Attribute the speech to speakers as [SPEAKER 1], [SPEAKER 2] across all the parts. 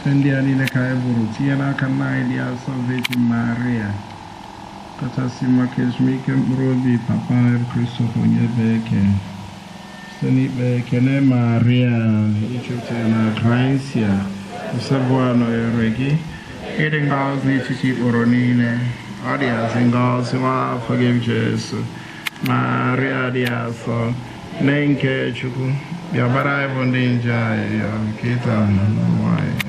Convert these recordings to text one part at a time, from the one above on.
[SPEAKER 1] Kendiani le kaiburu tiana kanai dia Virgin Maria. Katasima kesmike mrobi papa Christopher Onyebueke. Seni kene Maria ichute na Gracia. Usabuano eregi. Eating God's need to keep Oronine. Audience in God's will forgive Jesus. Maria diaso. Nenke chuku. Yabara ibondinja ya kita why.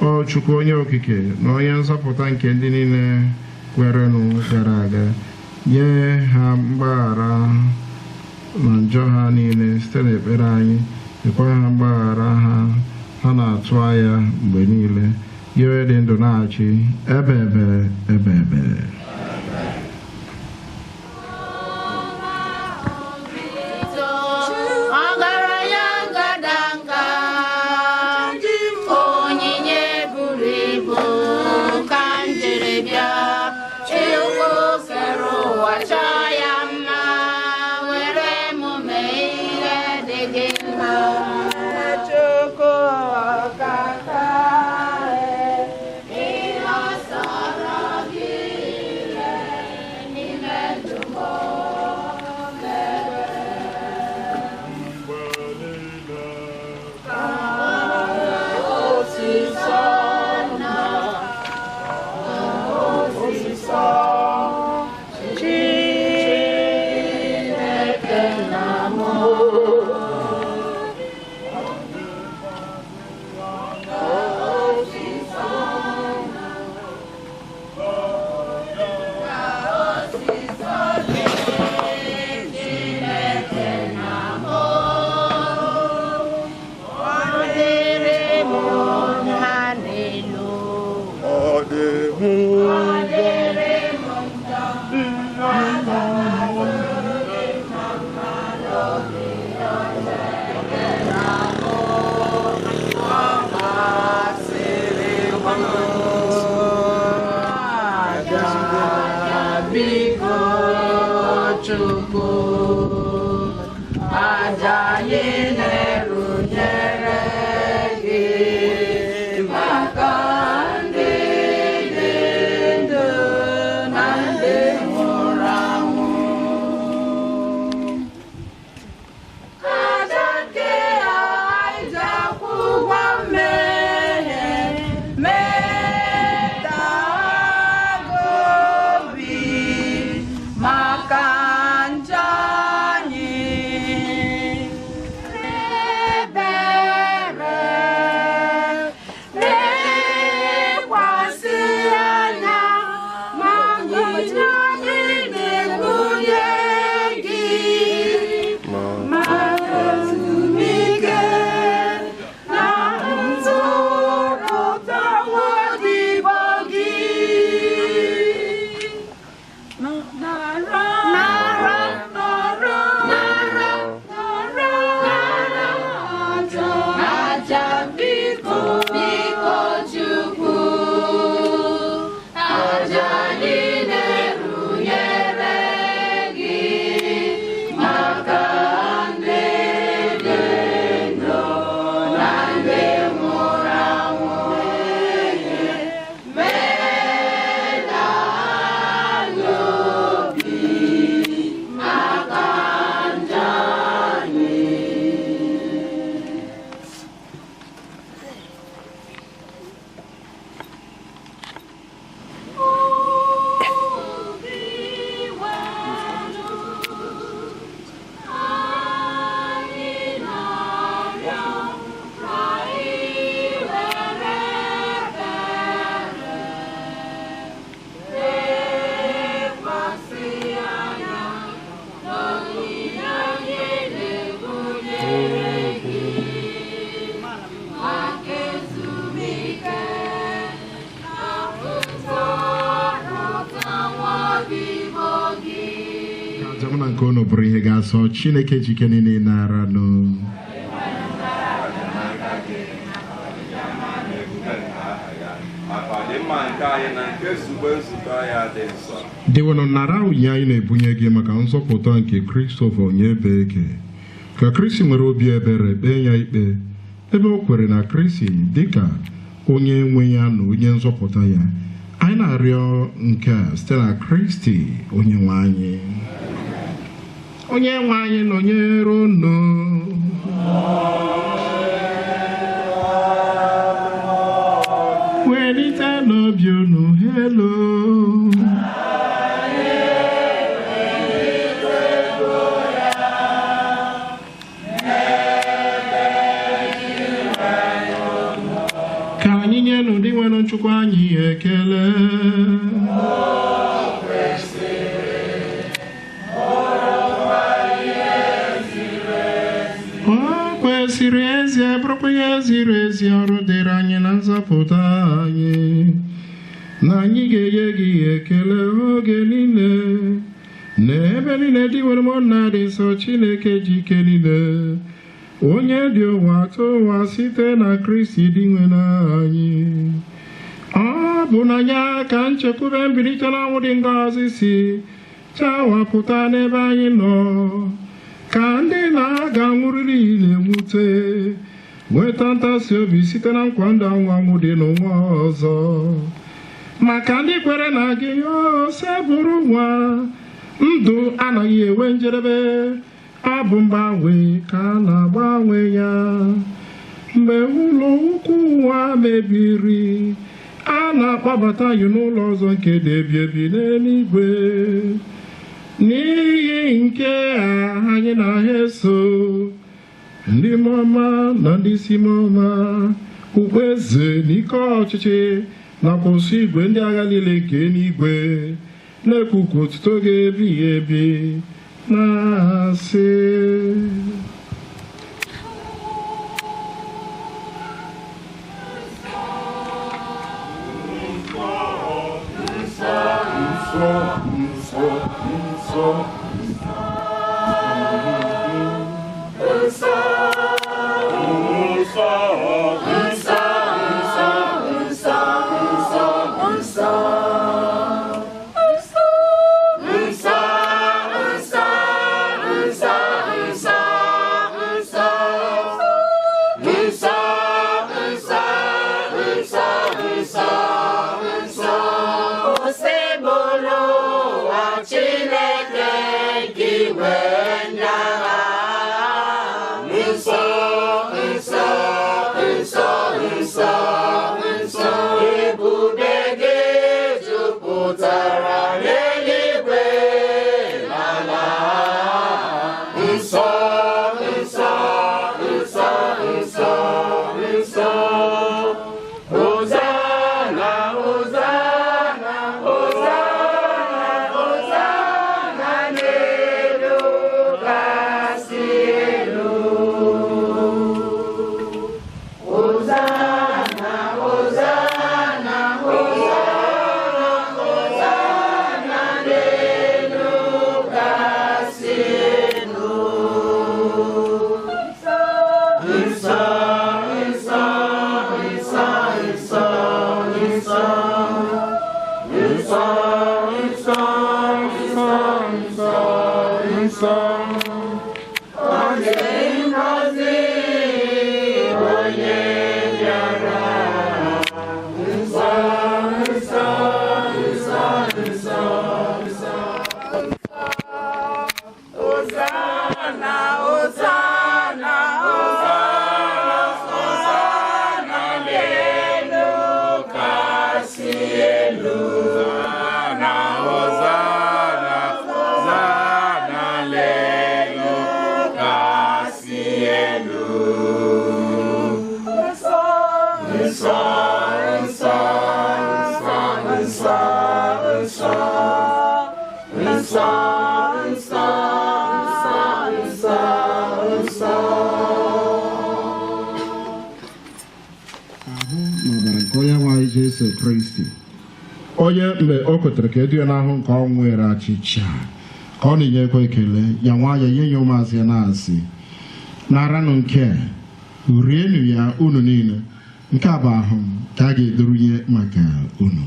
[SPEAKER 1] O Chukwu Onyebueke na onye nzọpụta nke ndị niile kwerenụ gara aga nye ha mgbaghara na njọ ha niile site n'ekpere anyị ekwe ha mgbaghara ha na-atụ anya mgbe niile iwe dị ndụ na-achị ebe So Chineke Jikenini Narano. Dewono narau ya ine bunyege maka nsọpụta nke Christopher Onyebueke. Ka Kristi nwere obi ebere kpee ya ikpe ebe o kwere na Kristi dịka onye nwe ya na onye nzọpụta ya. Anyị na-arịọ nke a site na Kristi onye nwe anyị. Onye nwe anyị nọnyere unu. Welite n'obi unu, hello. Ka anyị nye n'ụdị nwere Chukwu anyị ekele. Kwesịrị ezi bụrụkwa ya ziri ezi ọrụ dịrị anyị na nzọpụta anyị, na anyị ga-enye gị ekele oge niile na ebe niile dị nwere mmụọ dị nsọ Chineke ji ike niile, onye dị ụwa atọ ụwa site na Kristi dị nwere anyị. Ọ bụ n'anya ka nchekwube mbilite n'ọnwụ dị ngọzi si chawapụta n'ebe anyị nọ, ka ndị na-aga nwụrịrị na-enwute nweta ntasi obi site na nkwa ndụ anwụ dị n'ụwa ọzọ. Maka ndị kwere na gị ose bụrụ nwa ndụ anaghị enwe njedebe, ọ bụ mgbanwe ka a na-agbanwe ya. Mgbe ụlọ ukwu ụwa mebiri, a na-akpọbata ya n'ụlọ ọzọ nke dị ebi ebi n'eluigwe. N'ihi nke a anyị na-eso ndị mmụọ na ndị isi mmụọ, ukwu eze n'ike ọchịchị nakwa ụsọ igwe ndị agha niile nke n'igwe, na-ekwukwu otuto ga-ebighị ebi na-asị Jesu Kristi onye mgbe o kwetere ka edu ya n'ahụ nke ọnwụ were achịcha ka ọ na-enyekwa ekele ya nwayọ nye ya ụmụazị ya na-asị naranụ nke rienụ ya unu niile nke a bụ ahụ m ka a ga-edorunye maka unu.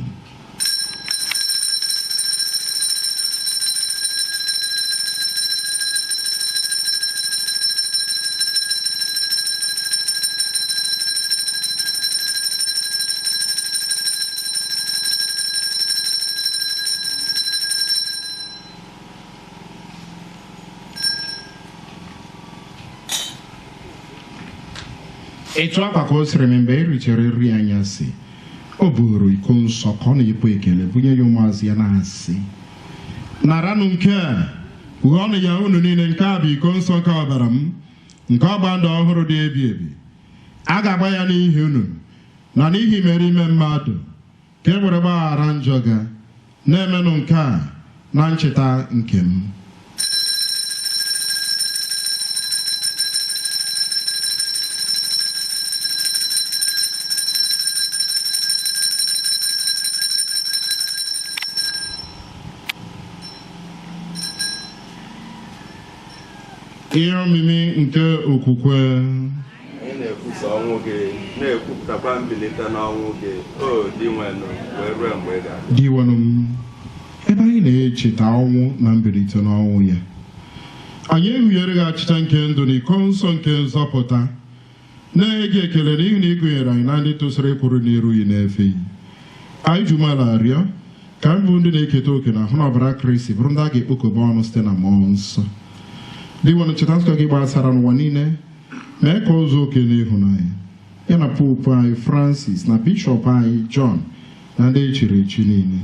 [SPEAKER 1] Etu akwa ka o siri m mgbe e richara nri anyasị o buru iko nsọ ka ọ na-ekwe ekele bunye ya ụmụazị ya na-asị naranụ nke a ghọọnụ ya unu niile nke a bụ iko nsọ nke ọbara m nke ọgba ndụ ọhụrụ dị ebi ebi a ga-agba ya n'ihi unu na n'ihi mere ime mmadụ ka e were gbaghara njọ ga na-emenụ nke a na ncheta nke m. Ihe omimi nke okwukwe
[SPEAKER 2] anyị na-ekwusa ọnwụ gị na-ekwupụtakwa mbilite n'ọnwụ gị o dịnwenụ wee ruo mgbe ị ga-abịa.
[SPEAKER 1] Dịwenụ m ebe anyị na-echeta ọnwụ na mbilite n'ọnwụ ya anyị ehughere gị achịcha nke ndụ na iko nsọ nke nzọpụta na-enye ekele n'ihi na ị gụnyere anyị na ndị tosiri ịkwụrụ n'iru yi na-efe yi. Anyị ji umeala arịọ ka anyị bụ ndị na-eketa oke na ahụ na ọbara Kristi bụrụ ndị a ga-ekpokọba ọnụ site na mmụọ nsọ. Dịwanụ cheta nsọ gị gbasara n'ụwa niile mee ka ụzọ oke n'ịhụnanya ya na popu anyị Francis na bishọp anyị John na ndị echiri echi niile.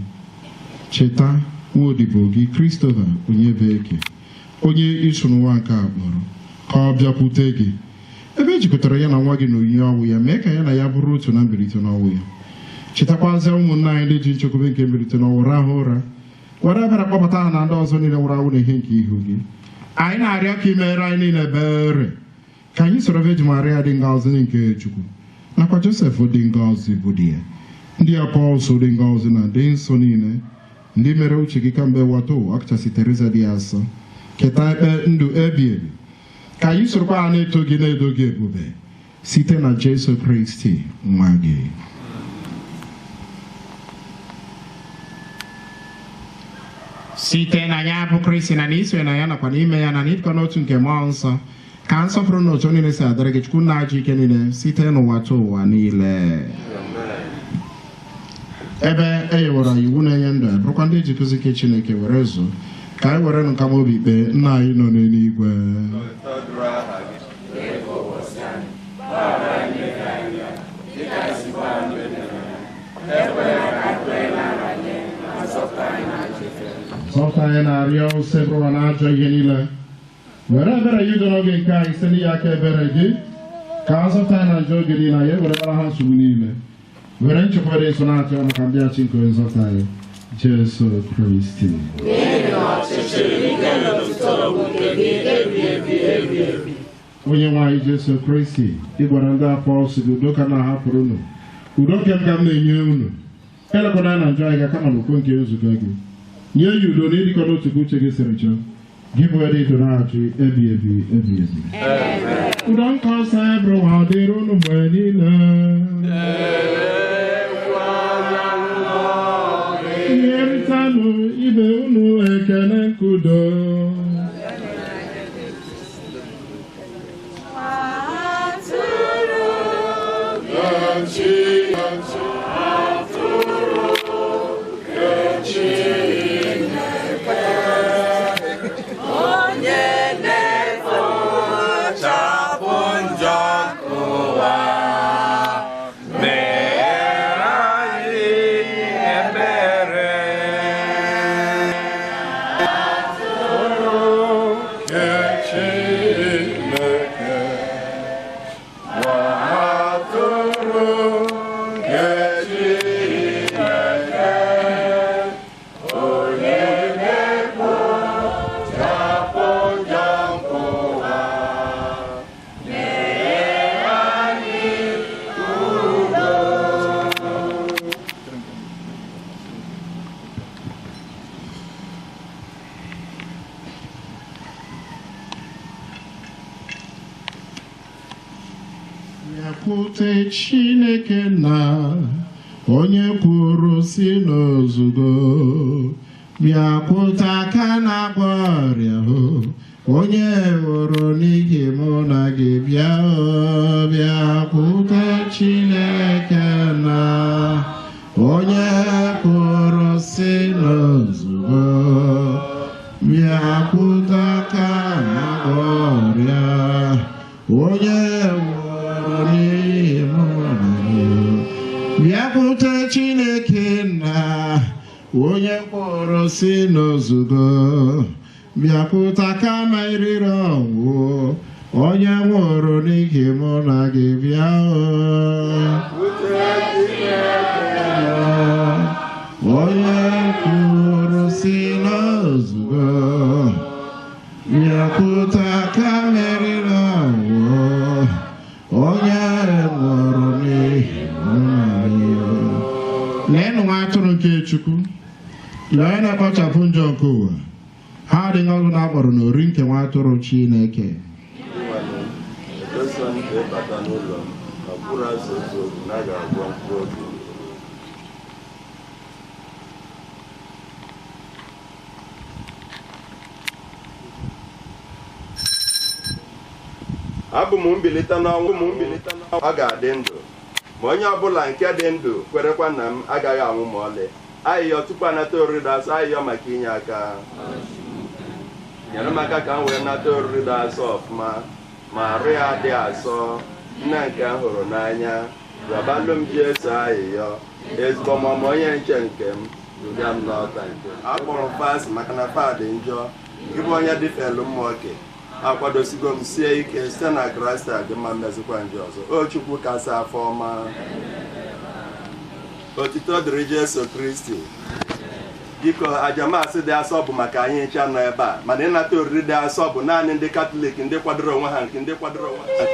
[SPEAKER 1] Cheta nwaodibo gị Christopher Onyebueke onye iso n'ụwa nke a kpọrọ ka ọ bịakwute gị ebe ejikọtara ya na nwa gị na onyinye ọnwụ ya mee ka ya na ya bụrụ otu na mbilite n'ọnwụ ya. Chetakwazie ụmụnna anyị ndị ji nchekwube nke mbilite n'ọnwụ rahụ ụra were ebere kpọpụta ha na ndị ọzọ niile nwụrụ anwụ na ihe nke ihu gị. Anyị na-arịọ ka imere anyị niile ebere ka anyị soro Virgin Maria dị ngọzi nke Chukwu nakwa Joseph dị ngọzi bụ di ya ndị apọstọl dị ngọzi na ndị nsọ niile ndị mere uche gị kamgbe wata ụwa ọkachasị Teresa dị asọ keta ekpe ndụ ebi ebi ka anyị sorokwa ha na-eto gị na-edo gị ebube site na Jesu Kristi nwa gị. Site na ya bụ Kristi na n'iso na ya nakwa n'ime ya na n'ịdịkọ n'otu nke mmụọ nsọ ka nsọpụrụ na otu niile si adịrị gị Chukwu na-ajụ ike niile site n'ụwa ta ụwa niile. Ebe e yewere iwu na-enye ndụ bụrụkwa ndị ji kụzi ike Chineke were zụ ka anyị were nka obi ikpe nna anyị nọ n'eluigwe. Zọpụta anyị na-arịọ usebụrụ na ajọ ihe niile were ebere gị dị n'oge nke anyị site n'ihe aka ebere gị ka a zọpụta anyị na njọ oge niile anyị were bara ha nsogbu niile were nchekwa dị nso na-atụ ya maka ndị achị nke nzọpụta anyị Jesu Kristi. Onye nwe anyị Jesu Kristi ị gwara ndị apọstọl gị udo ka na-ahapụrụ unu udo nke m ka m na-enye unu elekwana na njọ anyị ga-akama n'ukwu nke nzukọ gị nye ya udo na ịdịkọ n'otu ka uche gị siri chọọ gị bụ ede ido na-achị ebi ebi ebi ebi. Udo nke ọsọ ebere nwa dịrị unu mgbe niile. Ihe rịtanụ ibe unu ekele nke udo. bịakwute Chineke na onye kwuru si n'ozugo, bịakwute aka na-agwọ ọrịa onye nwụrụ n'ihi mụ na gị, bịakwute Chineke na onye kwuru si n'ozugo, bịakwute aka na-agwọ ọrịa onye nwụrụ n'ihi mụ na gị, bịakwute Chineke na onye kwuru si n'ozugo, bịakwute aka ma iriri ọnwụ onye nwụrụ n'ihi mụ na gị, onye kwuru si n'ozugo, bịakwute aka ma iriri ọnwụ onye nwụrụ n'ihi mụ na gị. Leenụ nwa atụrụ nke Chukwu, lee na-ekpochapụ njọ nke ụwa. Ha adịghị ọzọ na-akpọrọ n'ori nke nwa atụrụ Chineke.
[SPEAKER 2] Abụ m mbilite n'ọnwụ, ọ ga-adị ndụ, ma onye ọbụla nke dị ndụ kwerekwa na m agaghị anwụ ma ọlị. Ayịyọ tupu anata oriri dị asọ, ayịyọ maka inye aka. Nyere m aka ka m wee nata oriri dị asọ ọfụma, ma arụ ya dị asọ. Nna nke m hụrụ n'anya, rịọbalụ m ji eso ayịyọ, ezigbo ọmụmụ onye nche nke m, dubịa m n'ọta nke. Akpọrọ m fast maka na fa dị njọ, gị bụ onye dịfelụ mmụọ oke. Akwadosigo m sie ike site na Kraịst adị mma, mmezikwa nje ọzọ. O Chukwu kasị afọ ọma, otito dịrị Jesu Kristi. Biko ajamasị dị asọ bụ maka anyị ncha nọ ebe a, mana ịnata oriri dị asọ bụ naanị ndị Katọlik, ndị kwadoro onwe ha, nke ndị kwadoro onwe ha.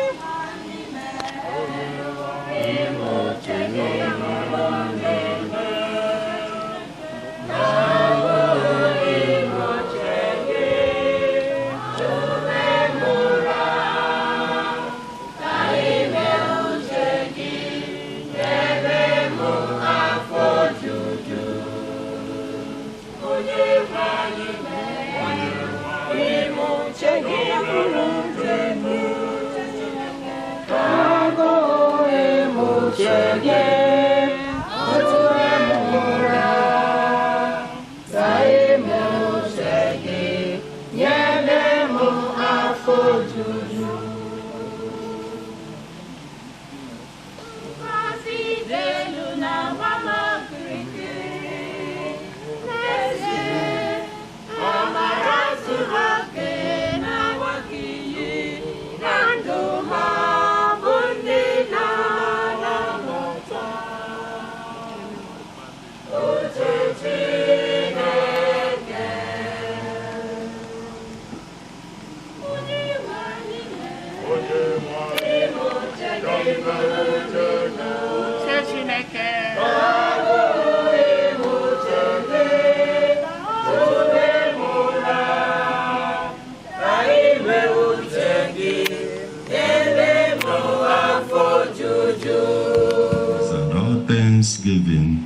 [SPEAKER 3] Thanksgiving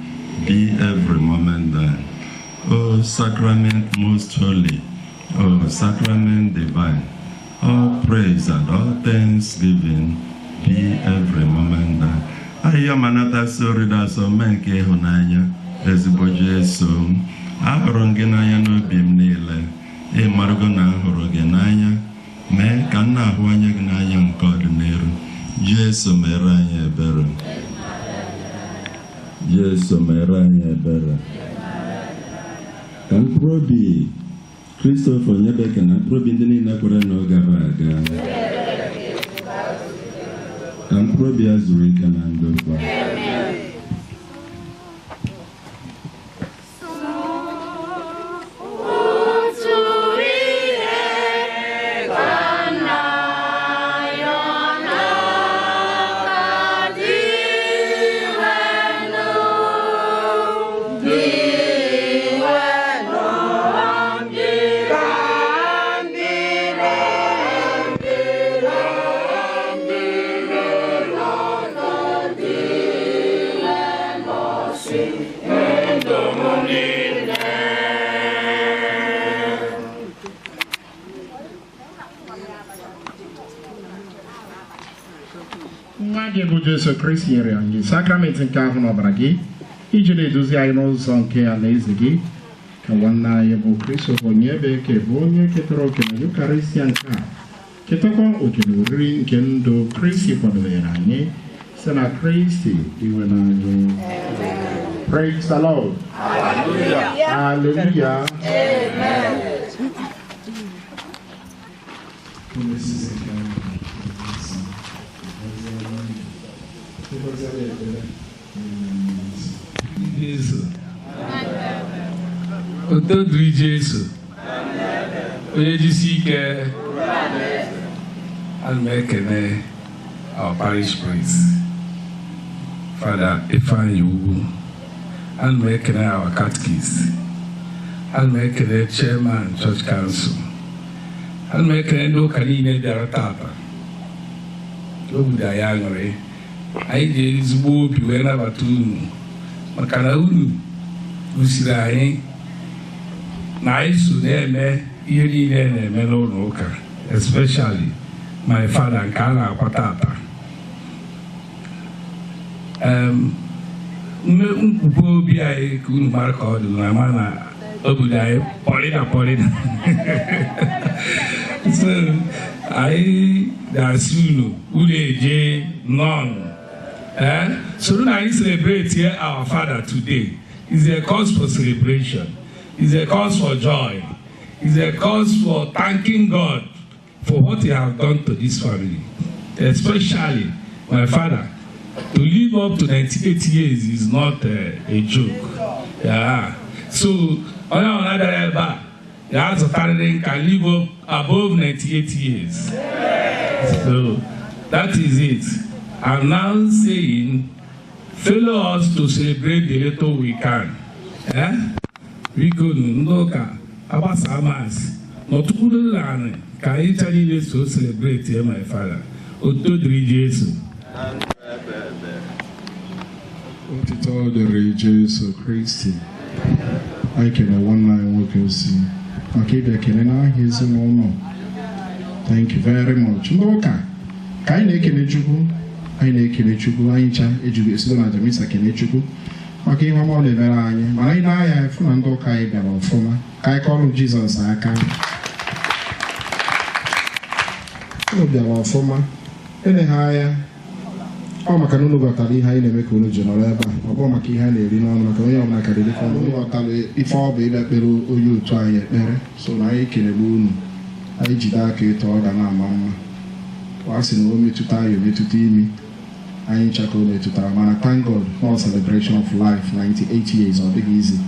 [SPEAKER 3] be every moment there. O sacrament most holy, O sacrament divine, all praise and all thanksgiving be every moment there. Ahịa manata sorida so menke ịhụnanya ezigbo Jesu. Ahụrụ gị n'anya n'obi m niile, ịmarụgo na ahụrụ gị n'anya, mee ka m na-ahụ anya gị n'anya nke ọdịnihu. Jesu mere anyị ebere. Jesu mere anyị ebere. Ka mkpụrụ obi Christopher Onyebueke na mkpụrụ obi ndị niile kwere n'oge gara aga, ka mkpụrụ obi ya zuru ike na ndokwa.
[SPEAKER 1] bụ Jesu Kristi nyere anyị sakramenti nke ahụ n'ọbara gị iji na-eduzi anyị n'ụzọ nke alaeze gị ka nwanne anyị bụ Kristo Onyebueke bụ onye ketara oke na Yukarịstịa nke a chetakwa oke na oriri nke ndụ Kristi kwadobere anyị site na Kristi iwe n'anyị. Praise the Lord. Hallelujah. Hallelujah. Amen.
[SPEAKER 4] Jesu. Udo dịrị Jesu. Onye jisi ike. Ana m ekele our parish priest, Father Ifeanyi Ugwu. Ana m ekele our catechist. Ana m ekele chairman church council. Ana m ekele ndị ụka niile bịara tata. Obodo anyị aṅụrị. Anyị ji ezigbo obi wee nabata unu maka na unu gosiri anyị na anyị so na-eme ihe niile na-eme n'ụlọ ụka, especially my father nke a na-akwa tata. Nkwupụ obi anyị ka unu mara ka ọ dị na ama na obodo anyị pọrịna so anyị ga-asị unu eje nọn so now we celebrate here our Father today. It's a cause for celebration. It's a cause for joy. It's a cause for thanking God for what He has done to this family. Especially my father. To live up to 98 years is not a joke. Yeah. So, on another level, the house of Father can live up above 98 years. So, that is it. I'm now saying, follow us to celebrate the little we can. We go to Ndoka, Abasamas, not to learn. Can you tell you this to celebrate here, my father? Oto diri Jesu.
[SPEAKER 1] Otito diri Jesu Kristi. I can one line work and see. Okay, I can hear some more. Thank you very much. Ndoka, can you ekele Chukwu? Anyị na-ekele Chukwu, anyị ncha ejigo esito na Jamisa kele Chukwu maka ihe ọma ọ na-emere anyị, mana anyị na-anya efu na ndị ụka anyị bịara ọfụma ka anyị kọrọ Jizọs aka. Unu bịara ọfụma ele ha anya ọ maka na unu ghọtara ihe anyị na-eme ka unu ji nọrọ ebe a, ọ bụ maka ihe a na-eri n'ọnụ maka onye ọbụla karịrị ka unu ghọtara ife ọ bụ ịbịa kpere onye otu anyị ekpere. So na anyị kelele unu, anyị jide aka ịtọ ọ ga na-ama mma. Ọ sị na o metụta ya o metụta imi anyị nchaka o metụtara, mana thank God for celebration of life 98 years ọ dịghị izi.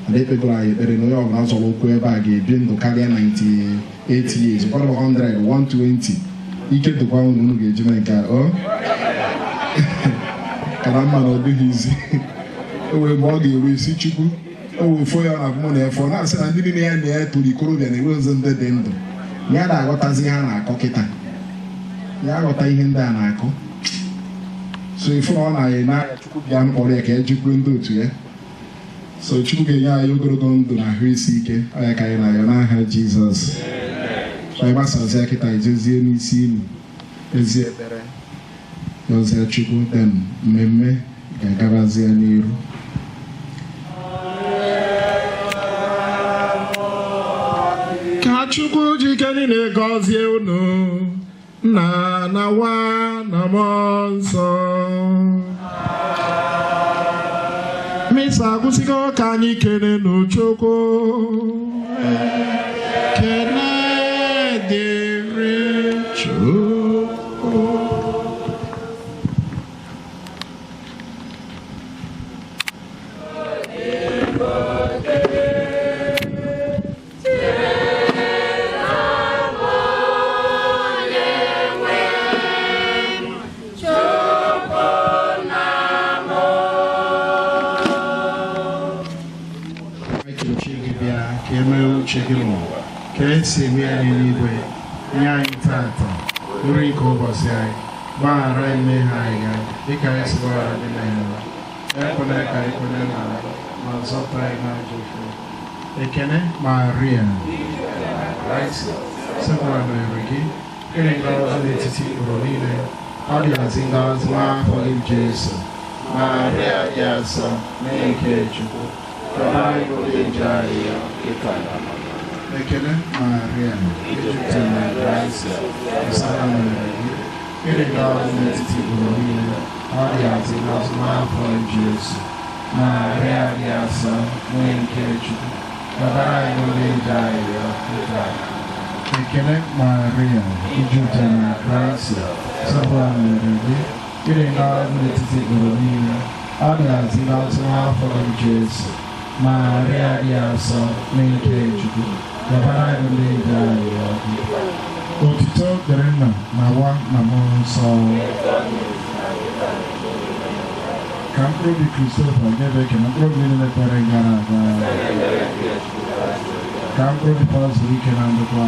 [SPEAKER 1] Adekpegoro anyị ekpere na onye ọbụla zọrọ okwu ebe a ga-ebi ndụ karịa 98 years, ụfọdụ 100, 120. Ike dịkwa unu ga-eji mee nke a kara mma na ọ dịghị izi. O wee mgbe ọ ga-eru isi Chukwu o wee fo ya na abụmụ na efọ na-asị na ndị niile ya na ya toro ikorobịa na-enwe ozo ndị dị ndụ ya na-aghọtazi ihe ha na-akọ kịta, ya aghọta ihe ndị a na-akọ. So ifu na ọ na-anyị n'ahịa Chukwu bịa mkpọrọ ya ka ya jikwuru ndị otu ya. So Chukwu ga-enye anyị ogologo ndụ na ahụ isi ike, ọ ya ka anyị na-ayọ n'aha Jizọs. So anyị gbasazi ya kịta ijezie n'isi inu ezi ekpere yọzie Chukwu, then mmemme ga-agabazi ya n'iru. Ka Chukwu jike niile gọzie unu, Nna na Nwa na Mmụọ Nsọ. Misa agwụsịgo ka anyị kene n'Chukwu. Kene dịrị Chukwu. Ka esi eme anyị n'igwe nye anyị tata nri nke ụbọchị anyị, gbaghara mmehie anyị dịka anyị si gbaghara ndị mmehie, ekwela ka anyị kwere ma zọpụta anyị n'ajọ ife. Ekene Maria sịkwara n'ere gị ịrị ngọzi n'etiti ikporo niile, ọ dị azị ngọzi nwa afọ gị Jesu. Maria dị asọ nne nke Chukwu, rịọba anyị ndị njọ anyị ịka na ekele Maria, ejupụtara na gracia, nsara mere gị, ịdị ngọzi n'etiti ugboro niile, ọ dị azị ngọzi nwa afọ gị Jesu. Maria dị asọ nne nke Chukwu, rịọba anyị ndị njọ anyị ịka na ekele Maria, ejupụtara na gracia, nsara mere gị, ịdị ngọzi n'etiti ugboro niile, ọ dị azị ngọzi nwa afọ gị Jesu. Maria dị asọ nne nke Chukwu, rịọbara anyị ndị njọ anyị. Otuto dịrị Nna na Nwa na Mmụọ Nsọ. Ka mkpụrụ obi Christopher Onyebueke na mkpụrụ obi niile kwere gara aga, ka mkpụrụ obi Paul zuru ike na ndokwa,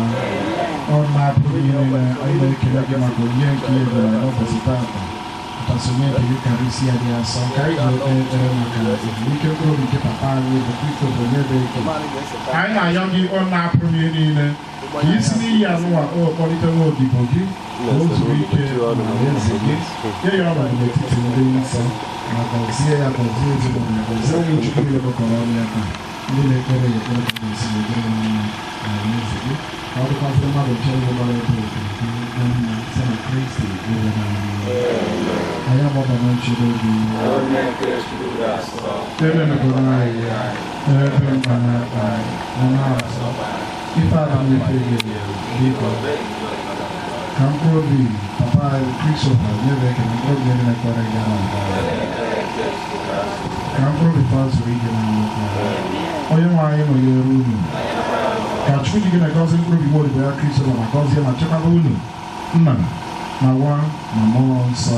[SPEAKER 1] ọ na-apụghị niile anyị na-ekele gị maka onyinye nke ihe bịara n'ụbọchị taata, kasonye nke gị karịsịa dị asọ, ka anyị ga-ekpe ekpere maka ezumike mkpụrụ obi nke papa anyị bụ Christopher Onyebueke. Anyị na-ayọ gị ọ na-apụ ihe niile ka isi n'iyi anụwa o kpọlite nwa odibo gị ka o zuru ike na eze gị, nye ya ọnọdụ n'etiti ndị nsọ, ma gọzie ya, gọzie ezinụlọ ya, gọzie ụmụ Chukwu niile gbakọrọ ọnụ ya taa, ndị na-ekpere ya ekpere ka ga-esi n'ekpere ya mma na eze gị, ka ọ dịkwazị mmadụ nche ndị gbara ebe okirikiri na mma site na Kristi ire na anyị agbaba na nchedo gị ebe megoro anyị ya ebe mba na akpa anyị na na-azọ ife ala mmepe gị biko ka mkpụrụ obi papa anyị Christopher Onyebueke na mkpụrụ obi niile kwere gị na ka mkpụrụ obi pa zuru ike na nnukwu onye nwe anyị nọ ya eru unu ka Chukwu dị gị na-agọzi mkpụrụ obi nwa odibo ya Christopher ma gọzie ma chekwaba unu Nna na Nwa na Mmụọ Nsọ.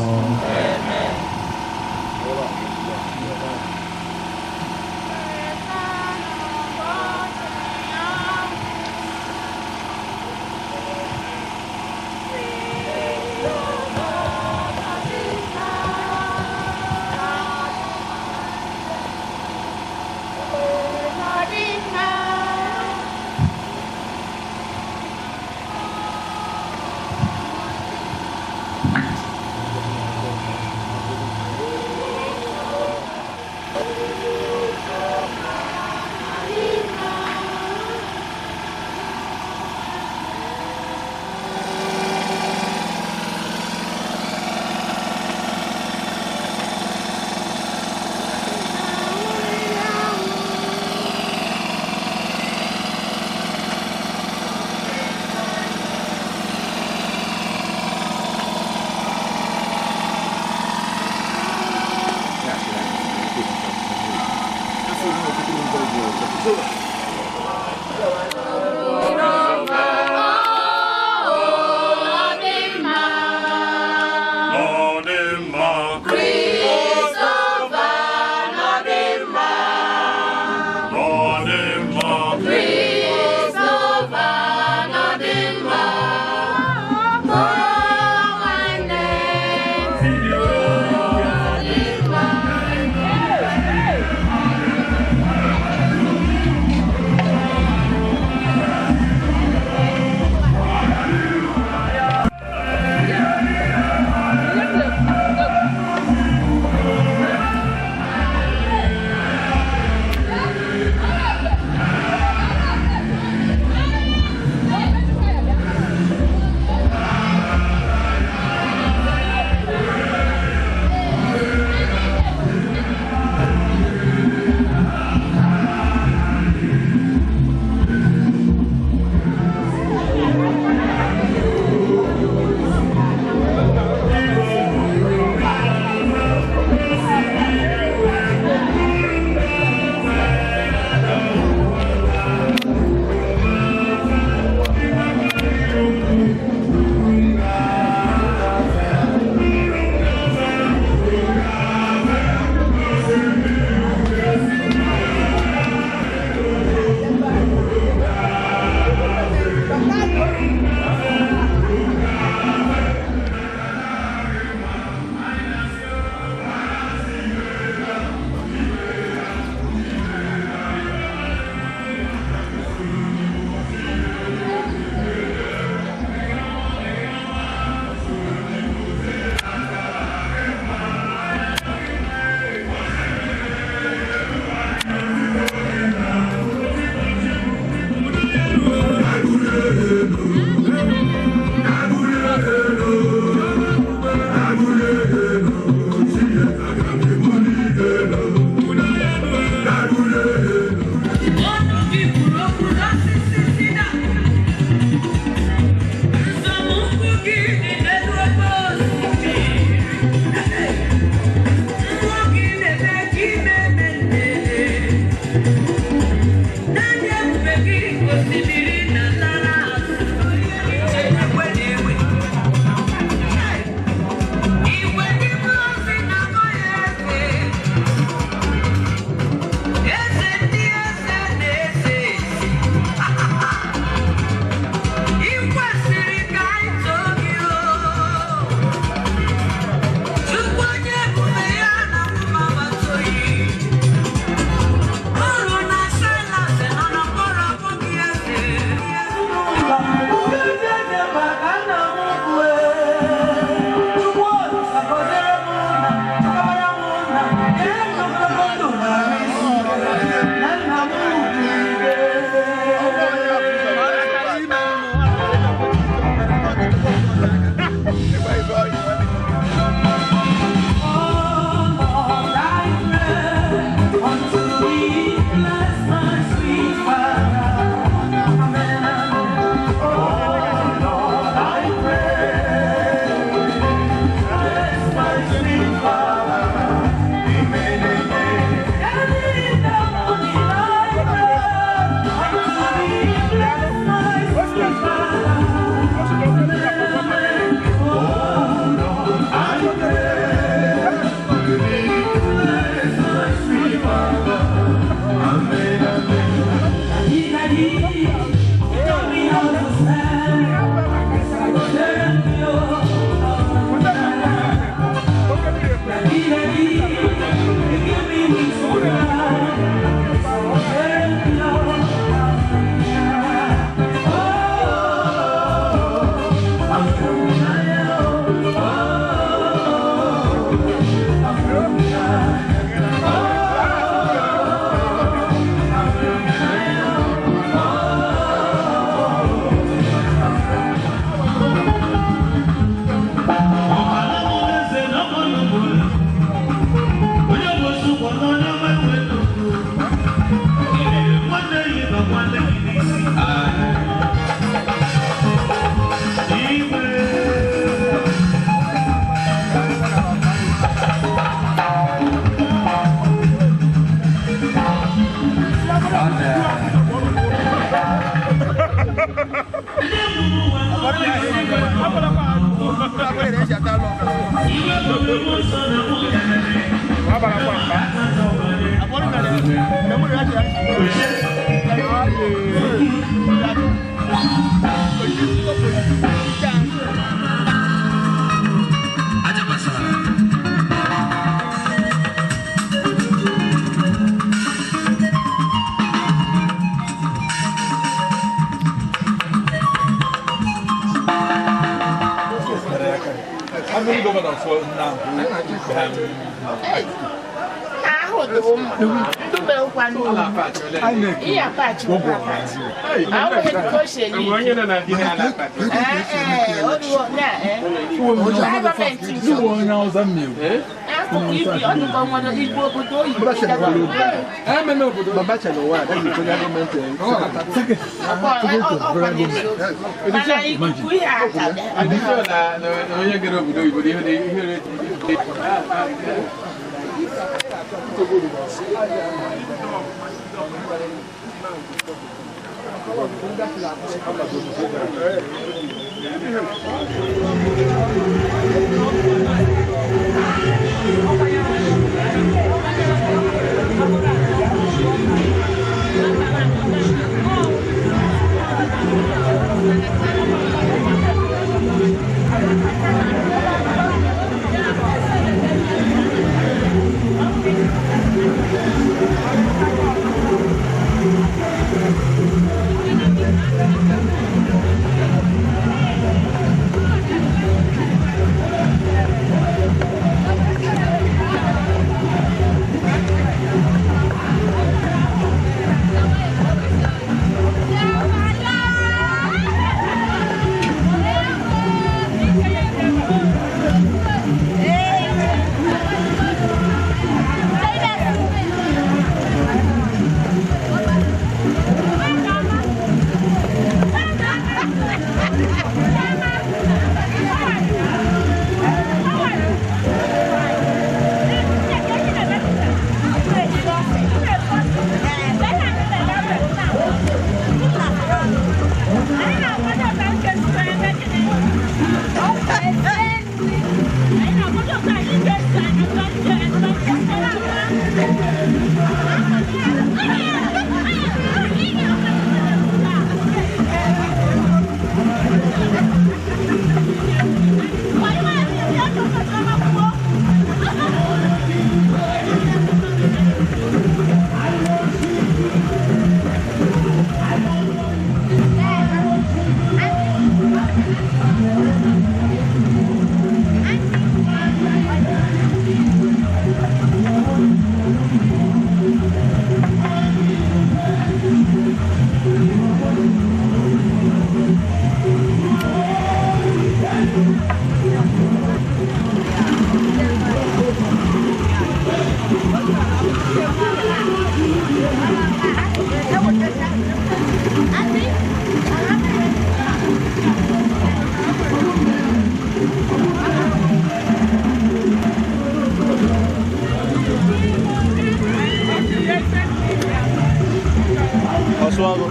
[SPEAKER 2] Oswaldo.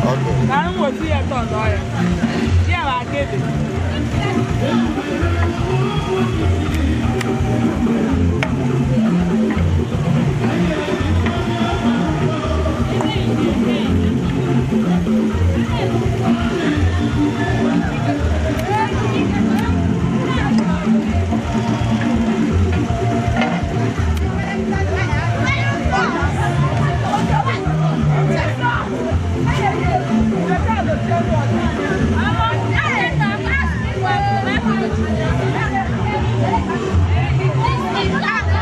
[SPEAKER 2] Okay.
[SPEAKER 5] I don't want to see a ton of it. Yeah, I get it.
[SPEAKER 6] I'm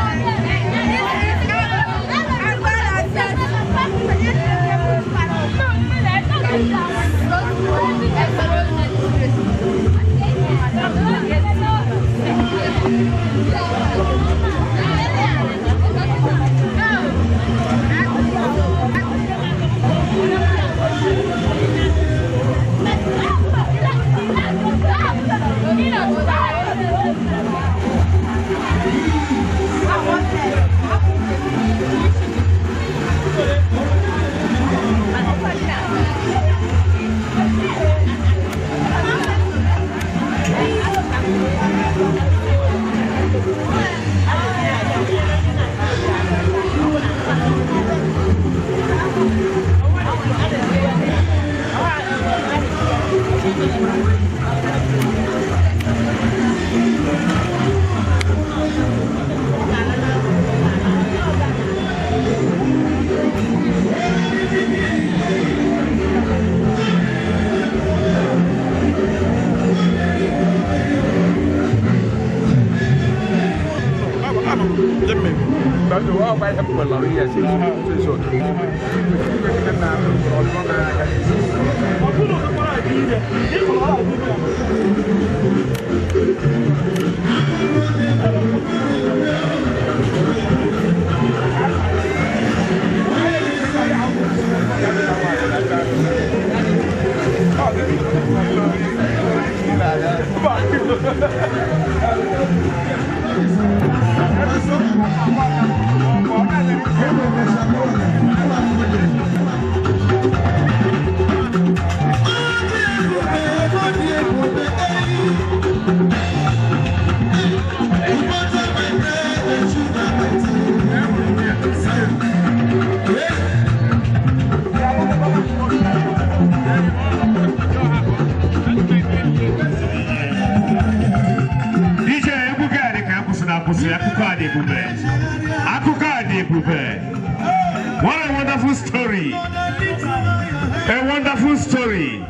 [SPEAKER 6] What a wonderful story. A wonderful story.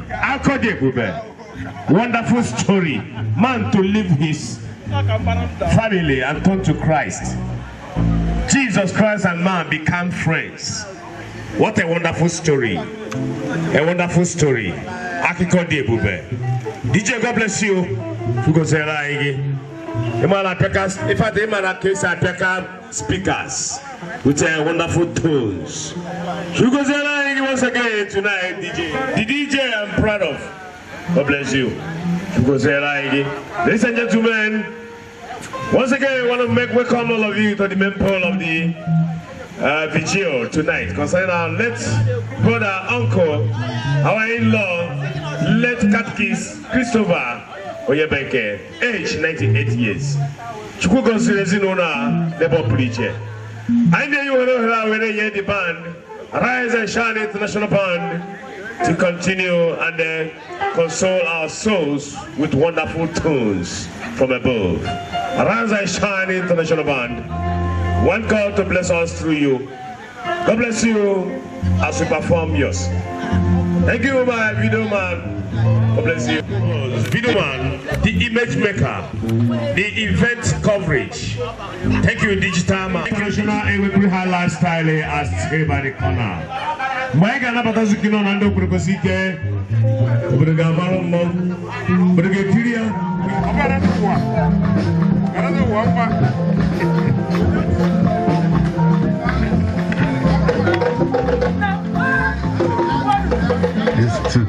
[SPEAKER 6] Wonderful story. Man to leave his family and turn to Christ. Jesus Christ and man become friends. What a wonderful story. A wonderful story. DJ, God bless you. If I did my case, I pick up speakers with wonderful tones. Once again tonight, DJ. The DJ I'm proud of. God bless you. Ladies and gentlemen, once again, I want to welcome all of you to the main pole of the vigil tonight. Concerning our late brother, uncle, our in-law, late Catechist Christopher Onyebueke, age 98 years. Chukwu consideration owner, labor preacher. I know you want to hear the band, Rise and Shine International Band, to continue and console our souls with wonderful tunes from above. Rise and Shine International Band. Want God to bless us through you. God bless you as we perform yours. Thank you, my video man. God bless you. Video man, the image maker, the event coverage. Thank you, digital man. International and high lifestyle as by the corner. My Ghana Batazukino Nando Kurkosike, Burgavaro, Burgatiria, another one. Yes, too.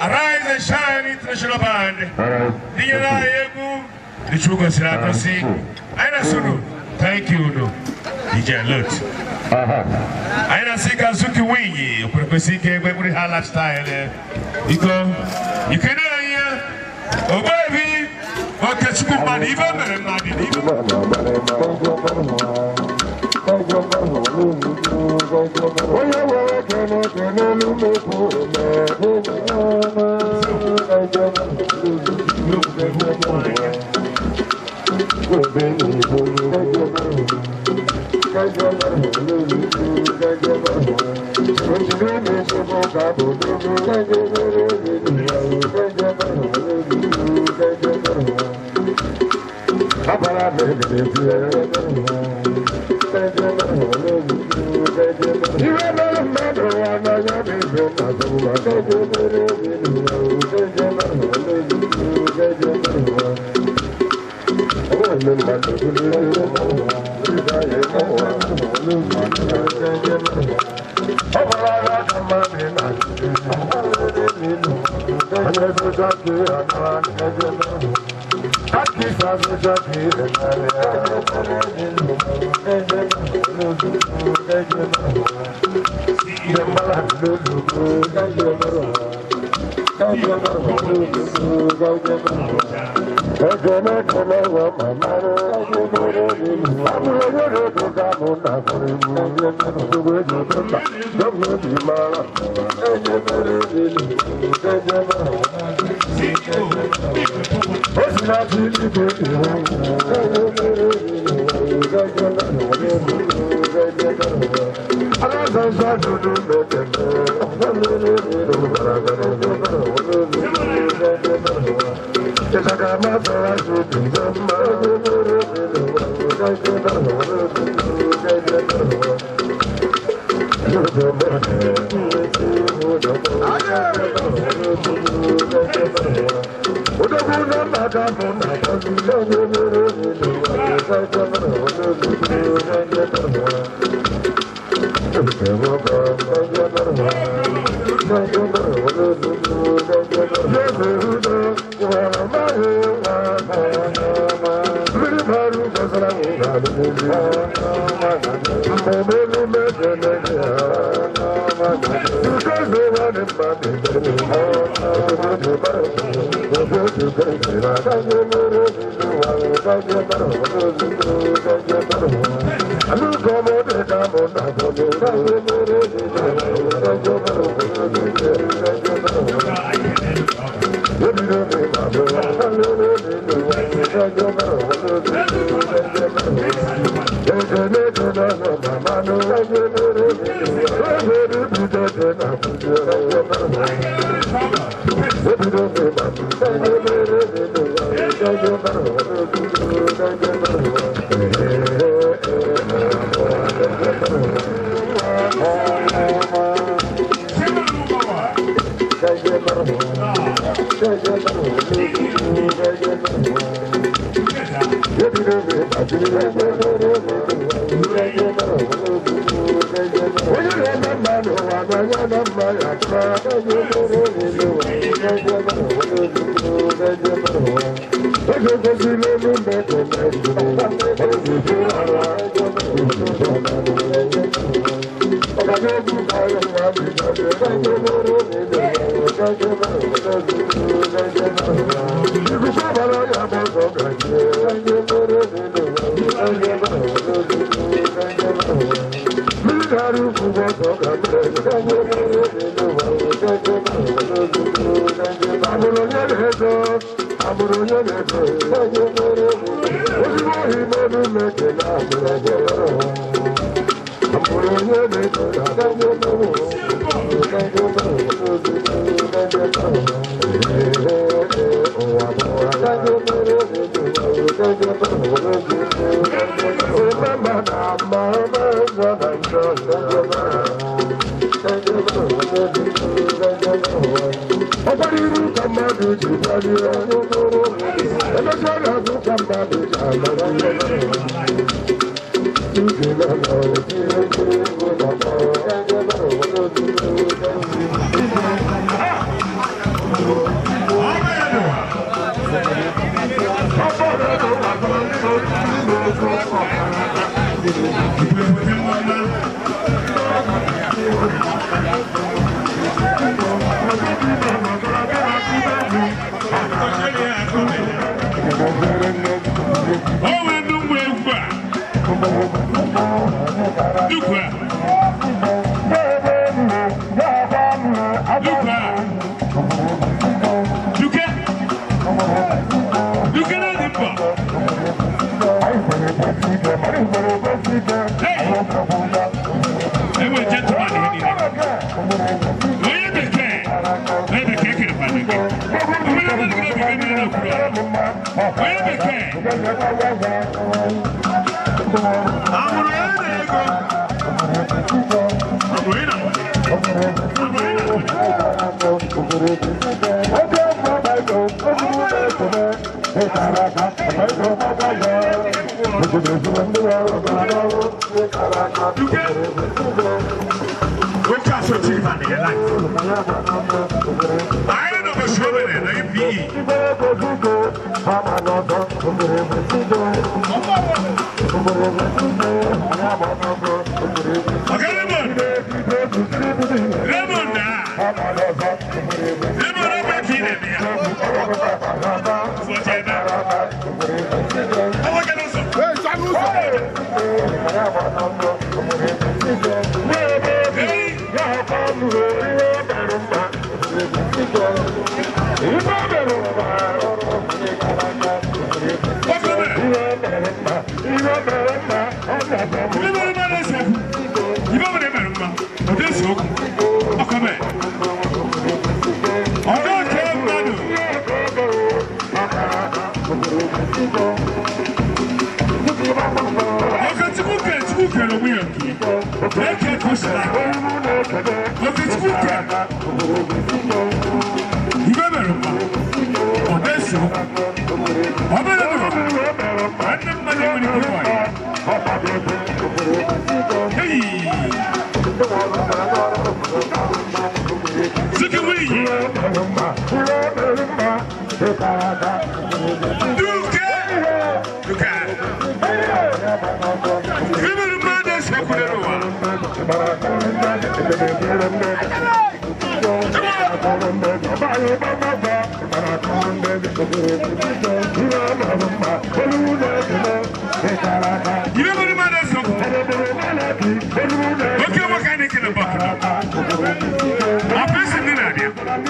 [SPEAKER 6] Arise and shine, international band. Thank you, DJ Lut. I see Kazuki Wingy, Professor Webury Halaf style. You can hear, oh baby, what can you come on even and not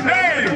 [SPEAKER 6] Hey!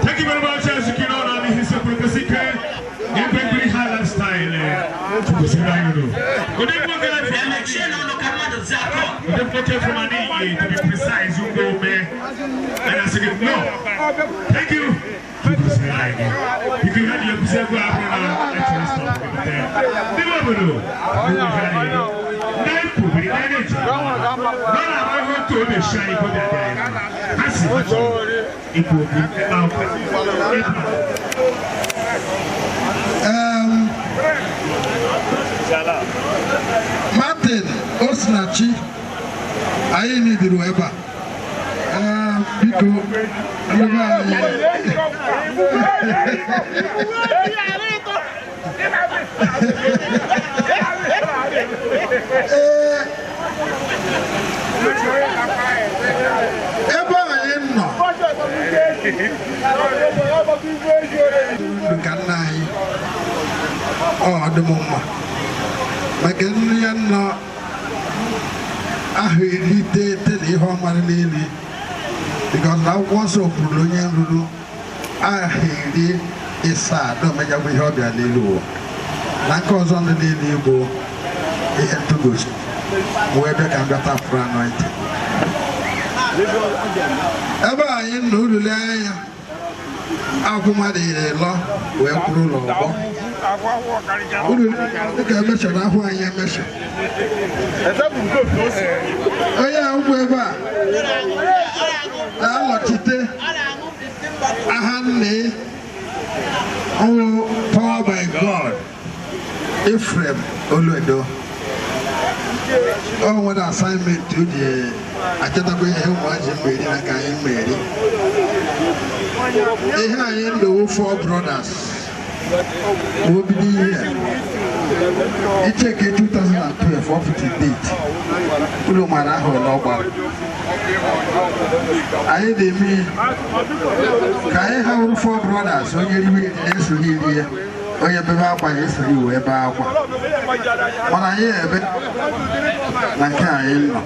[SPEAKER 6] Thank you very much, as you can all know, this is a progressive Highland style. To be precise, you go there. And I said, no, thank you. You can have yourself go out and actually stop there.
[SPEAKER 7] Martin Osnachi, I need the Weber. Oh, the mama. Magnian ahụ iri iteghete na ihe ọma niile because na akwụkwọ nsọ kwuru onye nruru ahụ iri ịsaa na omejagwa ihe ọbịa n'elu ụwa na nke ọzọ ndị niile bụ ihe ntụgosi wee bịa ka m bịata fụrụ anointing ebe anyị nọ ulule anya akwụ mmadụ ịlọ wee kwuru ụlọ ọgbọ dịka emechara ahụ anyị emecha onye ahụ bụ ebe a na-alọchite aha nne ọwụ power by God Ephraim Oluedo ọ nwere assignment o ji achatakwa ihe ụmụazị mmeri na ka anyị mmeri ihe anyị ndowo 4 brothers obido ihe icheke 2012 ọpụtụ date ụlọ mara ahụ n'ọgbara anyị na-eme ka anyị hawụrụ 4 brothers onye riwe na-esoghi iri ya onye bebe akwa ya esoghi iwe ebe akwa mana anyị ebe na nke anyị nọ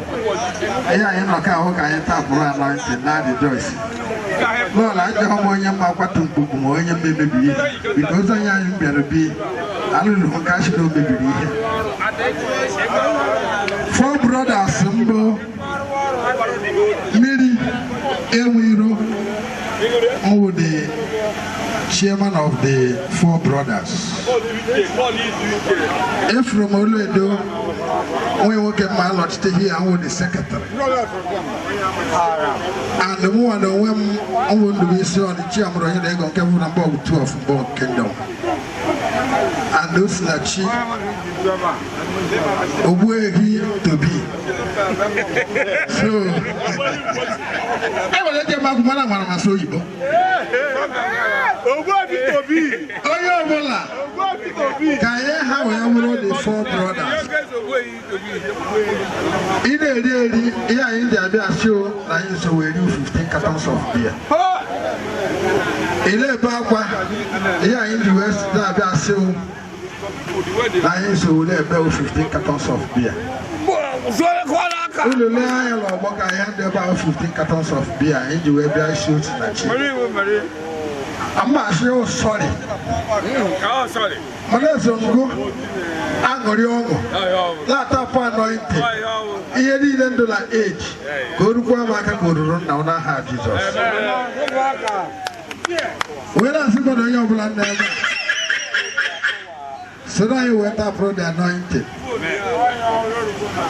[SPEAKER 7] ihe anyị nọ ka ahụ ka anyị tapụrụ anointing na adị Joyce n'ụlọ ajọghọ m onye mma kwatu mkpukpu ma onye mmebi ihe biko ozi onye anyị bịara bi alụlụ nke achị na o mebiri ihe 4 brothers mbụ mmiri enwe iro ọwụ the chairman of the 4 brothers Ephraim Oluedo onye nwoke mma alọchite ihe ahụ the secretary and mụ na onwe m ọwụ Ndubuisi Ọnịchi amụrụ onye na-ego nke bụ na mba ọgụ 2 of Mbọ Kingdom and Osinachi Ogbuehi Tobi so I want to get back to my maso oyibo onye ọbụla ka anyị ha wee wụrụ the 4 brothers ị na-eri eri ihe anyị ji abịa show na anyị so wee ri 15 cartons of beer ị na-ebe akwa ihe anyị ji wee na-abịa show na anyị so wee ebe 15 cartons of beer ulele anya n'ọgbọ ka anyị ndị ebe 15 cartons of beer anyị ji wee bịa show Osinachi I'm not sure sorry. Oh, sorry. Malezongo, Angoriongo, Lata anointing. He didn't do like age. Go to Guamaka, go to run down our heart, Jesus. When I see what I am, so now you went up from the anointing.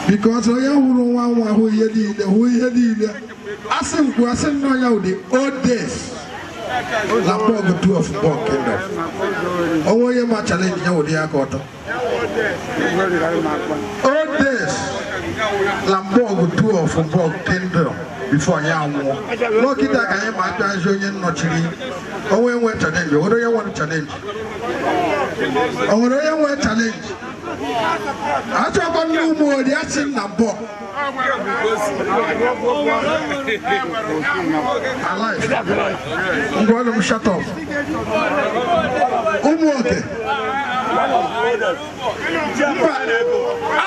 [SPEAKER 7] Because I am who he did. Ask him, who has known the old days. Lamborghini 2 of Mbọ Kingdom. Oh, you ma challenge you with the Akoto. All days, Lamborghini 2 of Mbọ Kingdom before Yamu. Look at that guy, my Junior Notching. Oh, we went challenge. What do you want to challenge? Oh, what do you want to challenge? I talk about no more, that's in Lambo. Alive. I'm going to shut off. Onyebueke.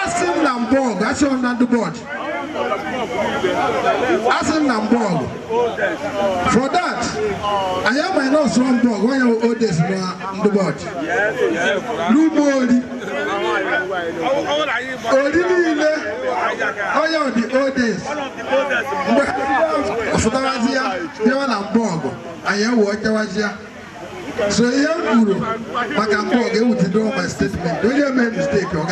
[SPEAKER 7] Ask him Lamborg. That's on the board. Ask him Lamborg. For that, I am my nose Lamborg. Why you owe this on the board? Nobody. Oh, yeah, the old days. Fotawazia, you are Lamborg. I am what was here. So, yeah, Guru, Makamborg, you would draw my statement. Don't you make mistake? Oh,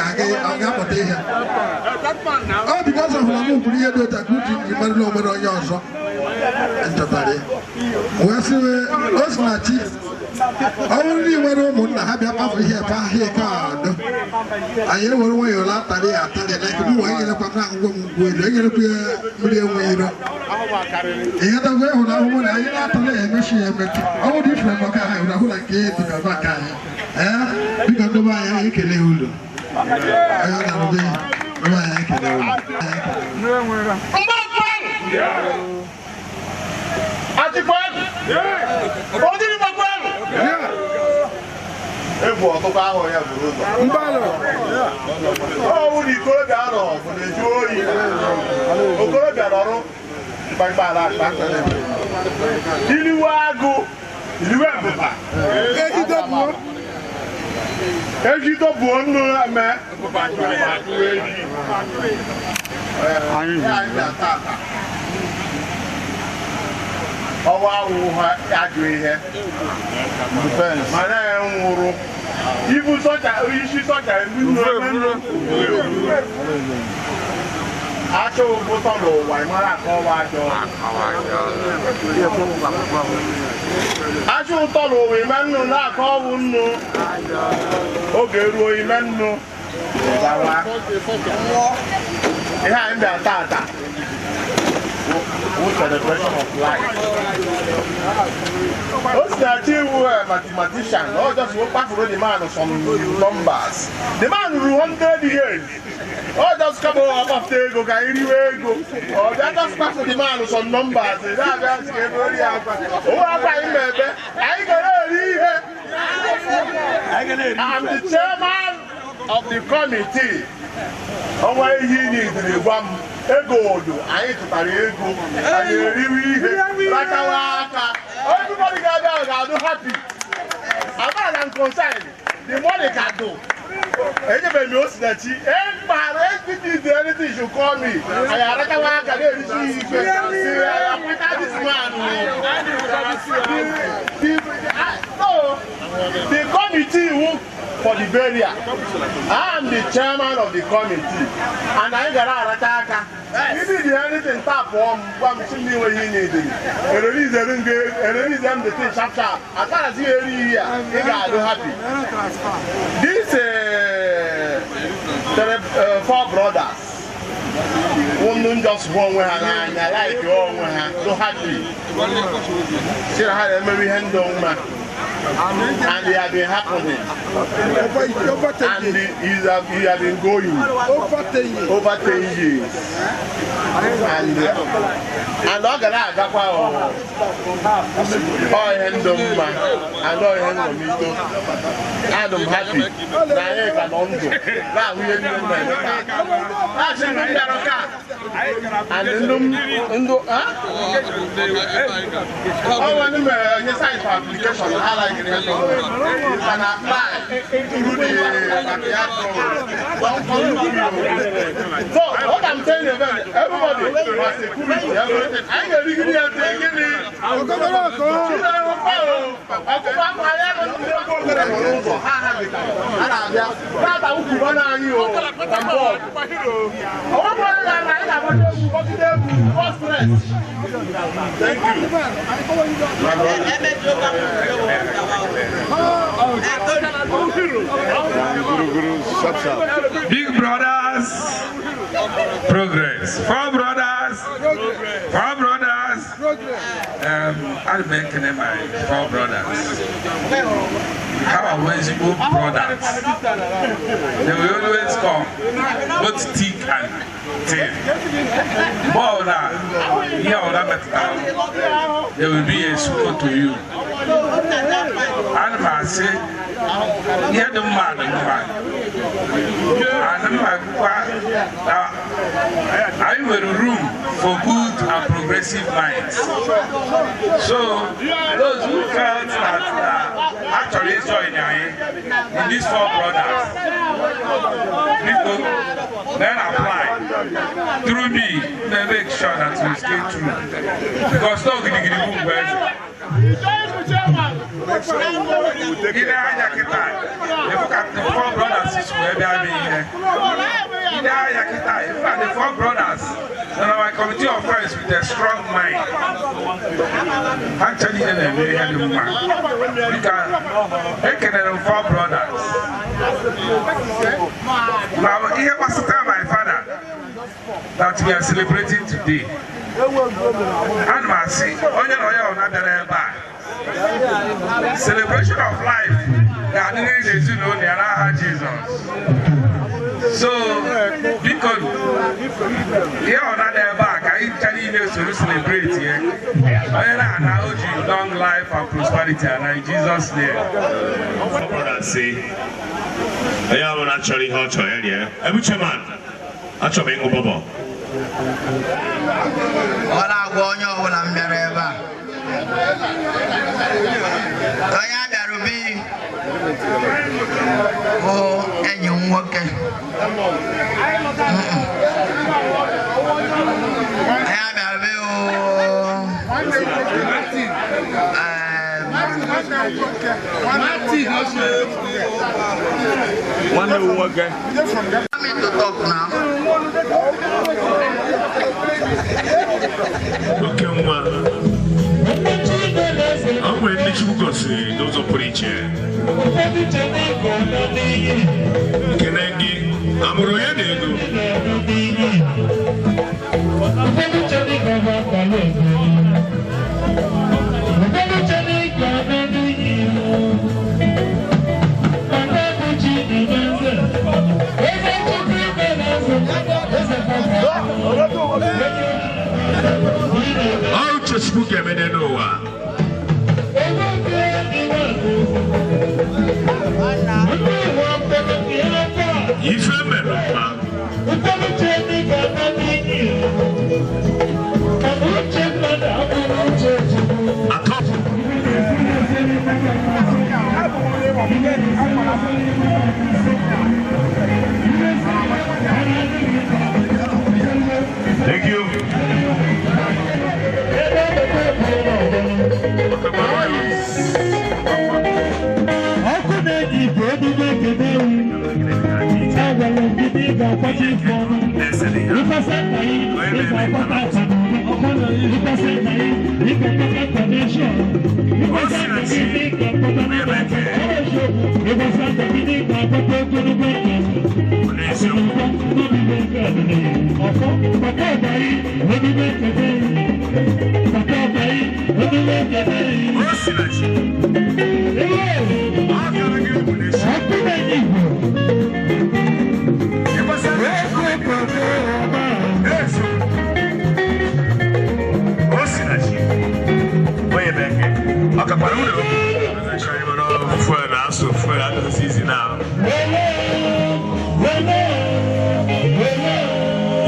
[SPEAKER 7] because of Lamu, you don't agree to the man over on yours. And Tatari. Where's the Osinachi? Only when woman have your papa here, card. I hear one way or not, like who I get up and with regular million. The other way, when I woman, I not to let me share, but all different who like it to come back. Because the way I can live. I don't know.
[SPEAKER 2] egwu ọtụtụ ahụ ya buru ụzọ ọwụ na ikorobịa nọ bụ na-eju oyi okorobịa nọrụ mkpakpara akpa iliwe agụ iliwe mbụba ejidọ bụ ọnụ eme ọwa awụ ha ajụ ihe mana ya nwụrụ ibu sọcha isi sọcha achọ ụbụtọ n'ụwa mara akọwa ajọ achọ ụtọ n'ụwa ime nnụ na-akọ ọwụ nnu oge ruo ime nnu gawa ihe anyị bịa tata celebration of life. What's the mathematician? Oh, just go back for the man of some numbers. The man who 100 years. Oh, just come up after go anywhere go. Oh, that just back for the man of some numbers. That's very happy. Oh, I'm the chairman of the committee. Oh, why he needs the one. Ego, I tụtara ego, anyị eriwe ihe, rakawa aka. Everybody ga-do happy. As far as I'm concerned, the money can do. Anybody knows that he did anything you should call me. I rakawa aka dey see this man. The committee who for the burial. I am the chairman of the committee, and I got a attacker. He did anything tap for one me when he needed it. And release them the thing sharp. As far as he here, he got happy. These 4 brothers. One just one way and I like your own so happy. See how they maybe hand on man. And they have been happening. And he has been going over 10 years. And all that I hand on man. And all hand on me too. And I'm happy. Now I can undo. Now we are doing that. And undo, huh? Oh, when you sign for application, I like it. You can apply through the So, what I'm telling you, everybody was security. I ain't really taking it. Thank you.
[SPEAKER 4] Big brothers, progress. 4 brothers, 4 brothers. I'll make my 4 brothers. How are Onyebueke brothers? They will always come, both thick and thin. More than there will be a support to you. And I say, hear the man. I will room for good and progressive minds. So those who felt that actually joining in these 4 brothers, people then apply through me, they make sure that you stay true. Because no gidi look at the 4 brothers where they are being here. The 4 brothers and our committee of friends with a strong mind. Actually, they really had the man. Because they can have 4 brothers. Now, here was to tell my father that we are celebrating today. And mercy, celebration of life. Jesus. So, because here on that back, I tell you to celebrate here. Long life and prosperity, and in Jesus' name.
[SPEAKER 6] Brother, say, I am actually hot area. Every chairman, actually, Bobo.
[SPEAKER 8] What I want you when I'm never. I am a ruby. Oh, and you work. I am a
[SPEAKER 2] One who work.
[SPEAKER 8] I'm to talk now.
[SPEAKER 6] Okay, I'm going to go see those of preacher. Can I get I'm I'll just book him in Noah. If I'm thank you.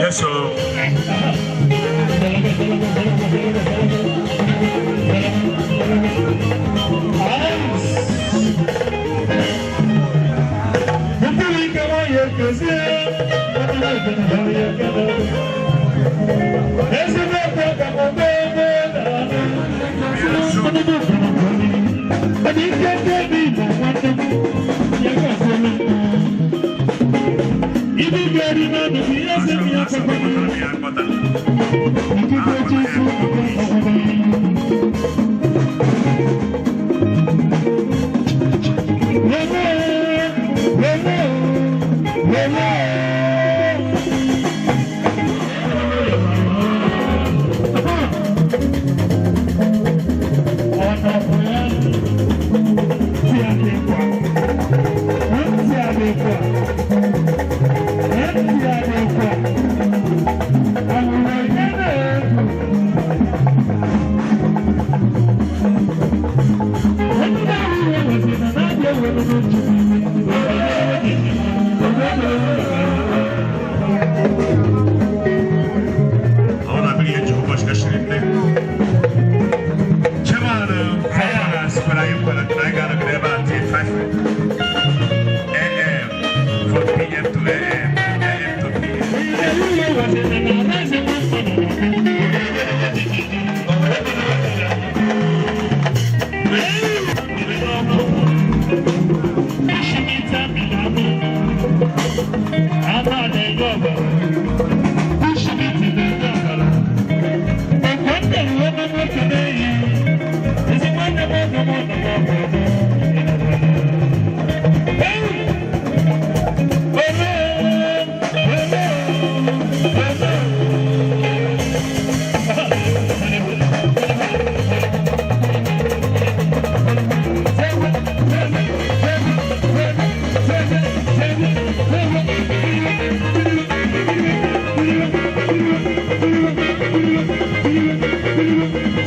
[SPEAKER 6] Yes, sir.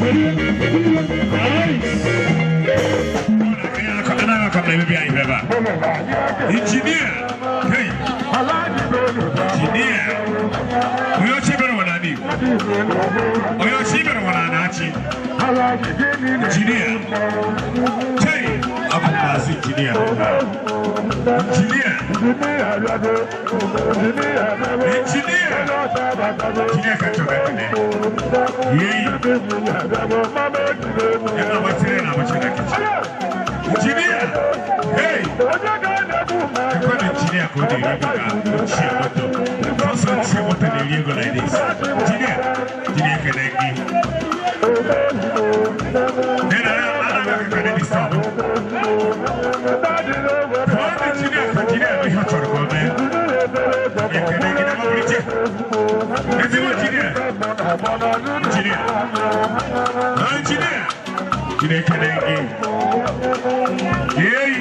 [SPEAKER 9] Thank you.
[SPEAKER 6] Oyo Shiber Wananachi. Engineer. Hey, Abubazi engineer. Engineer. Engineer Kachobe. Yay. Engineer. Hey. Engineer go dey share moto. Person share moto dey go like this. Engineer Kenegi. Then I can stop. Engineer we have to go man. Kenegi na mabridge. Engineer. Engineer Kenegi. Yay.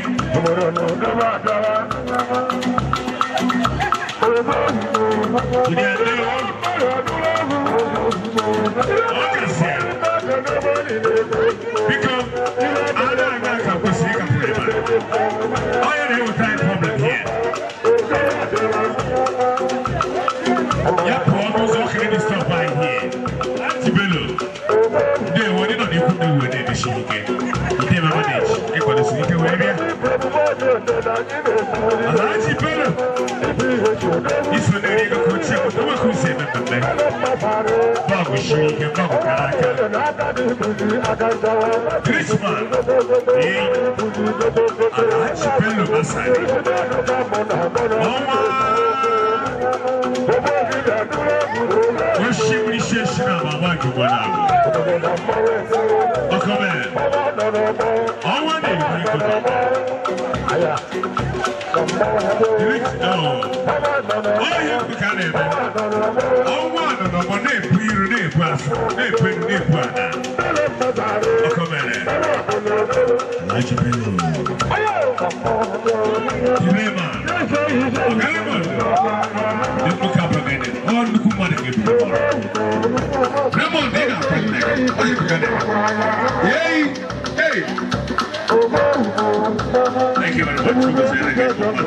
[SPEAKER 6] Thank you very much.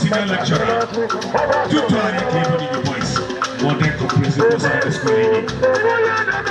[SPEAKER 6] Senior lecturer, tutorial cleaning in your voice. Modern comprehensive course of the school.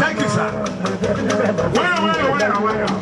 [SPEAKER 6] Thank you, sir. Where?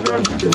[SPEAKER 9] Thank you.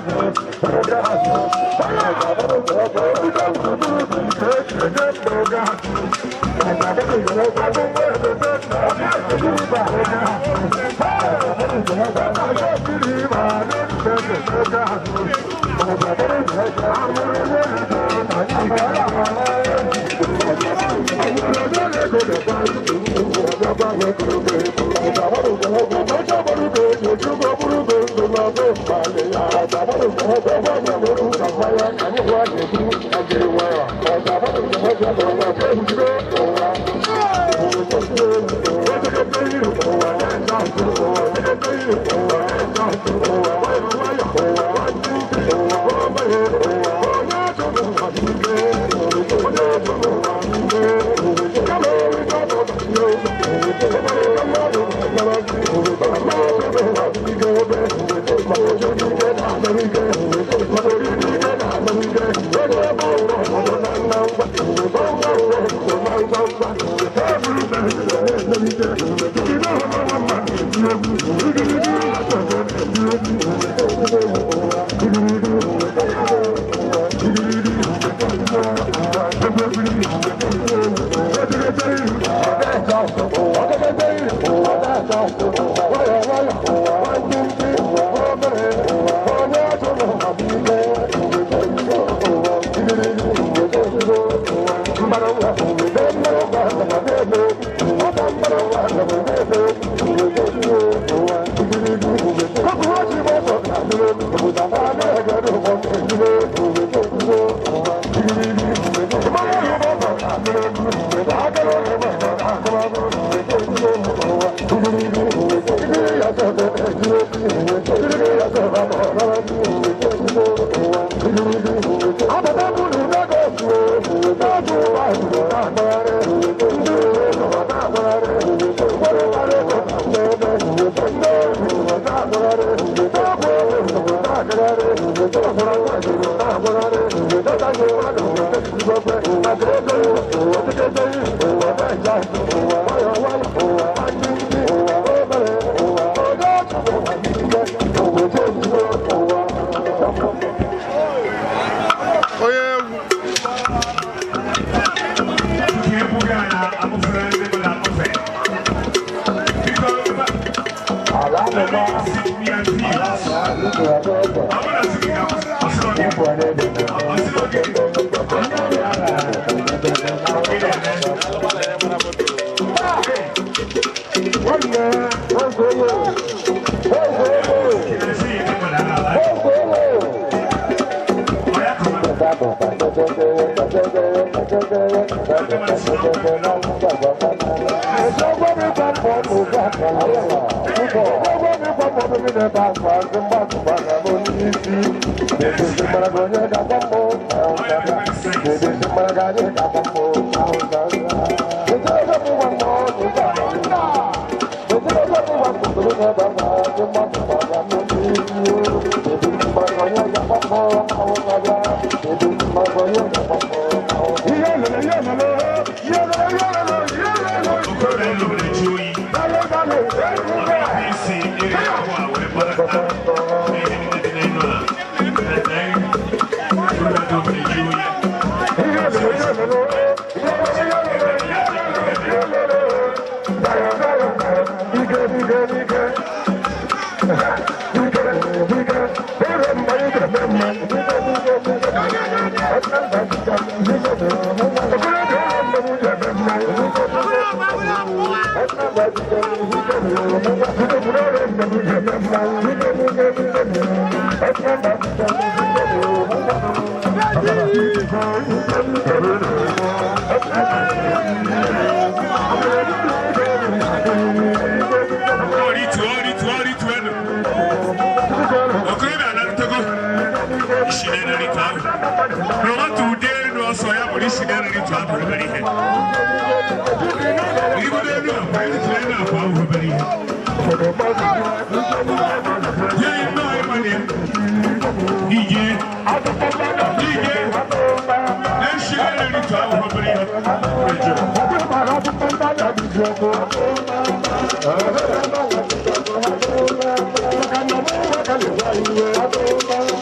[SPEAKER 9] Thank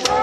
[SPEAKER 9] you.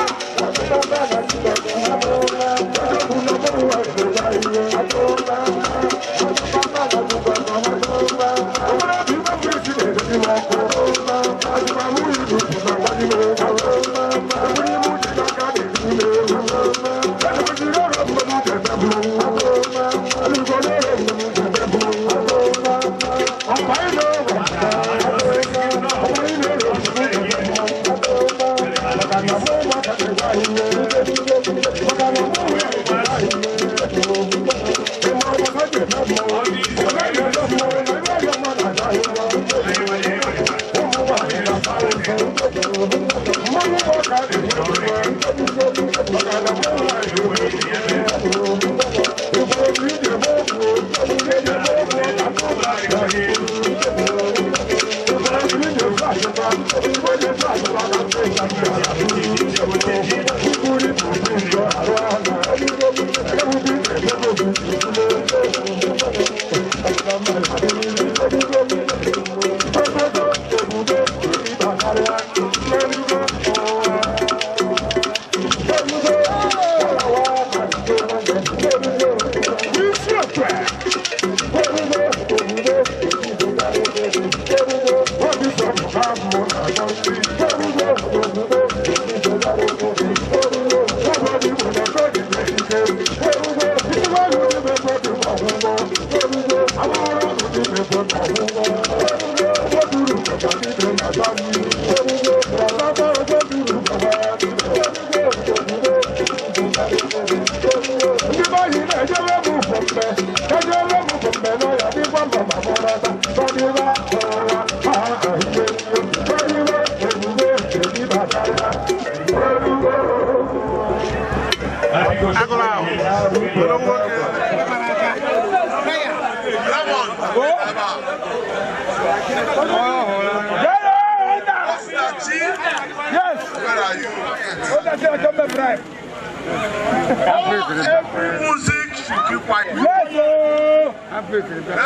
[SPEAKER 9] Every music should keep quiet. Let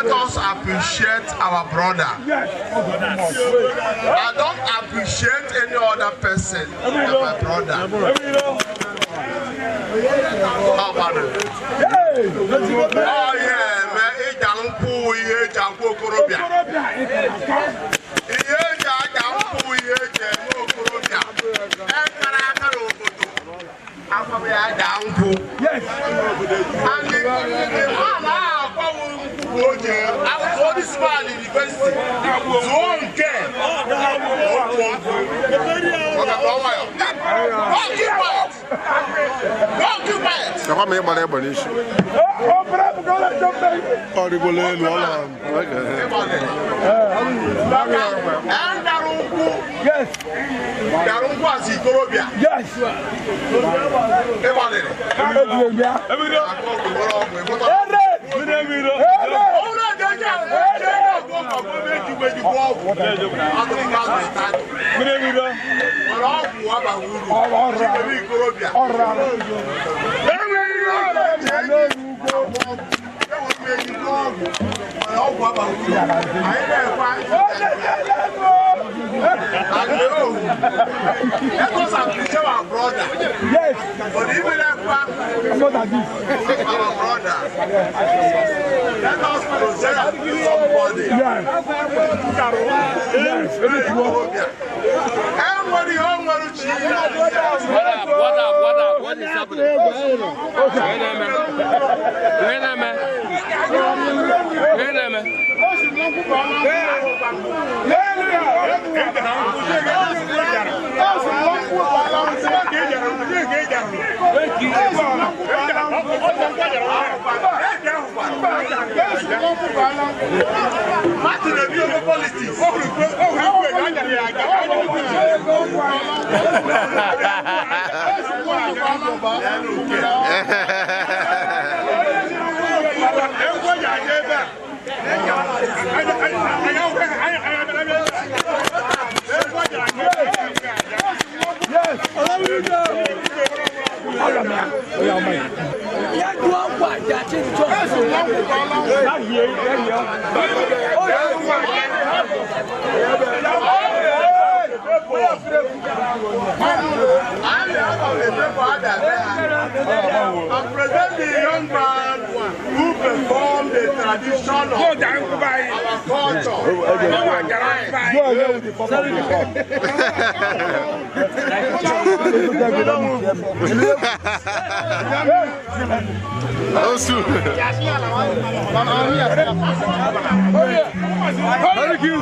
[SPEAKER 9] us appreciate our brother. I don't appreciate any other person than my brother. How about it? Oh yeah, man, it's yes. And the man I was only small in university. Yes. Let us appreciate our brother. Yes. But even if our brother, let us present somebody. Yes. Everybody home will cheer. What is happening? I present the young man who performed the tradition of our culture.
[SPEAKER 10] Thank you.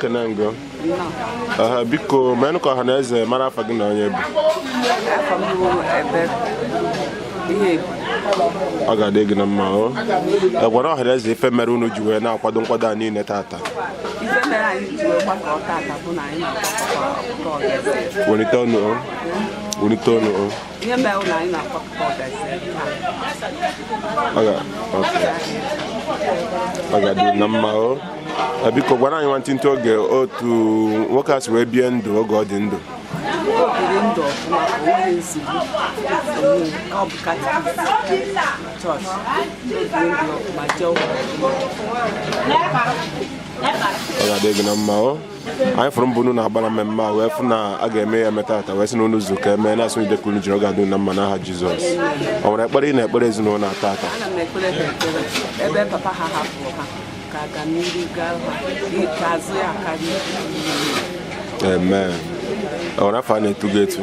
[SPEAKER 11] Kenango. Biko menu ko haneze mara fa gị na onye bụ. Ọ ga-adị gị na mma o. Gwara ọhaneze ife mere unu ji wee na-akwado nkwado a niile tata.
[SPEAKER 12] Ife mere anyị ji wee gbakọ tata bụ na anyị na-akwakọ.
[SPEAKER 11] Welite ọnụ o. Welite ọnụ o.
[SPEAKER 12] Ihe mere na anyị na-akwakọ
[SPEAKER 11] ọ ga-adị na mma o. Biko gwara anyị nwantịntị oge otu nwoke a si wee bie ndụ oge ọ dị ndụ.
[SPEAKER 12] O biri ndụ ọfụma ka o nwee nsogbu. Ọ bụ Catechist chọọchị. O biri ndụ ọfụma jee ụlọ.
[SPEAKER 11] Ọ ga-adị gị na mma o. Anyị fụrụ mbụ unu na-agbara mmemme a wee fụ na a ga-eme ya metata wee sị na unu zụ ka emee na-asụ idekwu unu jiri ọ ga-adị na mma n'aha Jizọs. Ọ nwere ekpere ị na-ekpere ezinụlọ na tata?
[SPEAKER 12] Ana m ekpere ha ekpere ebe papa ha hapụrụ ha ka aga n'ihu gaa ha ka azụ ya karịa.
[SPEAKER 11] Amen. Ọ nwere afọ a na-etu gị etu?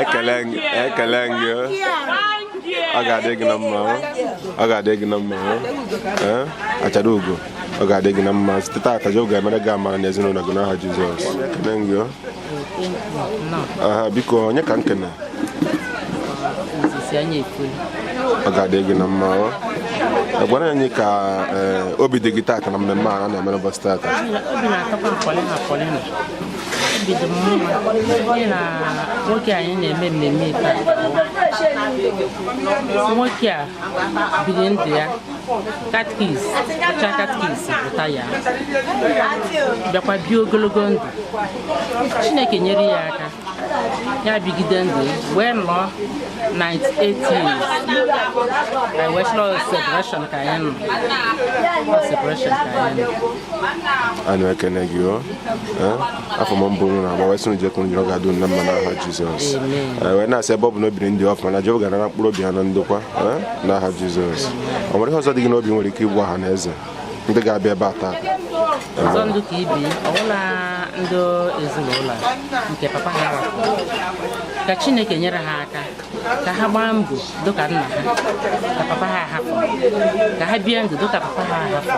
[SPEAKER 11] Ekele gị. Ọ ga-adị gị na mma. Ọ ga-adị gị na mma. Achara ugo. Ọ ga-adị gị na mma. Site taata je oge emere gị amara n'ezinụlọ gị n'aha Jizọs. Ekele gị. Biko onye ka nkene? Ọ ga-adị gị na mma. Gwara anyị ka obi dị gị taata na mmemme a na-eme n'ụbọchị taata.
[SPEAKER 13] Obi na-atọkwa akpọlị na obi dị m mma na nwoke anyị na-eme mmemme taa. Nwoke a biri ndụ ya Catechist pụta ya bịakwa bie ogologo ndụ. Chineke nyere ya aka ya bigide ndụ wee nọ 98 years I wish no separation ka anyị nọ separation ka anyị nọ
[SPEAKER 11] anyị ekene gị afọ m mbụ na agba wesị nje kụrụ jiri ga-adụ na mma n'aha Jizọs wee na-asị ebe ọ bụ n'obi ndị ọfụma na Jehova ga-anara mkpụrụ obi ha na ndokwa n'aha Jizọs ọ nwere ihe ọzọ dị gị n'obi nwere ike igbu ha na eze ndị ga-abịa ebe a taa
[SPEAKER 13] ọzọ ndụ ka ibi ọbụla ndị ezinụlọ nke papa ha ka Chineke nyere ha aka ka ha gbaa mbọ dịka nna ha ka papa ha hapụ ka ha bie ndụ dịka papa ha hapụ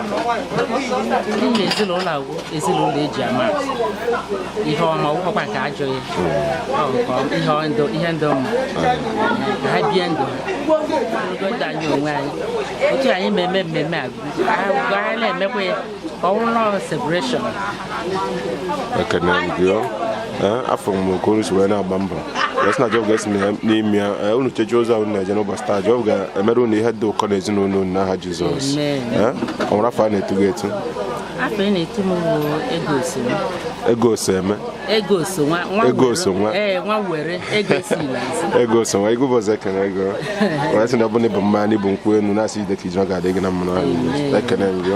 [SPEAKER 13] n'ime ezinụlọ agwụ ezinụlọ eji ama ihe ọma ọgwụkwakwa nke ajọ ihe ndị mma ka ha bie ndụ ogodo anyị onwe anyị otu anyị na-eme mmemme agwụ anyị na-emekwa ya ka ọ bụrụ na separation
[SPEAKER 11] ekene gị afọ m okoro si wee na-agba mbọ wesị na Jehova ga-esi n'ime ya unu cheche ụzọ ahụ na-eje n'ụbọchị taa Jehova ga-emere unu ihe dị ụkọ n'ezinụlọ unu n'aha Jizọs ọ nwere afọ a na-etu gị etu
[SPEAKER 13] afọ ị na-etu m bụ
[SPEAKER 11] ego oseme nwa were ego esila ego osonwa igwu bọzọ ekene ego wee sị na ọ bụ na ịbụ mmanya na ịbụ nkwụ enu na-asị ide ka iji ọ ga-adị gị na mmanụ ahụ ekene gị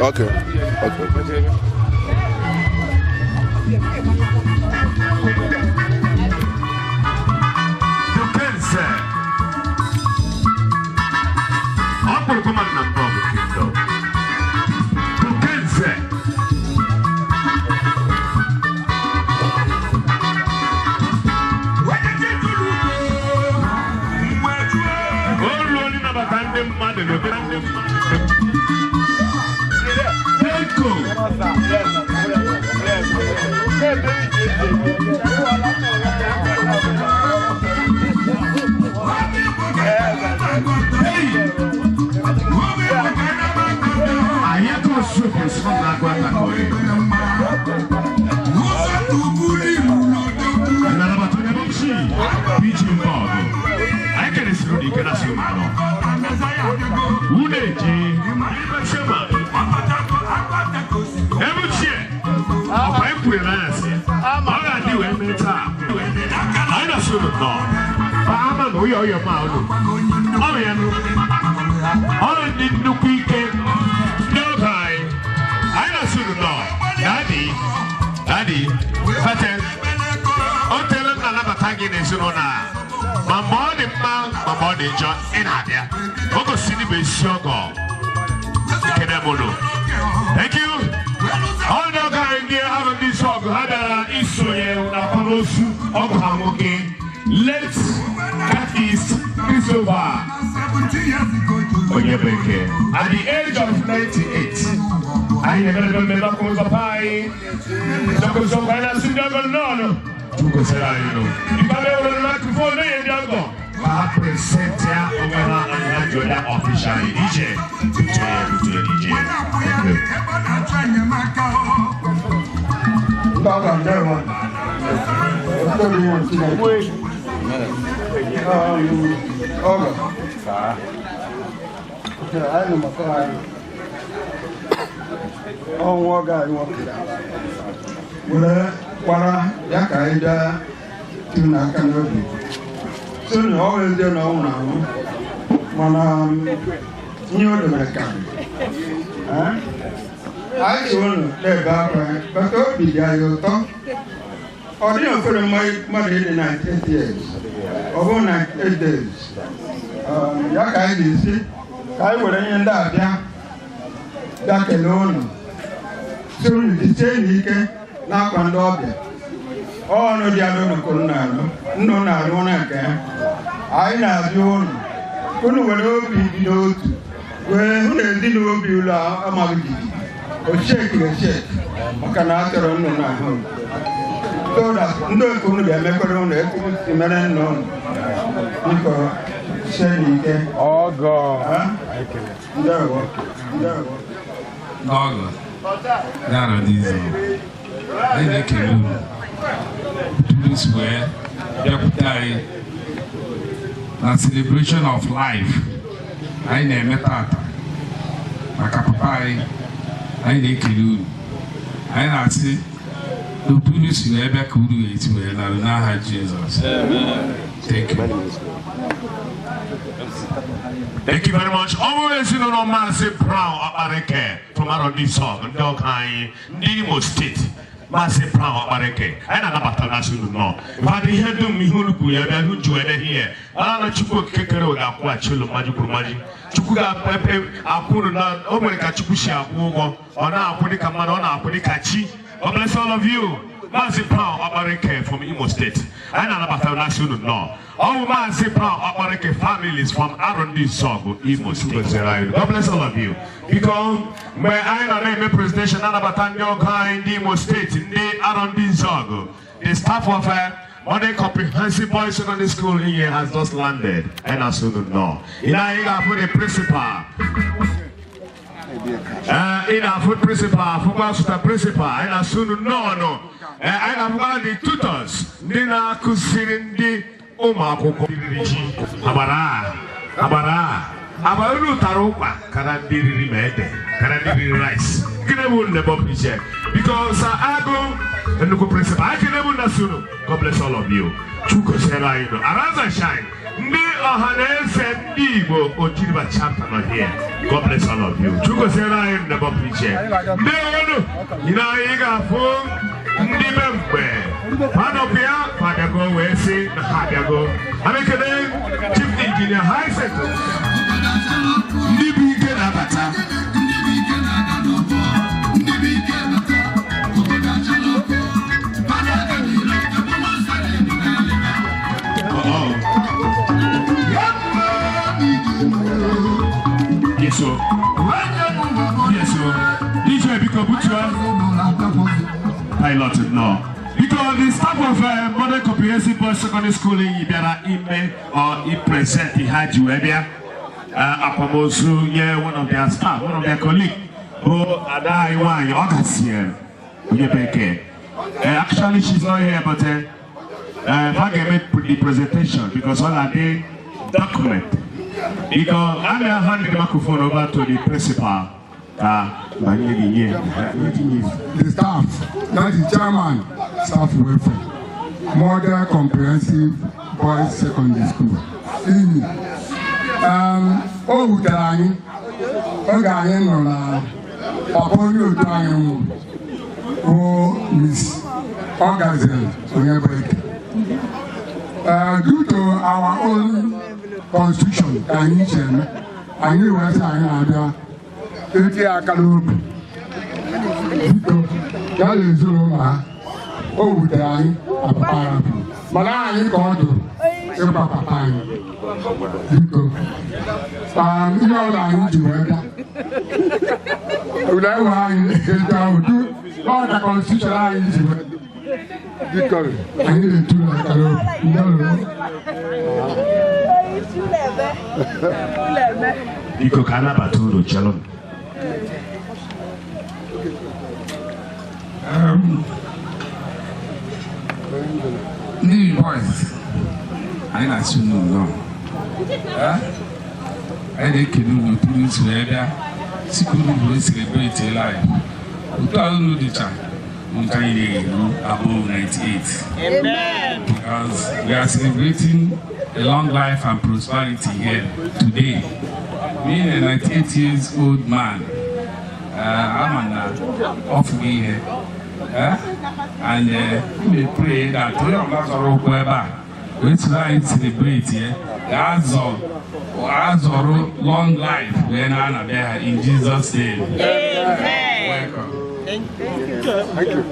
[SPEAKER 11] Okay.
[SPEAKER 6] through the Kenasi Mano. Uneji, Shema, Emuchie, I put an answer. I do every time. I don't should have gone. I'm a lawyer, your mouth. I didn't do weekend. No time. I don't should have gone. Daddy, Patel. Oh, tell him I'm attacking this one. My body, John, in Adia. Oko City be sugar. Thank you. All the guys here have this song. Hada Isoye Naparosu Okamoke. Let's Catechist Christopher Onyebueke. At the age of 98, I never remember Papai. Dr. Sopana Sindaba no. Tuko Serayino. If I ever like before they are gone. I present ya Omena and Joda officially. DJ.
[SPEAKER 14] Soon always don't know now. When you the American. I don't know but don't be there. Or didn't put my mother in 98 years. Over 98 days. Yaka is I would end up there. That alone. Soon the same weekend, now and dog. Oh, no, the other Colonel. No, I don't I know you. Couldn't be those when they didn't be a mother. Or shake a shake. I can answer on my home. So that no couldn't be a macaron, a man known. Nico, say, oh, God. No.
[SPEAKER 4] That are these. I can this way, a celebration of life. I name that. Makapai, I make you. I say, to do this, you ever could do it well. I will not have Jesus. Thank you.
[SPEAKER 6] Thank you very much. Always, you know, massive proud America from around this song, dog high, Nemo State. Massive proud America. I don't know about the national law. But he had to me who who joined here. I don't know Kekero, Aquachulu, Magical Magic. Chukuga Pepe, Akuna, Omerika Chukusha, Wogo, or now Punika Madonna, Punikachi. God bless all of you. Massive proud America from Imo State. I don't know about the national law. All massive proud America families from Arondi Sogo, Imo State. God bless all of you. Because my I name presentation about Onyebueke in Imo State in the Arondi Sogo. The staff of Monday Comprehensive Boys Secondary School here has just landed. And I soon know. In I put a principal. In a food principal, football principal, and I soon know. I have got the tutors. Nina Kusin the Omako Abara Abaru Taropa, Kanadiri Mede, Kanadiri Rice. Kinemun the Bob because I go and look principal. I can never Nasuno. God bless all of you. Chuko Seraino, Araza Shine. Me Ohanes and Ibo Ojiba chapter not here. God bless all of you. Chuko Seraino the Bob No, you know, you got phone. Panopia, Padago, where say the Hadago. I make a name, Chief Engineer High Center. Nibi Genabata. Yes, sir. Yes, sir. DJ Bikobutua. Piloted now. Because the staff of Modern Comprehensive Boys Secondary School in Ibiara Ime or present the Haji Webia, Apamosu, yeah, one of their staff, one of their colleagues, who Adai Wai, Augustine, Onyebueke. Actually, she's not here, but if I can make the presentation because all I did document. Because I may hand the microphone over to the principal.
[SPEAKER 14] The staff, that is chairman, staff welfare, Model Comprehensive Boys Secondary School. O wutere anyị oge anyị nọ na papa onye otu anyị bụ Miss Onyebueke. Due to our own constitution ka anyị ji eme, anyị wee sị anyị na-abịa eti akara obi biko ya na-ezuru ụmụ ha. O wutere anyị na papa ya mana anyị ka ọ dụrụ ịgba papa anyị biko ihe ọla anyị ji wee bịa ụlọ ewe anyị eji ahụ du ọda konstitushọn anyị ji wee biko anyị na-etu na akara obi ndị ọrụ
[SPEAKER 6] biko ka anabata uru chelụ
[SPEAKER 4] ndị boys anyị na-asị unu nnọọ anyị na-ekele unu pụrụ izu wee bịa sika unu bụrụ celebrate life otu ahụ unu dịcha nke anyị na-eru above 98. Amen. Because we are celebrating a long life and prosperity here today. Being a 98 years old man, I'm an off me here. And we pray that we are not all back. We try to celebrate here. As long life when I'm there in Jesus' name. Amen. Welcome.
[SPEAKER 10] Thank you.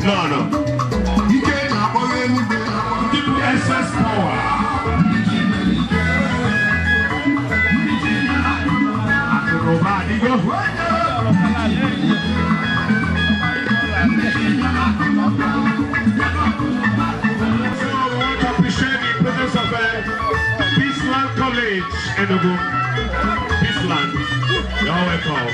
[SPEAKER 6] No. Give me excess power. College Enugu, Peaceland, you're welcome.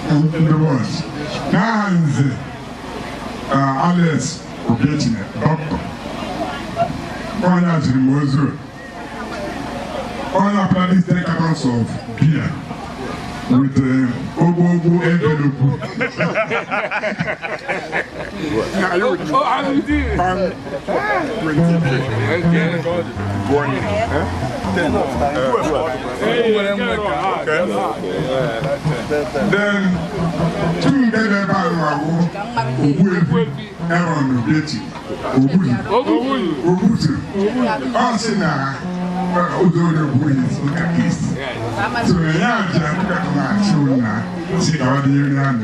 [SPEAKER 15] the boss. Now is Alex Ogetine, doctor. Onya Zimozo. Onya planning 10 cartons of beer with Ogo envelope. Then, two better Bangwago, Aaron Betty, Obutu, Asina, Odo Buddhist, Catechist. So, the young Jack, see how the union and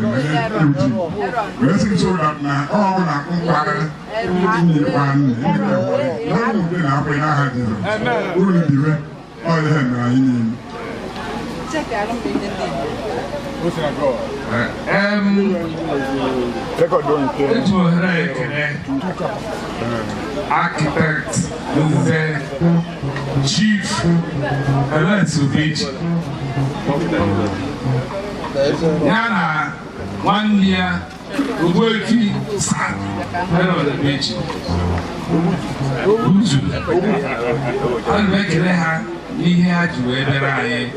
[SPEAKER 15] blessing so that now all our umpire one been up when I had it. Only the way all the hand check out of what's that go? It was like architect, the chief, and that's the beach. Yana, 1 year, working sun, on the beach. I'll make it a he had to wear the eye.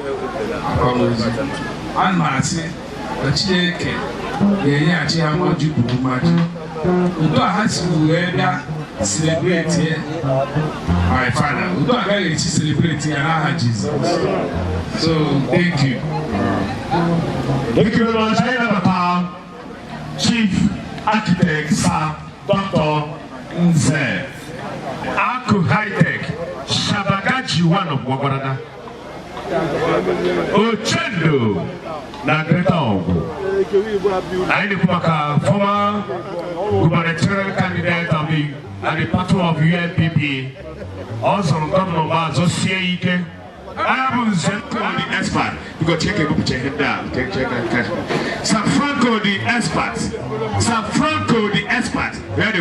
[SPEAKER 15] And Marcy, but she came. Yeah, she had what you put much. You don't have to wear that celebrate here. My father, you don't have to celebrate here. I had Jesus. So, thank you. Thank you very much. I have a power. Chief Architect, Sir Dr. Nze. Aku High Tech. Shabagaji one of Wagwarada. Ochendo na Greta Ogo. I am former gubernatorial candidate of the party of UNPP. Also, Governor Mazo Sieke. I am the expert. Because check it down. Check it. Safranco the expert. Safranco the expert. Where the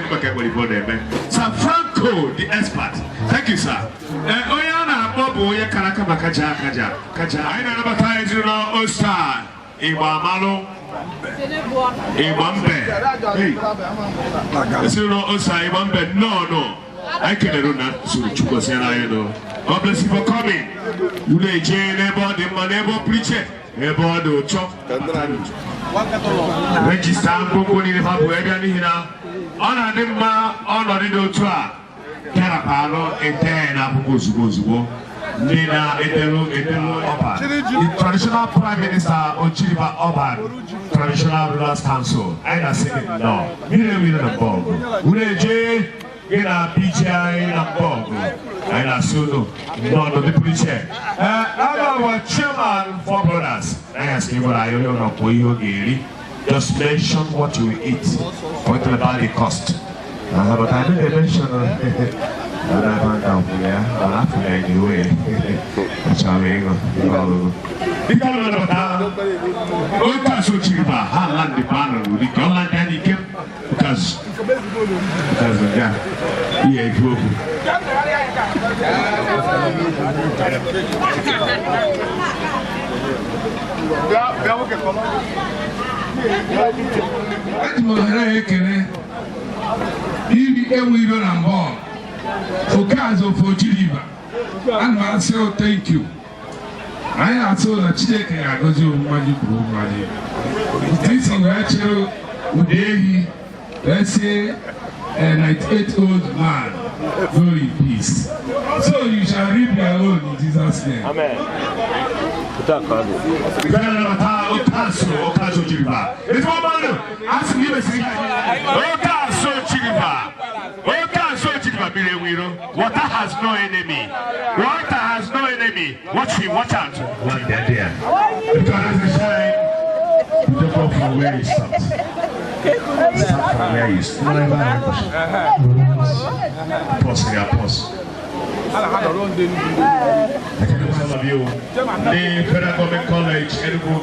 [SPEAKER 15] Safranco the expert. Thank you, sir. Oyana Bobo Yakaraka Bakaja Kaja. I never tied you know Osta. Ibamalo. Ibambe. Hey. You know Osta Ibambe. No. I can't do that. God bless you for coming. You lay Jane about the money preacher. About the chop. Register Bokoni Habuania. Honor them, honor the Dotra. Carapano, and ten Abugo. Nina Edelo Oba. The traditional Prime Minister Ochiriba Oba, Traditional Rulers Council. I say it no. We the bomb. Uleje. In a PGI in a bog, and a solo, none of the preacher. Our chairman for brothers, I ask you what I don't know for you, Gary. Just mention what you eat, what the body cost. But I didn't mention that I found out here, but I feel anyway. That's how we go. The government of the Oka Suchiba, Haland the panel, the government and the camp, because yeah, thank you. I am so that Cheke I go to Magic Room. This is actually Udehi, let's say, a 98-year-old man, go in peace. So you shall reap your own in Jesus' name. Amen. Water has no enemy. Water has no enemy. Watch him, watch out. One there. Because the shine, you don't go from where he stops. Start from where you start. Pause. I love you. The Federal Government College,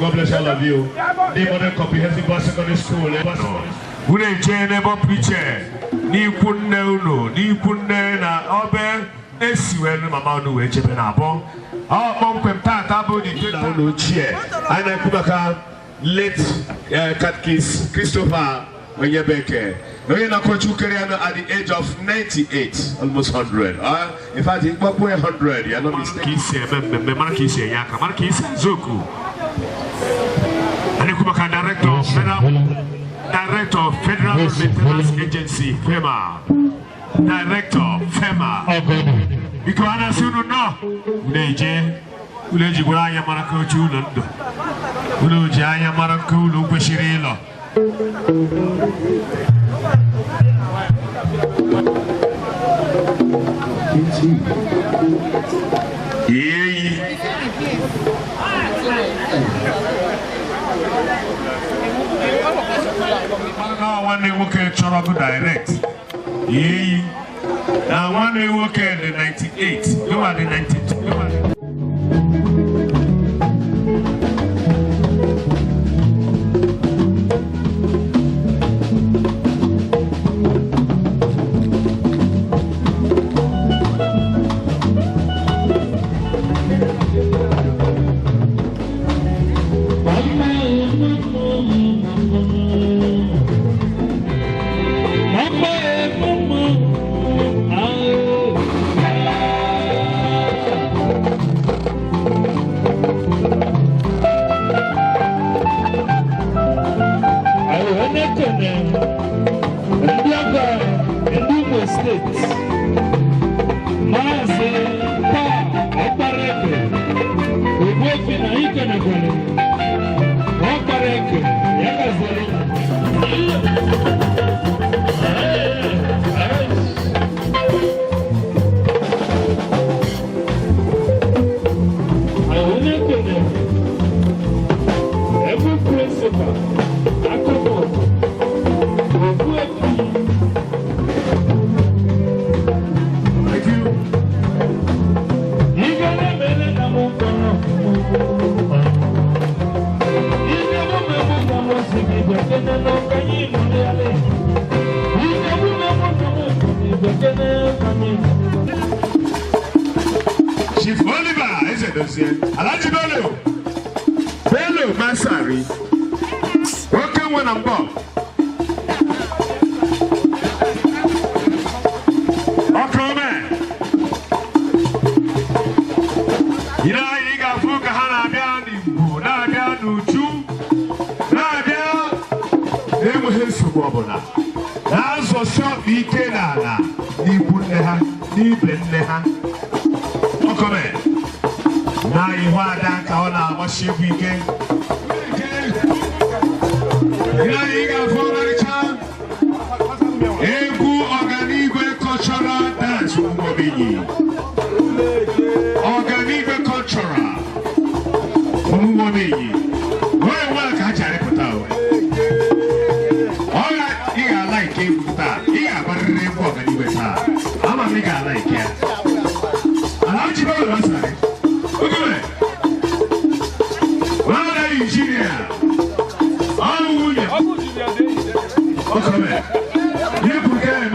[SPEAKER 15] God bless all of you. The Modern Comprehensive Secondary School. Who they chain about preacher? Ni punne na obe esiwe no mama no we chepe na abo. Mom kwem tata bo di download chair. I na kubaka late Catechist Christopher Onyebueke. No, you're not going to carry on at the age of 98, almost 100. In fact, it's about 100. You're not mistaken. Director of Federal Maintenance Agency, FEMA. Director, FEMA. Because I don't know. Uleji Buraya Marako Chulando. Ulujaya Marako Lupeshirilo. Now one day work at Chorogo Direct. Now one day work at the 98. You are the 92. You are the Chief Oliver, is it Alaji Bello Masari. Welcome when I'm born. Okay, man. You know, you got Fuka Hana down in Buna down to Chu. Now, they were his Subobona. That's what short weekend. Ni Buneha, ni Blenneha. Okay, now you want that Kawana, what ship weekend? You know, you got for the child. Egu Onyebueke cultural dance will be Onyebueke cultural. Who be where work I try to put out. All right, you got like him. You got better than Onyebueke. I'm a nigga like it. How do you know what's that? Look at it. Well, that engineer. Oh, yeah. Look at it. You put them.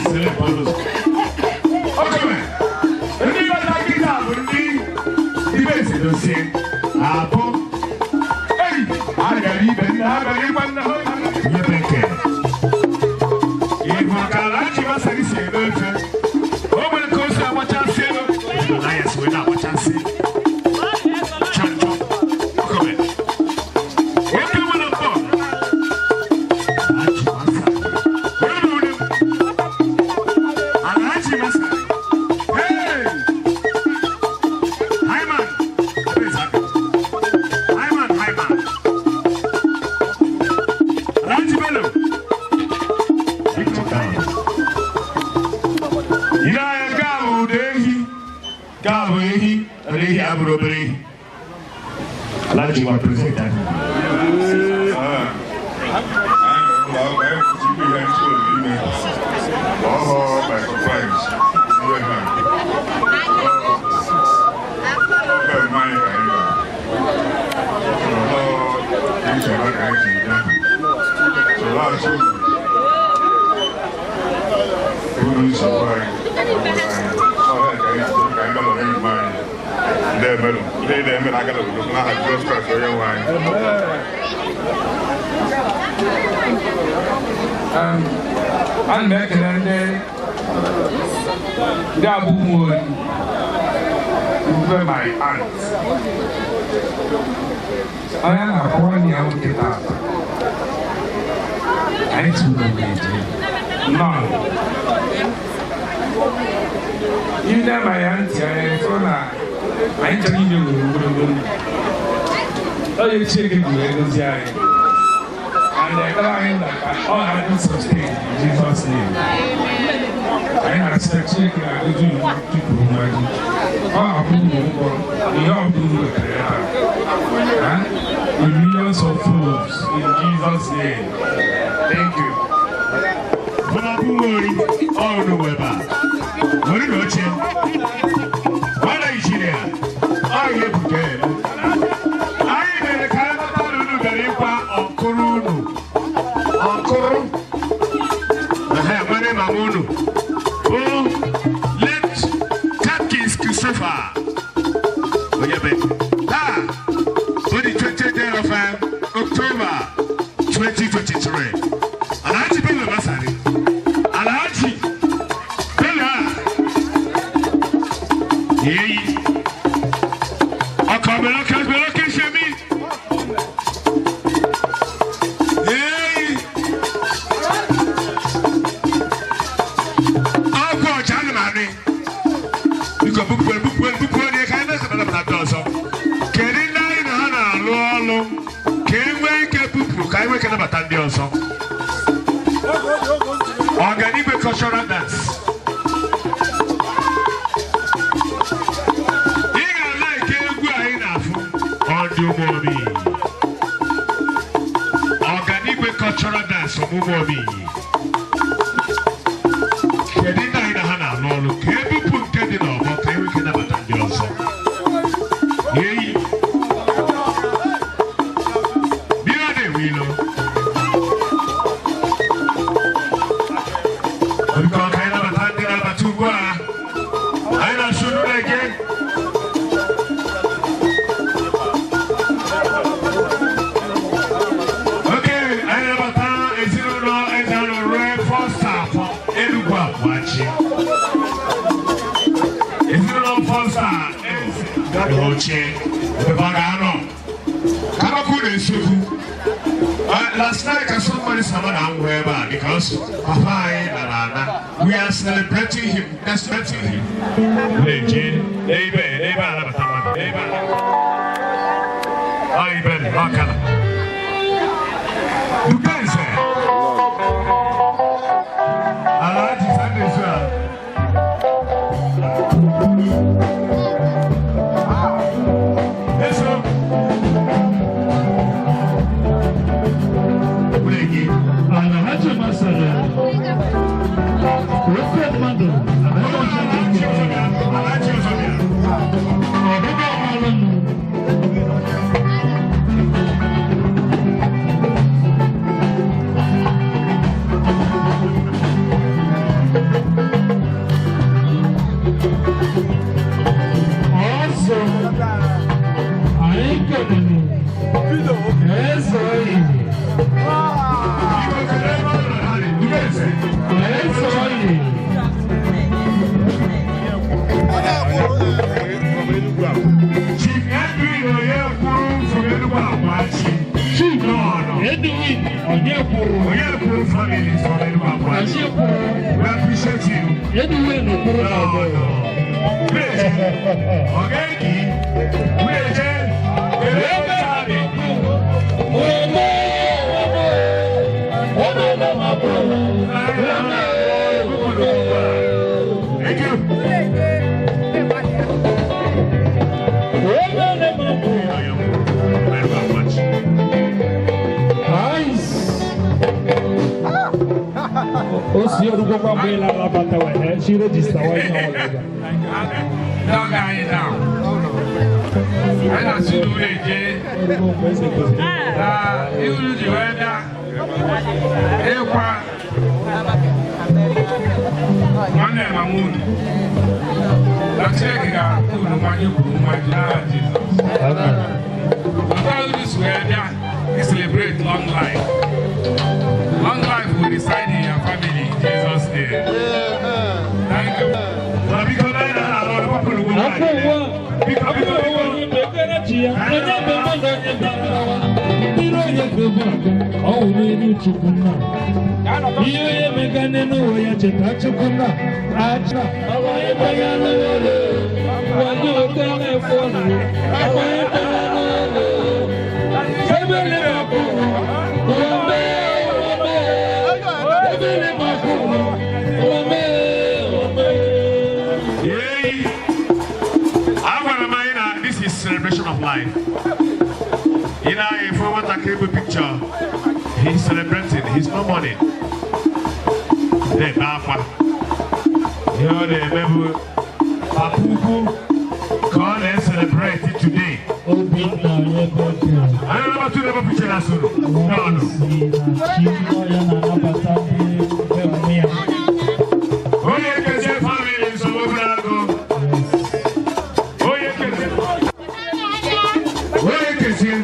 [SPEAKER 15] Select bottles. Look at it. And you got like it out with me. The best is the same. Apple. Hey, I got even. I got even. You think it. If I can't let you, I say, Alaji wa president.
[SPEAKER 4] I'm back in the double moon with my aunt. I am a poor young guitar. I need to know none. You know my auntie, I tell you, oh, you check it, and the crying that all I do sustain in Jesus' name. I expect you to do with millions of fools in Jesus' name. Thank you. All the way back. What are you watching? What are you doing? Are you prepared? Let Catechist Christopher Onyebueke on the 20th day of October 2023. Alhaji Bello Masari, Alhaji Bello, yeyi, ọkọ Beloke Shemi, yeyi, ọkọ January, because book dey kind of na dozo. Keri nai na na lo, kenwe ke pupu, kaiwe ke na batandi ozo. Onyebueke cultural dance. Iga like egwu anyị na-afụ ọdụmobi. Onyebueke cultural dance ọmụmobi. Kedu ndị anyị na ha na-alụ ọrụ ka ebupụ nke dị n'ọgbọ ka enwe ike nabata ndị ọzọ. Yeyi. Bịa na-ewe ilo. Because I never had the number 2. I don't shoot it again. Okay, I never thought it's a red first half. Anyone watching? It's a first half. That's watching. The Bagano. Kamaku is so. Last night I saw somebody somewhere because Papa we are celebrating him, respecting him. She registered right now. I don't see the way, Jay. You do the weather. One name, We celebrate long life. Long life will reside in your family in Jesus' name. Thank you. This is celebration of life. You know, if we want a crib picture, he's celebrating. He's no money. They Papa. You know, they remember Papuku. Come and celebrate it today. I don't know to never picture that soon. No. Oh, you can say family in some over. Oh, you can say. Oh, you can say.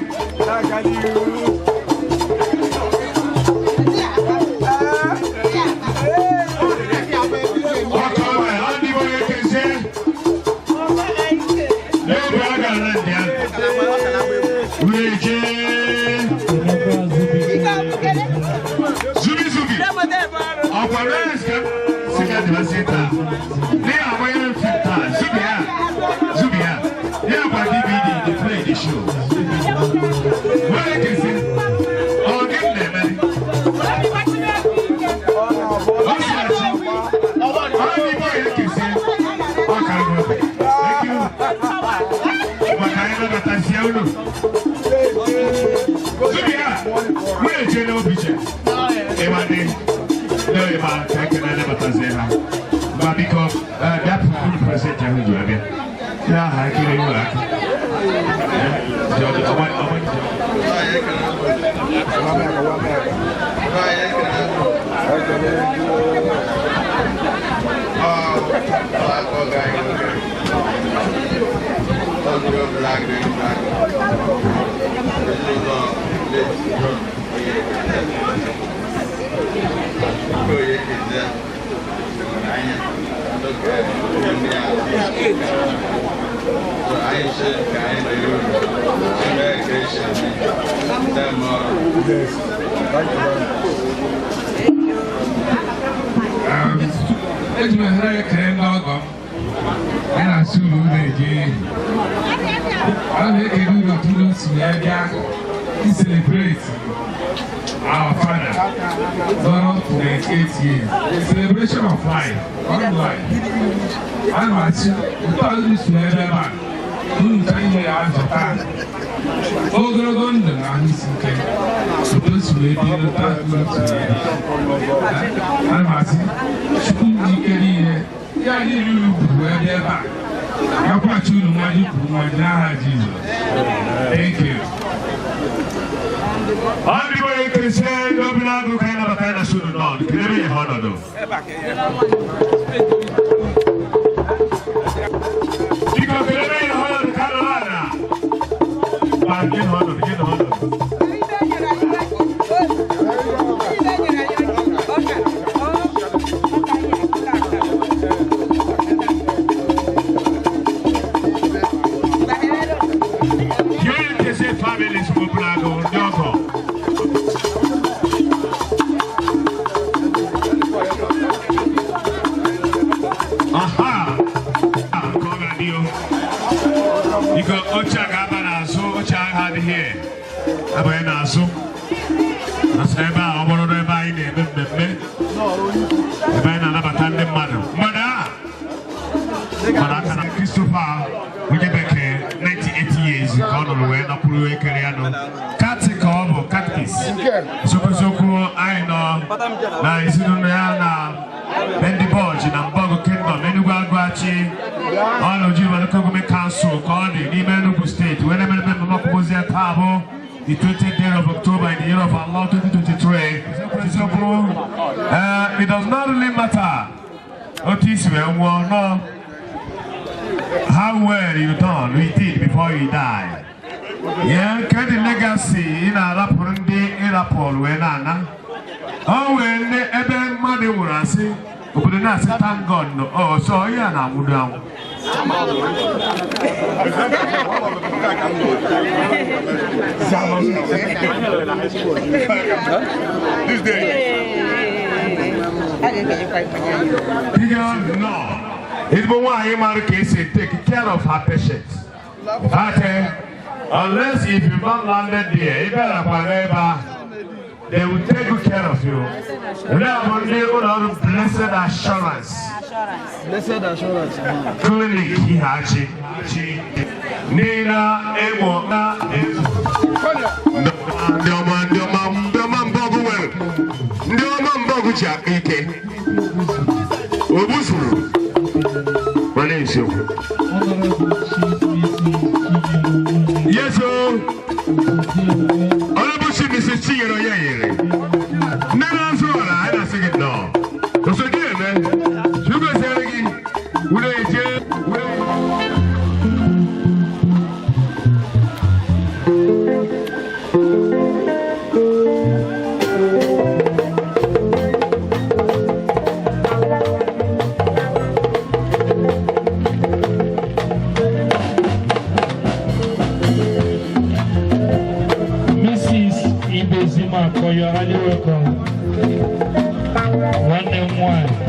[SPEAKER 4] Celebrate our father, Donald, for 8 years. The celebration of life, long life. I'm watching, without this forever, who time they are Japan. Ogregon, and his supposed to be the I'm watching, wherever. Thank you. Onyebueke Christian, Dominago, kind of a kind of student on. Can you be a honor? Because can you be a honor to Carolina? Get honor, get honor. Families from Blago, Yoko. Aha! Kogadio. You got Ocha Gabana, so Ocha had here. Abana, so. Asaba, Oboreba, in the Banana Mother. Mother Christopher, Onyebueke, 98 years, Catechist. Soko, I know. Now, is it on Bendy Bodge in Ambogo Kingdom, Enuguachi, all of you, and the Council, called the Nimenu State, whenever the Mokosia Tabo, the 20th day of October in the year of our Lord 2023. It does not really matter. What is well, no.
[SPEAKER 15] how well you done we did before you died. Yeah, get the legacy in a rapundi in a poll when Anna. Oh, when the money will I see, but the nurse thank God. No. Oh, so yeah, now would down. This day. No. It's why Onyebueke take care of her patients. But unless if you've not landed there, they will take good care of you. We have only blessed assurance. Blessed assurance. Clinic Hihachi. Nina Emo Obusuru. My name is you. Yes, sir. Honorable Mrs. Chiro Yere. Never saw I don't sing it now. What's the deal, man? Sugar Sergi. Would I say?
[SPEAKER 16] You're highly welcome. One and one.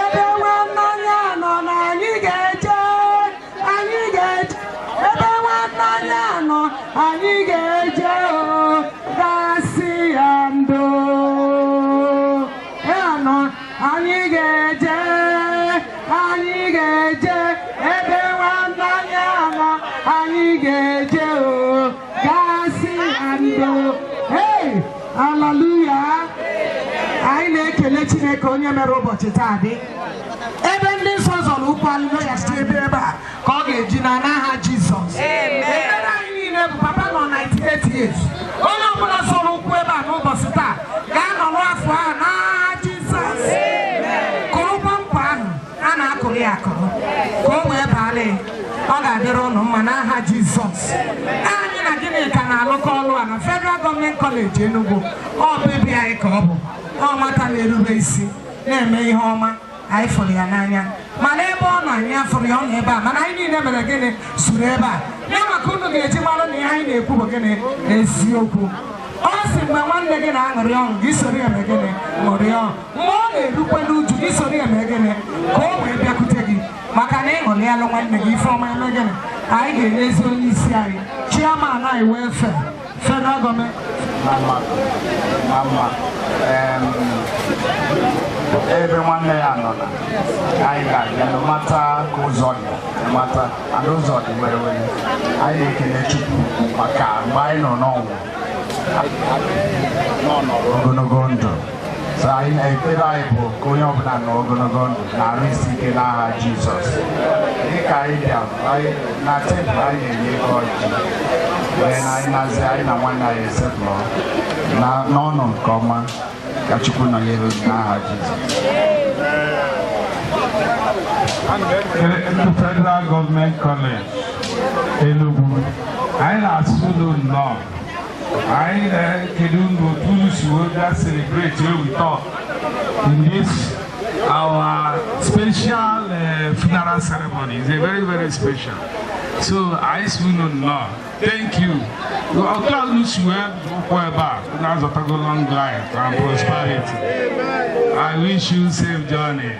[SPEAKER 17] ebe nwanne anyị nọ na anyị ga-eje ebe nwanne anyị nọ anyị ga-eje gasị ya ndo anọ anyị ga-eje ebe nwanne anyị nọ anyị ga-eje gasị ya ndo. Hey, hallelujah. Anyị na-ekele Chineke onye mere ụbọchị taa dị ebe ndị nsọ zọrọ ụkwụ haleluya site ebe a ka ọ ga-eji n'aha Jizọs. Ekpere anyị niile bụ papa nọ 98 years. Onye ọbụla zọrọ ụkwụ ebe a n'ụbọchị taa ga-anọ n'afọ ahụ n'aha Jizọs. Kụrụkwa nkwa ahụ a na-akụrụ ya akụrụ ka o wee baala ọ ga-adịrị ụnụ mma n'aha Jizọs. Anyị na gịnị ka na-alụkọ ọrụ a na Federal Government College Enugu. Ọ bụ ibi anyị ka ọ bụ nwata na-erube isi na-eme ihe ọma. Anyị fụrụ ya n'anya mana ebe ọ nọ anyị afụrụ ya ọ nọ ebe a mana anyị niile mere gịnị suru ebe a ya maka unu ga-eji mara na ihe anyị na-ekwu bụ gịnị eziokwu. Ọ sị mgbe nwanne gị na-aṅụrị ọṅụ gị soro ya eme gịnị ṅụrị ọṅụ, mgbe ọ na-erukwe n'uju gị soro ya eme gịnị ka o wee bịakwute gị maka na ịṅụrịalụ nwanne gị ife ọma eme gịnị. Anyị ga-enyezi onye isi anyị chairman anyị wee federal gọọmenti
[SPEAKER 18] ebe nwanne ya nọ na anyị ga-abịa n'ụmata ka ụzọ dị mata ana ụzọ dị were were. Anyị na-ekele Chukwu maka mgbe anyị nọ n'ọnwụ ogologo ndụ. So anyị na-ekpere anyị bụ ka onye ọbụla nọ ogologo ndụ na-arụ isi ike n'aha Jizọs. Dịka anyị bịa na tebụl anyị na-enye ego ọjị wee na anyị na-azị anyị na nwanne anyị esetụlụ n'ọnụ nke ọma ka Chukwu nọnyere n'aha Jizọs.
[SPEAKER 4] Federal Government College Enugu, anyị na-asụ ụlọ nnọọ. Anyị na-ekele unu otu unu si wee bịa celebrate with us in this our special funeral ceremony. It's a very special. So I see unu nnọọ. Thank you. Otu unu si wee bụkwa ebe a na-azọtago long life and prosperity. I wish you safe journey.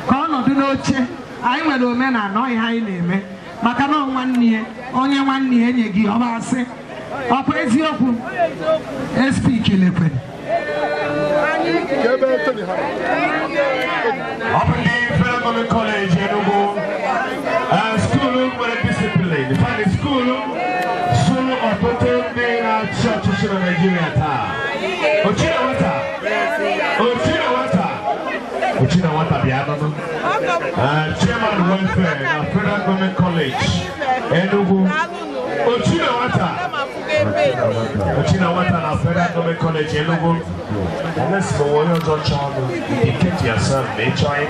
[SPEAKER 17] Ka ọnọdụ n'oche anyị nwere omenala ọhịa anyị na-eme maka na onye nwanne ya enye gị ọba asị ọkwa eziokwu SP kelekwere
[SPEAKER 15] ọ bụ ndị Federal Government College Enugu skuulu nwere discipline fani skuulu sụrụ ọtụtụ ndị na-achị ọchịchị na Naịjirịa taa. Ochina nwata bịa nụnụ chairman welfare na Federal Government College Enugu. Ochina nwata na Federal Government College Enugu. Unless for one of your child, you get yourself a child.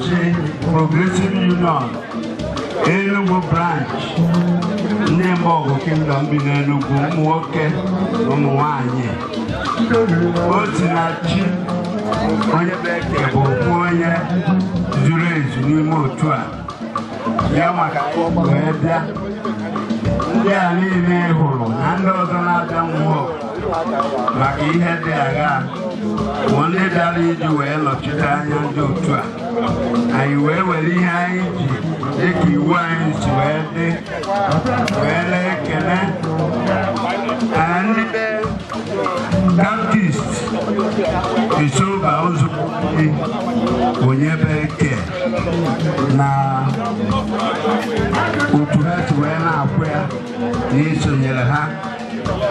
[SPEAKER 18] Progressive Union, Enugu branch, Onyebueke Kingdom bi n'Enugu, ụmụ nwoke na ụmụ nwanyị. Osinachi Onyebueke bụ onye zuru ezu n'ime otu a. Ya maka wee bịa. Ndị a niile hụrụ na ndị ọzọ na-abịa nwụọ maka ihe dị agha bụ ndị bịara iji wee nọchite anya ndị otu a. Anyị wee were ihe anyị ji dịka iwu anyị si wee dị wee na-ekele ndị Catechist Isoba Ozugbo Onyebueke na otu ha si wee na-akwụ ya na isonyere ha.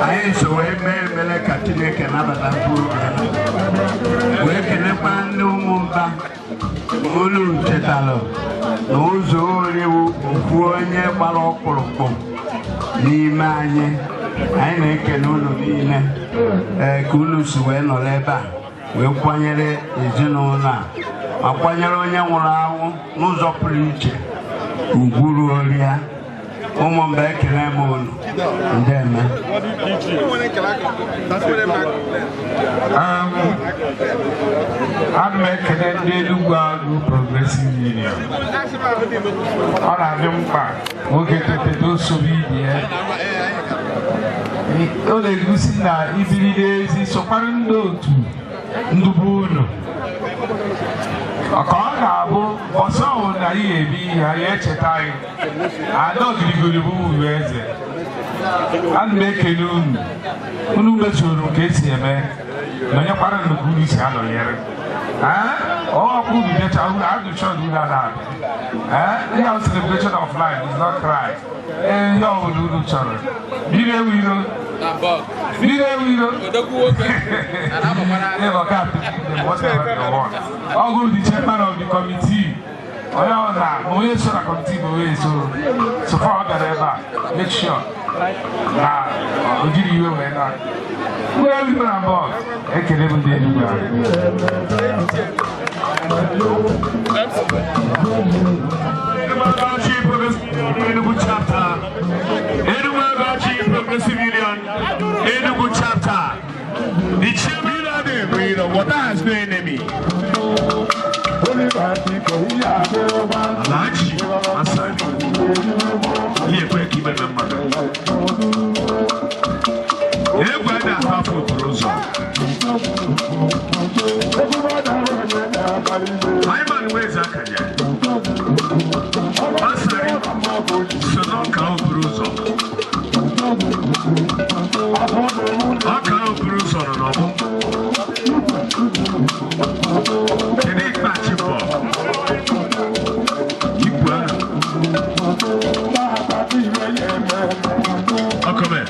[SPEAKER 18] Anyị so wee mee emele ka Chineke nabata mkpụrụ wee kelekwa ndị ụmụmba olu chetalụ na ụzọ oriwu ofu onye gbara ọkpụrụkpụ n'ime anyị. Anyị na-ekele unu niile ka unu si wee nọrọ ebe a wee kwanyere ezinụlọ a ma kwanyere onye nwụrụ anwụ n'ụzọ pụrụ iche ugwu ruo ya. Ụmụmba ekele m unu ndeme.
[SPEAKER 16] Ana m ekele ndị Enugu Agụ Progressive Union. Ọ na-adị mkpa nwoke tetete osobe ibe ya. Ọ na-egosi na ibiri n'ezi sokwara ndị otu ndubu unu. Ka ọ ga-abụ ọsọ ọhụrụ na ihe ebi ihe anyị echeta anyị ada ogirigori bụ uru eze. Ana m ekele unu mesoro ka esi eme na onyekwara nnukwu unu si anọnyere ọkụ unu decha unu adụcha unu na-abịa ihe ahụ celebration of life is not cry. Ihe ọbụla unu chọrọ mmiri ewu iro ọgụ the chairman of the committee onye ọ na onye so na committee bụ onye so far ọ gara ebe a make sure na o jiri iwe wee na ewu na bọọlụ ekele m ndị Enugu chapter, Onyebueke Progressive Union, Enugu chapter. The chairman of the water has no enemy. Alaji Asani. Here we keep it number. Here we are half of Rosa. I'm where's Akanya? Asani. So not count Bruzo. I can't Bruzo no more. Can it match you for? You were. Oh, come here.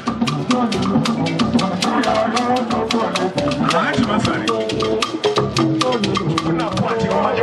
[SPEAKER 16] I'm sorry. I'm not watching much.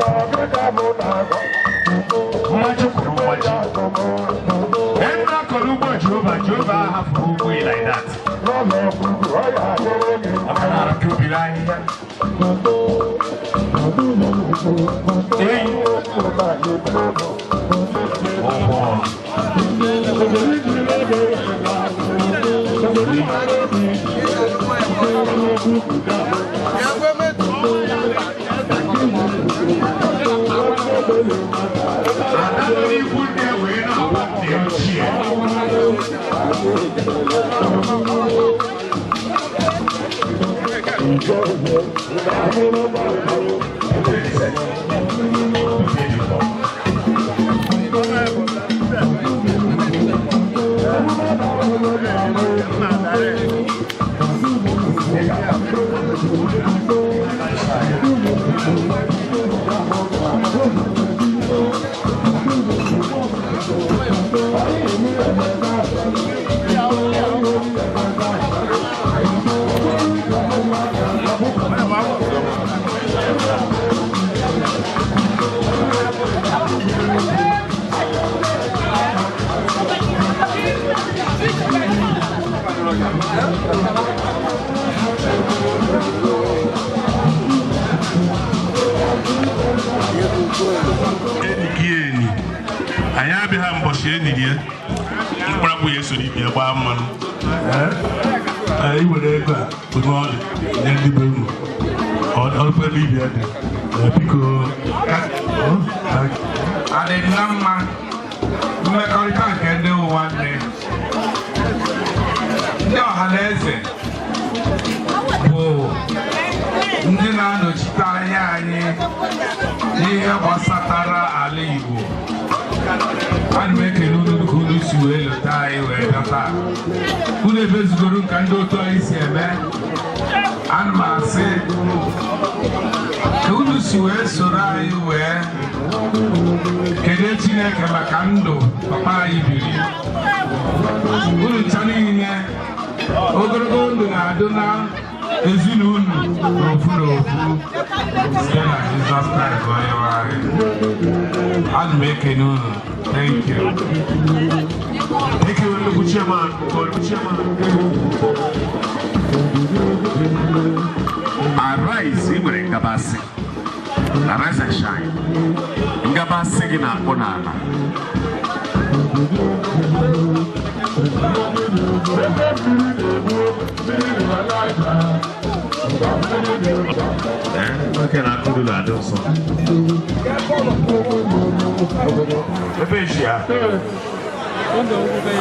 [SPEAKER 15] Thank you. Thank you, Honorable Chairman. Arise, Ibre Ngabasi. Arise and shine. Ngabasi gina konana. Okay, I could do that also.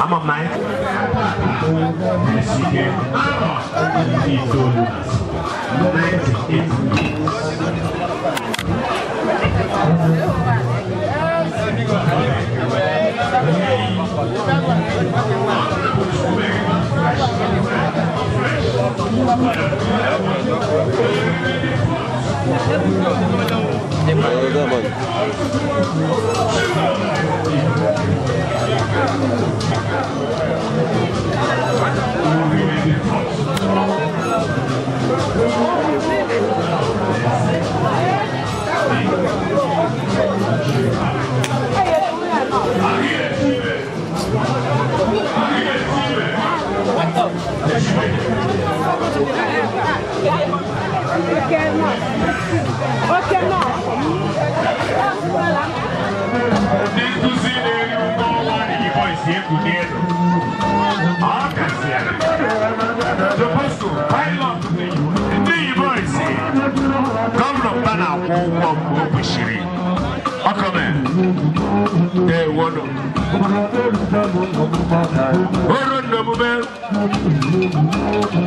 [SPEAKER 15] I'm a man.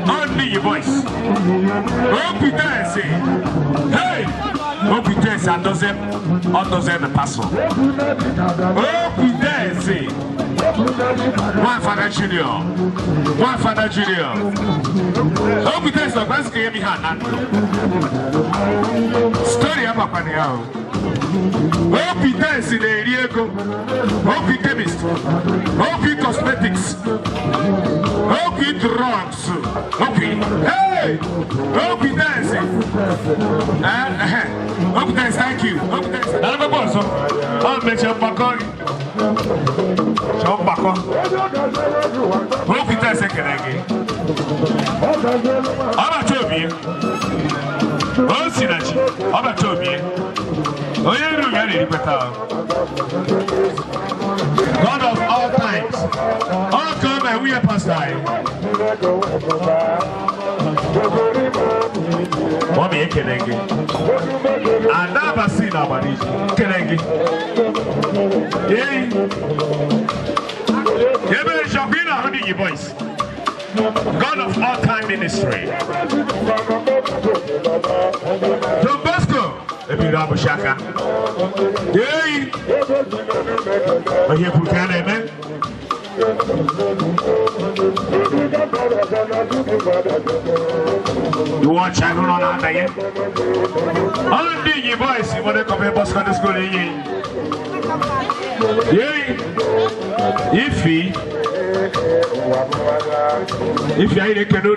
[SPEAKER 15] Only your voice. Hey! Deuxième passo. One Father Junior. One Father Junior. Story about Paniao. Hope dance in the Diego. Hope chemist. Hope cosmetics. Hope drugs. Hope hey! Hope dancing. Hope dance, thank you. Hope dance. I'm a boss. I'll make your back. Show back on. Hope dance again. I'm a Toby. Oh, see that. I'm a Toby. God of all times. All come and we are pastor. Mommy Kenenge. I never seen nobody. Kenenge. Yeah. Yeah, Shabina, how do you voice? God of all time ministry. Don Bosco. Ebi Rabu Shaka. Yay! I hear Pukane, man. You want Chago on out there? All the you boys, you want to come here, Bosco, the school. Yay! If you ain't a canoe,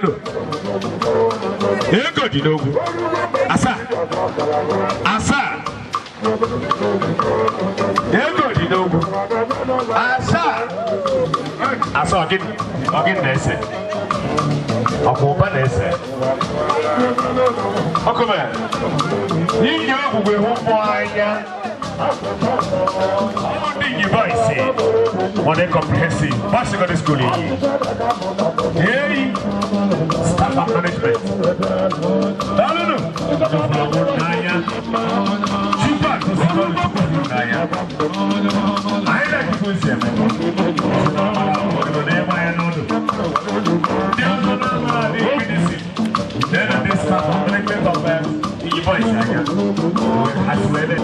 [SPEAKER 15] you go to know. Asa. Ego di dogo. Asa again nese. Akoba nese. Okome. Yinyo ogwe ho anya. Only you voice on a comprehensive secondary school. Hey, staff and management. I like to see them. Then this staff and management of the voice has read it.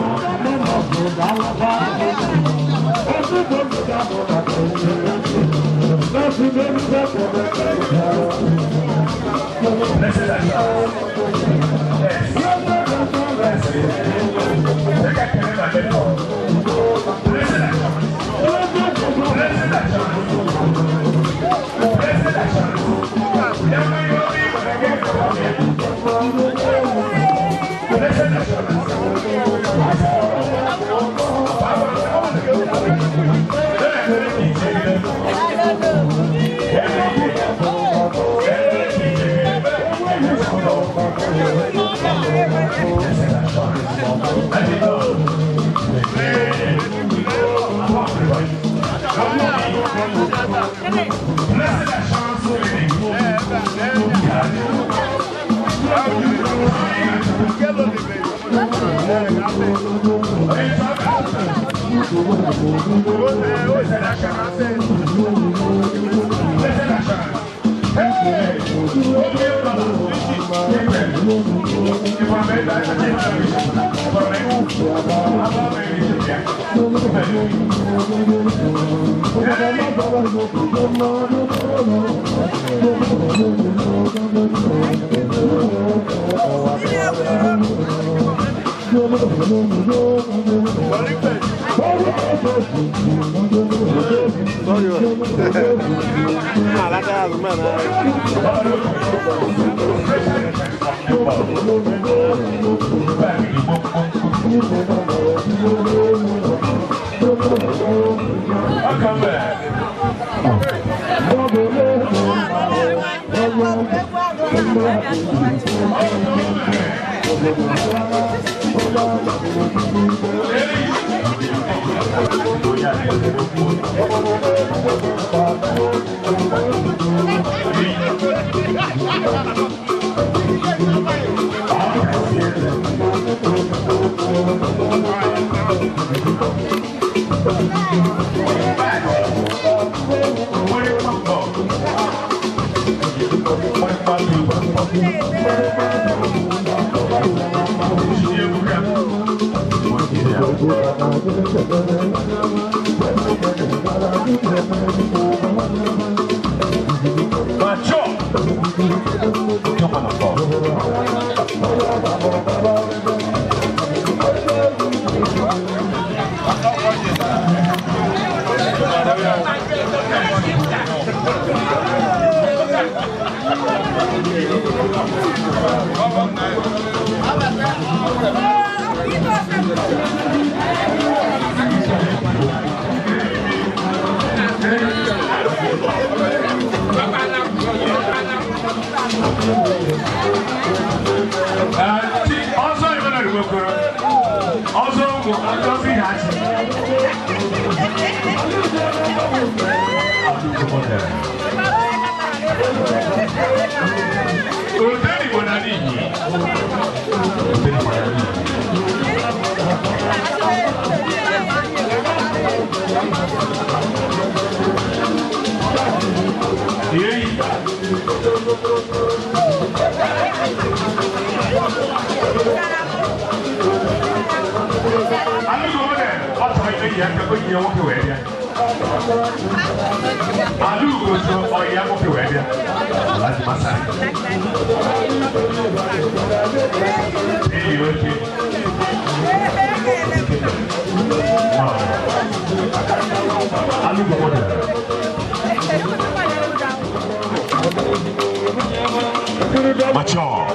[SPEAKER 15] Also, Mature.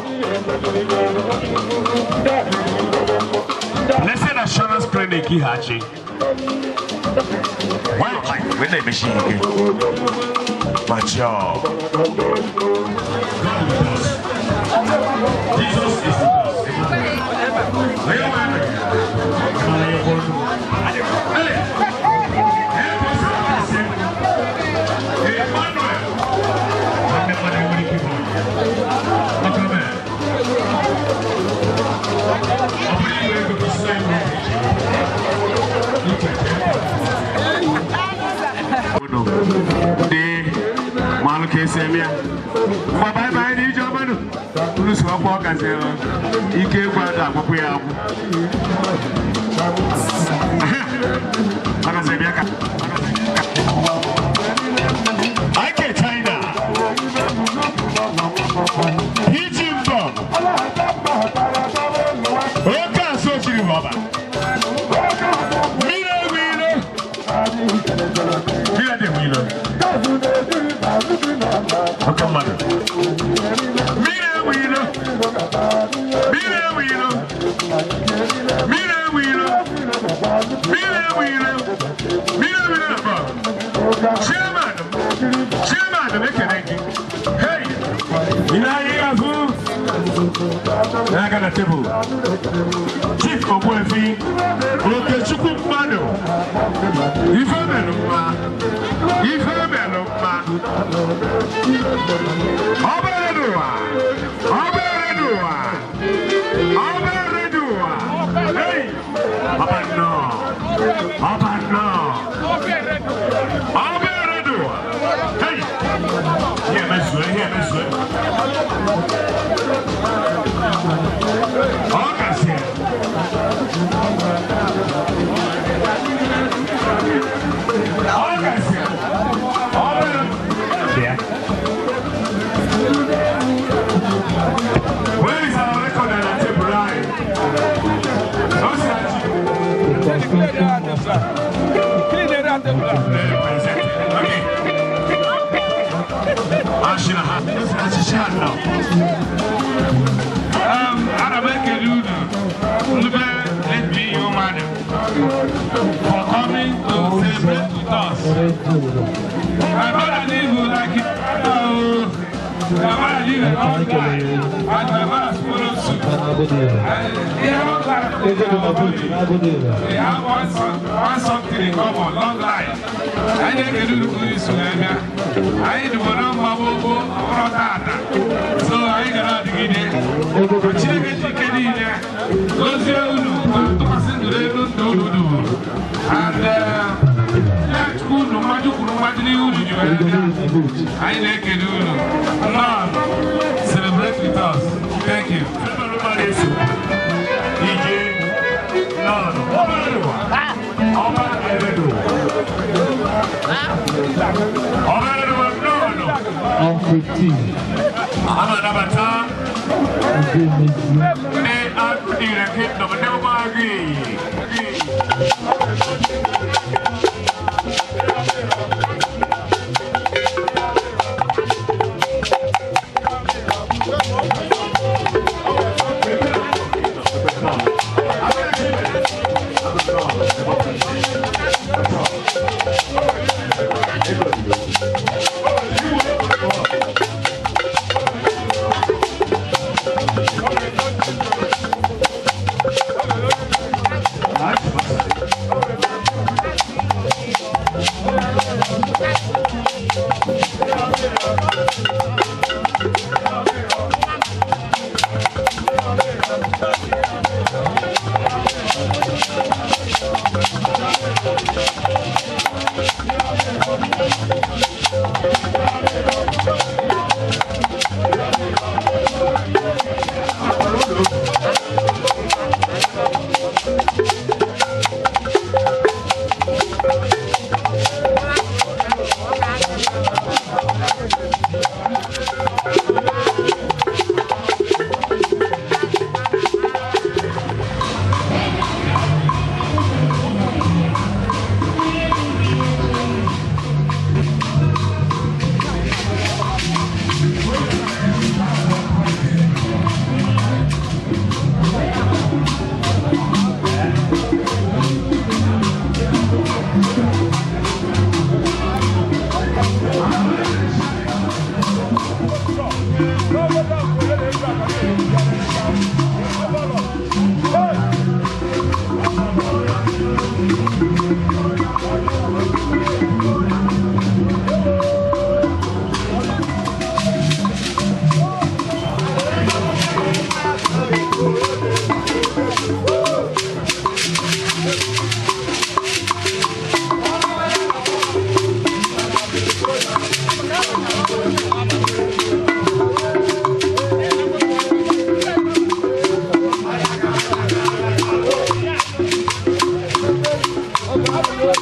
[SPEAKER 15] Blessed Assurance Clinic Hachi. Why like when they machine again? Mature. Jesus is the bye bye, ni jomanu. Ulu so kwa kaze. Ike kwada akoko ya abu. Ana zebiaka. Ike China. Hijimbo. Oka so chiri baba. Mire. Mira de milo. Okay, mother. Mira wilo. Chairman, make it. Hey, I got a table. Chief of Wefi, okay, Chukumano. If I'm where is our record and table line? Okay. Let me your man for coming to celebrate with us. My brother live like it. My brother live a long life, and my brother follows suit. They have one something in common, long life. I didn't do this to them. I ain't the one of my bobo or tata. So I ain't gonna dig it. But you get to get in there. Those who do. And that's good. No matter what you do, I like it. Lord, celebrate with us. Thank you.
[SPEAKER 16] On 15.
[SPEAKER 15] I'm an avatar. They are putting a kid of a I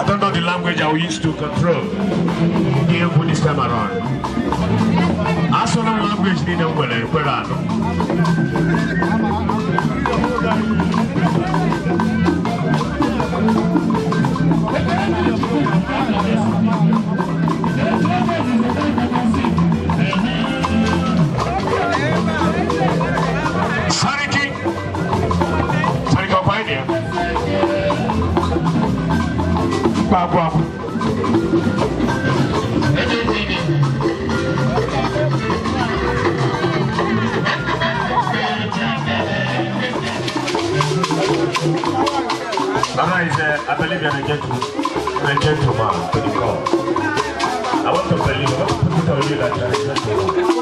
[SPEAKER 15] don't know the language I used to control this time around. I saw no language in the world. Mama is I believe you're a gentleman to the call. I want to believe, I want to tell you that you're a gentleman.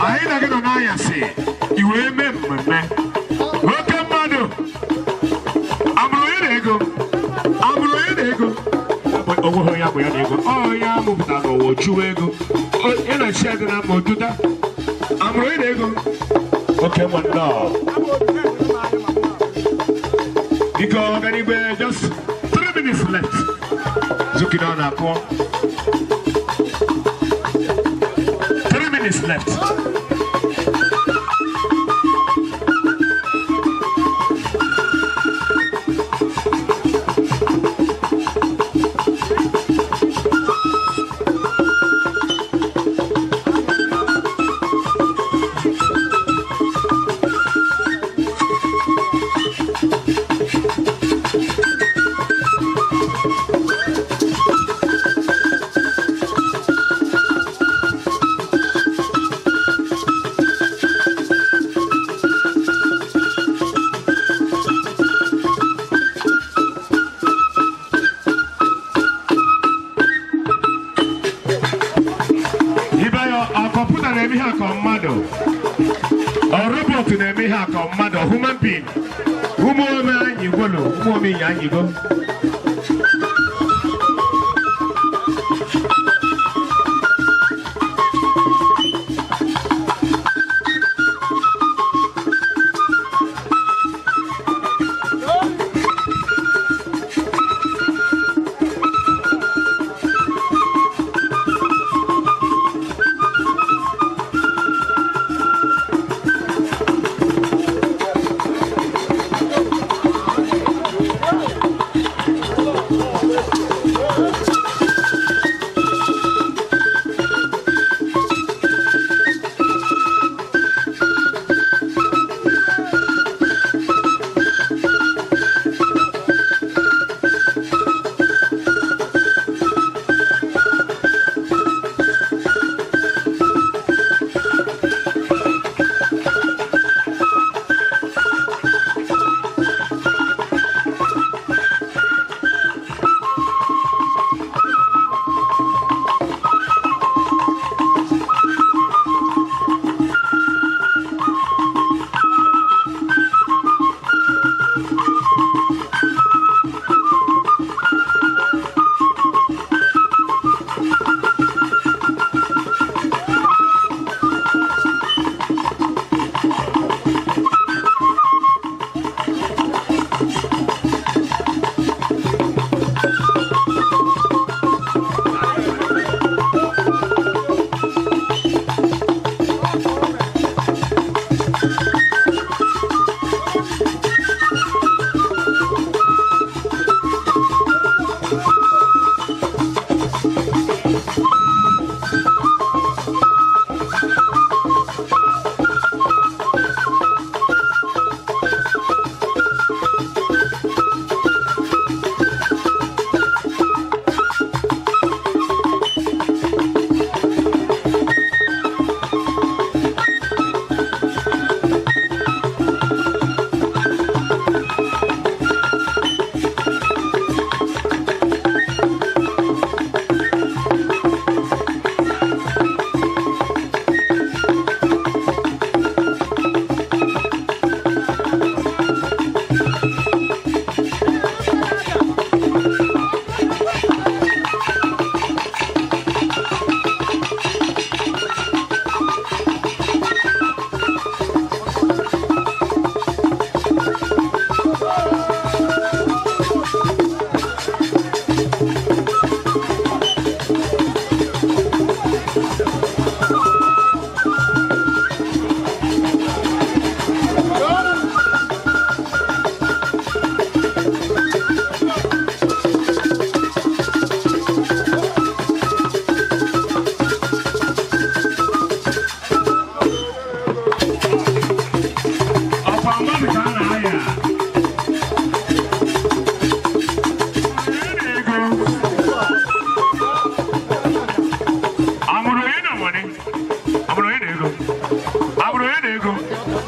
[SPEAKER 15] anyị na gị nọ n'anyasị iwe eme mmemme oke mmadụ amụrụ onye na-ego onweghị onye abụ ya na ego onye amụpụta n'ụwa chụwa ego ị na-echi ya dị na mma otuta amụrụ onye na-ego oke nwanne biko ọganigwe just 3 minutes left zukide ọ na-akụọ 3 minutes left. Human being,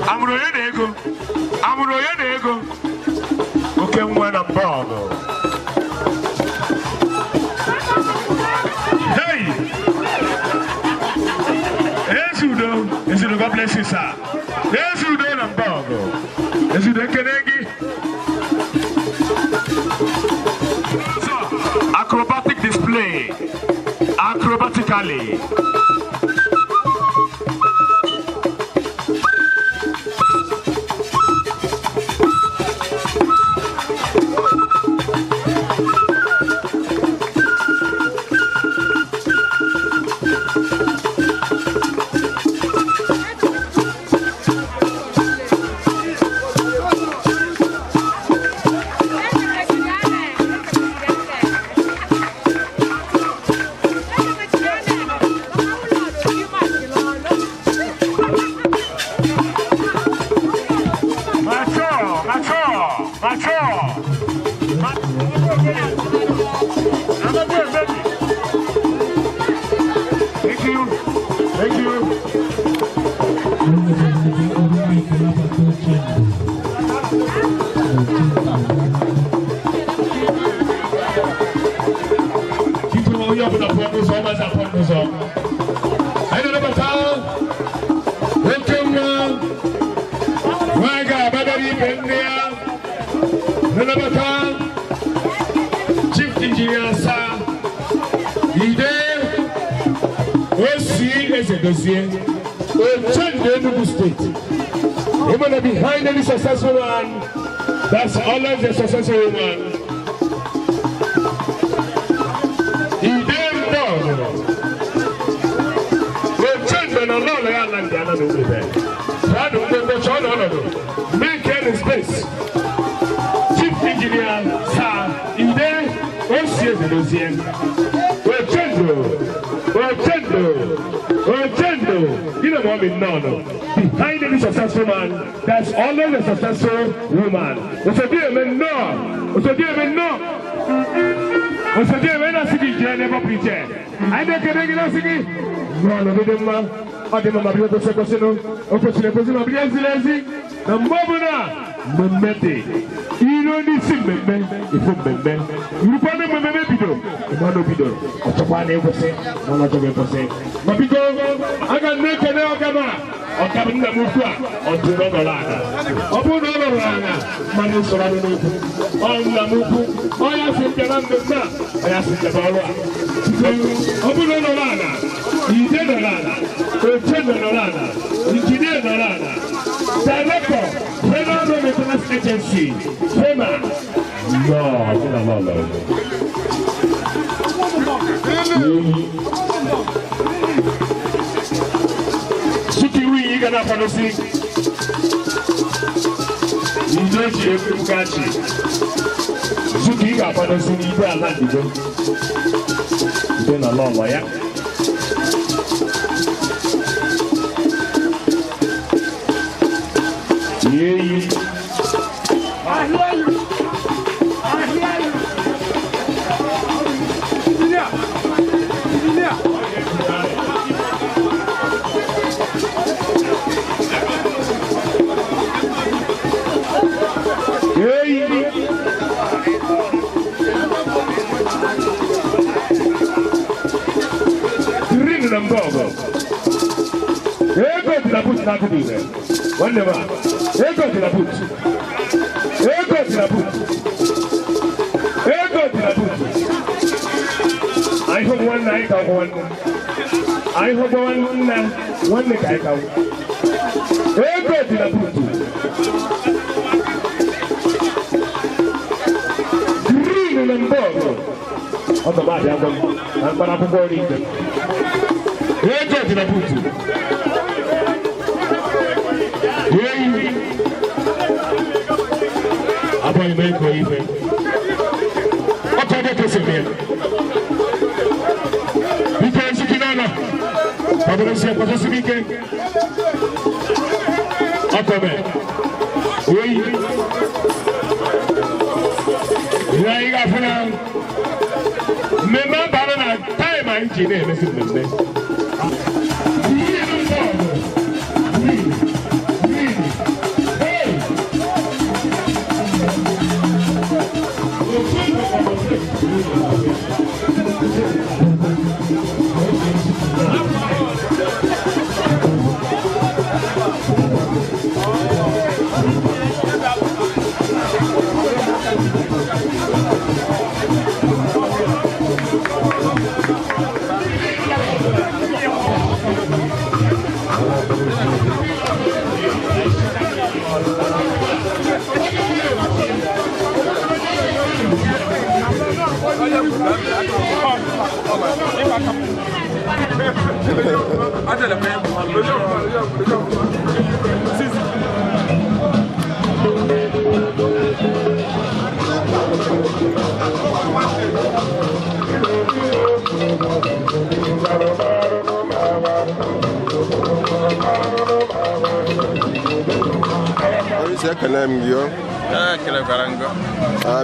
[SPEAKER 6] Amuro ego. Okay, one and ball. Hey! Esudo, God bless you, sir. Esudo and ball. Esudo Kenegi. So, acrobatic display. Acrobatically. Chief Engineer Sir Ide OC Ezedozie change the Enugu State. Even behind any successful one, that's always a successful woman. Ide Mbon change the Lord and the other there. Make any space. Chief Engineer Sir Ide OC Ezedozie Ochendo, you know what I mean? No. Behind any successful man, that's always a successful woman. What's a dear man? No. What's a dear man? No. What's a dear man? I see the never pretend. I don't get a city. No, man. I didn't know what was a question. Opportunity of lazy. The Mobuna, Memete. You know this in Membe. You put them in Mebido. Monobido. Otopane was saying, Monotobe was saying. Mabigo, I got naked Ogama. Or Cabina Mukua. Or Tunolana. Upon Olana. Manu Solano. On Namuku. I asked him to run the map. I asked him to borrow. Upon Olana. He did Olana. Olana. Engineer Olana. Director, Federal Maintenance Agency, FEMA. No. Suki we gonna follow see. You don't hear Fukachi. Suki got follow see you are not the go. Then a long way. Yeah. I hear you. I hope one night I won. I hope one night I go. Green and Bogo. On the body, I'm going to go in them. Where go to the boot? About you make even. What are they saying here? Because you can know. Pablo se pasa su weekend. Atome. Oui. Ya iga funa. Mema bana na time engineer mesin membe.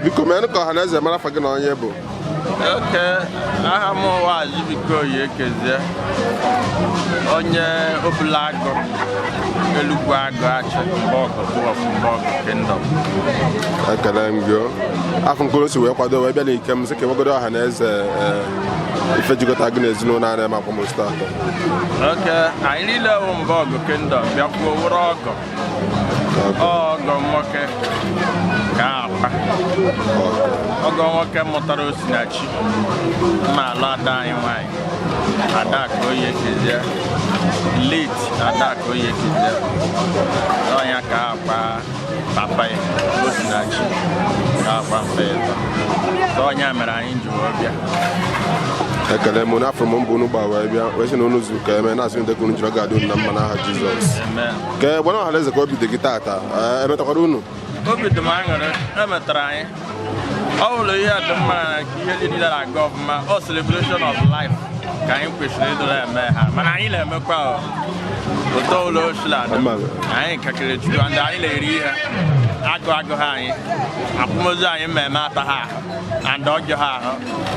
[SPEAKER 11] biko mee ka ọha na eze mara afa gị na onye bụ
[SPEAKER 19] aha m Onyebueke Ekezie onye Obulago Elugwu Agụ achị Mbọgụ Kingdom.
[SPEAKER 11] Ekele m gị afọ nkolo si wee kwado wee bịa n'ike m sị ka wegodo ọha na eze ife jikọta gị n'ezinụlọ a na-eme akwamozu atọ.
[SPEAKER 19] Anyị niile wụ Mbọgụ Kingdom bịakwuo wụrụ ọgọ nwoke ka akpa ọgọ nwoke mụtara Osinachi ma alụ ada anyị nwanyị Adaka Onyebueke late Adaka Onyebueke ọnya ka akpa papa ya Osinachi ka akpa mfe ịtọ ọnya mere anyị ji wee bịa.
[SPEAKER 11] Ekele m n'afọ m mbụ n'ụgbọ wee bịa wee sị na unu zuru ka eme na-asị ndị kwuru jiri ga-adị unu na mma n'aha Jizọs. Ka gbana ọha na eze ka obi dị gị taata emetakwara unu?
[SPEAKER 19] Obi dị m aṅụrị emetara anyị ọ bụrụ ihe dị mma na ihe niile na-aga ọfụma ọ celebration of life ka anyị kwesịrị ịdụla eme ha mana anyị na-emekwa ụtọ ụlọ ochila anyị kakịrị chukwu ndị anyị na-eri ihe agụ ha anyị akwamozu anyị mmemme ata ha and ọjọọ ha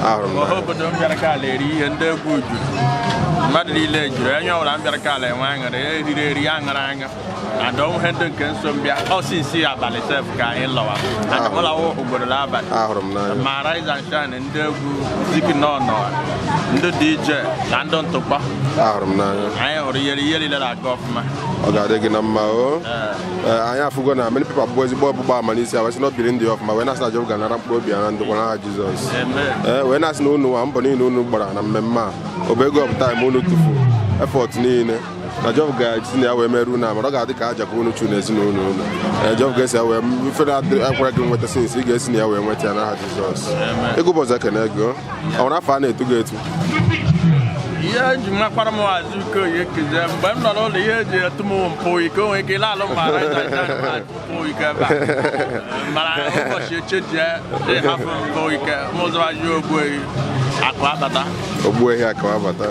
[SPEAKER 19] ahụ ọha obodo m bịara ka ala eri ihe ndị egwu juru mmadụ niile juru onye ọbụla m bịara ka ala enwe aṅụrị eriri eri aṅụrụ aṅụ and ọnwụ ihe ndị nke nso mbịa ọsisi abalị sef ka anyị lọwa ụlọwụ ugboro n'abalị ma rise and shine ndị egwu zikinọnọ ndị DJ na ndị ntụkpọ anyị hụrụ ihe niile na-aga ọfụma.
[SPEAKER 11] Ọ ga-adị gị na mma o anyị afụgo na many people bụ ezigbo ọgbụgba ama n'isi wee sị na obiri ndị ọfụma wee na-asị na Jehova ga-anara mkpụrụ obi ya na ndokwa n'aha Jizọs wee na-asị na unu nwa mbọ niile unu gbara na mmemme a ọ bụ ego ọpụta ime unu tufu effort niile na Jehova ga-esi na ya wee merụ unu amara ọ ga-adị ka aja ka unu chu na ezinụlọ unu Jehova ga-esi ya wee ife na-akwara gị nweta sinsi ị ga-esi na ya wee nweta ya n'aha Jizọs. Ego ụbọchị ekene gị ọ nwere afọ a na-etu gị etu
[SPEAKER 19] ihe ji makwara m Onyebueke Ekezie mgbe m nọ n'ụlọ ihe eji etu m mpụ ike o nwere ike ịlalụ mara mpụ ike ebe a mara ụbọchị echeji ịhapụ mpụ ike mụzọwaji ogbuehi akụ abata
[SPEAKER 11] ogbuehi akụ abata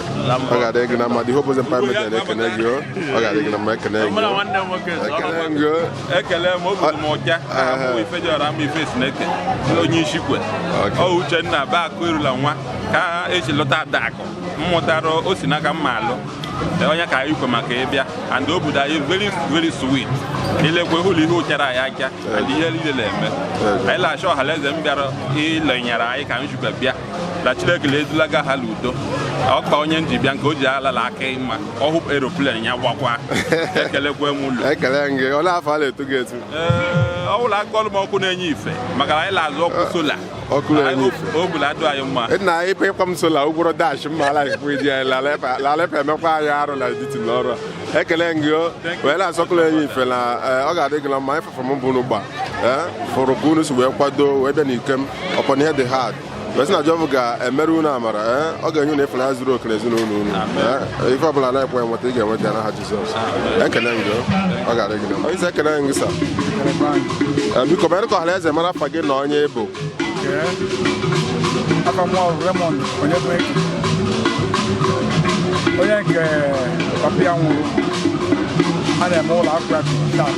[SPEAKER 11] ọ ga-adị gị na mma dị hobozi mpaghara na-ekene gị ọ ga-adị gị na mma ekene gị
[SPEAKER 20] ekele m obodo m ọja ahụ ife dị ọra mma ife Sineke onye Ishikwe ọ Uchenna ba akụ erula nwa ka eji lụta Adakụ mmụtara o si n'aka mma alụ onye ka ikwe maka ịbịa and obodo anyị very sweet ilekwe ụlọ ihe ụchara anyị aka and ihe niile na-eme anyị na-achọ ọhanaeze m bịara ilenyere anyị ka m jikwa bịa na Chineke na-edulaga ha n'udo ọkpa onye nji bịa nke o ji alala aka mma ọhụ aeroplane ya gbakwa ekelekwe m ụlọ
[SPEAKER 11] ekele gị ole afọ a na-etu gị etu
[SPEAKER 20] ọ bụla akọlụ m ọkụ na-enye ife maka anyị na-azụ ọkụ sola
[SPEAKER 11] ọkụ na-enye ife
[SPEAKER 20] o bụla adụ anyị mma
[SPEAKER 11] nna anyị ịkwa m sola ụgwọrọ dash mma ala ikwu iji anyị lalepa emekwa anyị arụ na etiti n'ọrụ ekele gị wee na-asọkụlụ enye ife na ọ ga-adị gị na mma anyị fefọ m bụ n'ụgba fụrụ ka unu si wee kwado wee bịa n'ike m ọkwa na ihe dị hard wee sị na Jehova ga-emere unu amara ọ ga-enye unu ịfụnanya zuru oke n'ezinụlọ unu ife ọbụla na-ekwe enweta ị ga-enweta ya n'aha Jizọs. Ekele m gị ọ ga-adị gị na mma onye isi ekele m gị sa biko mere ka ọhanaeze mara afa gị na onye bụ
[SPEAKER 21] onye nke papa ya nwụrụ a na-eme ụlọ akwụkwọ taa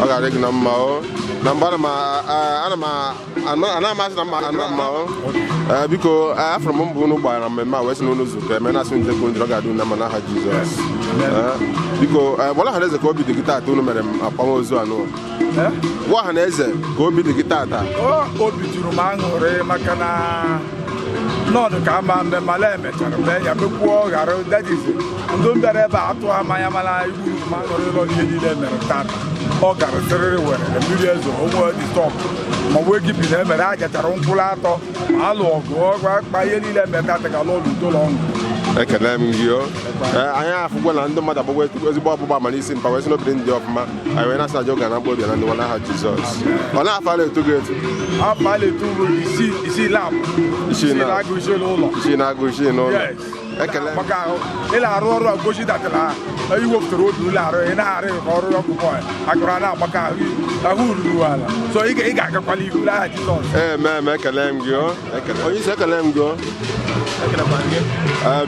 [SPEAKER 11] ọ ga-adị gị na mma o na mgbe ana amasị na mma o biko afọrọ m mbụ unu gbara na mmemme a wee sị na unu zukọ eme na-asị ndekọ njiri ọ ga-adị na mma n'aha Jizọs biko gbara ọha na eze ka obi dị gị taata unu mere m akwamozu anụ gwa ọha na eze ka obi dị gị taata
[SPEAKER 21] obi juru m aṅụrị maka na nọọdụ ka ama mmemme ala emechara mee ya mekwuo ghara dajizi ndị mbịara ebe a atụ amanya mana igburu m aṅụrị ụlọ ihe niile mere tata ọ gara sịrịrị were mmiri ezo onwe dị stọp ma wee gị na emere a jachara nkwụrụ atọ ma alụ ọgụ akpa ihe niile mere tata ga lụọ ụdolo ọṅụ
[SPEAKER 11] ekele m gị anyị afụgwa na ndị mmadụ agbagwa ezigbo ọgbụgba ama n'isi mpa wee sị n'obi ndị ọfụma anyị wee na-asị na jọ ga na mgbe na ndị nwa n'aha Jizọs ọ na-afala eto gị etu
[SPEAKER 21] afala eto bụ isi labụ isi na-agụ isi n'ụlọ
[SPEAKER 11] isi na-agụ isi n'ụlọ ekele
[SPEAKER 21] maka ị na-arụ ọrụ a gosi datara iwepụtara obi ụlọ arụ ị na-arụ ka ọrụ ọkụkọ agụrụ a na-agbaka ahụ ruru ala so ị ga-agakwala ihu n'aha Jizọs
[SPEAKER 11] mee ekele m gị onye isi ekele m gị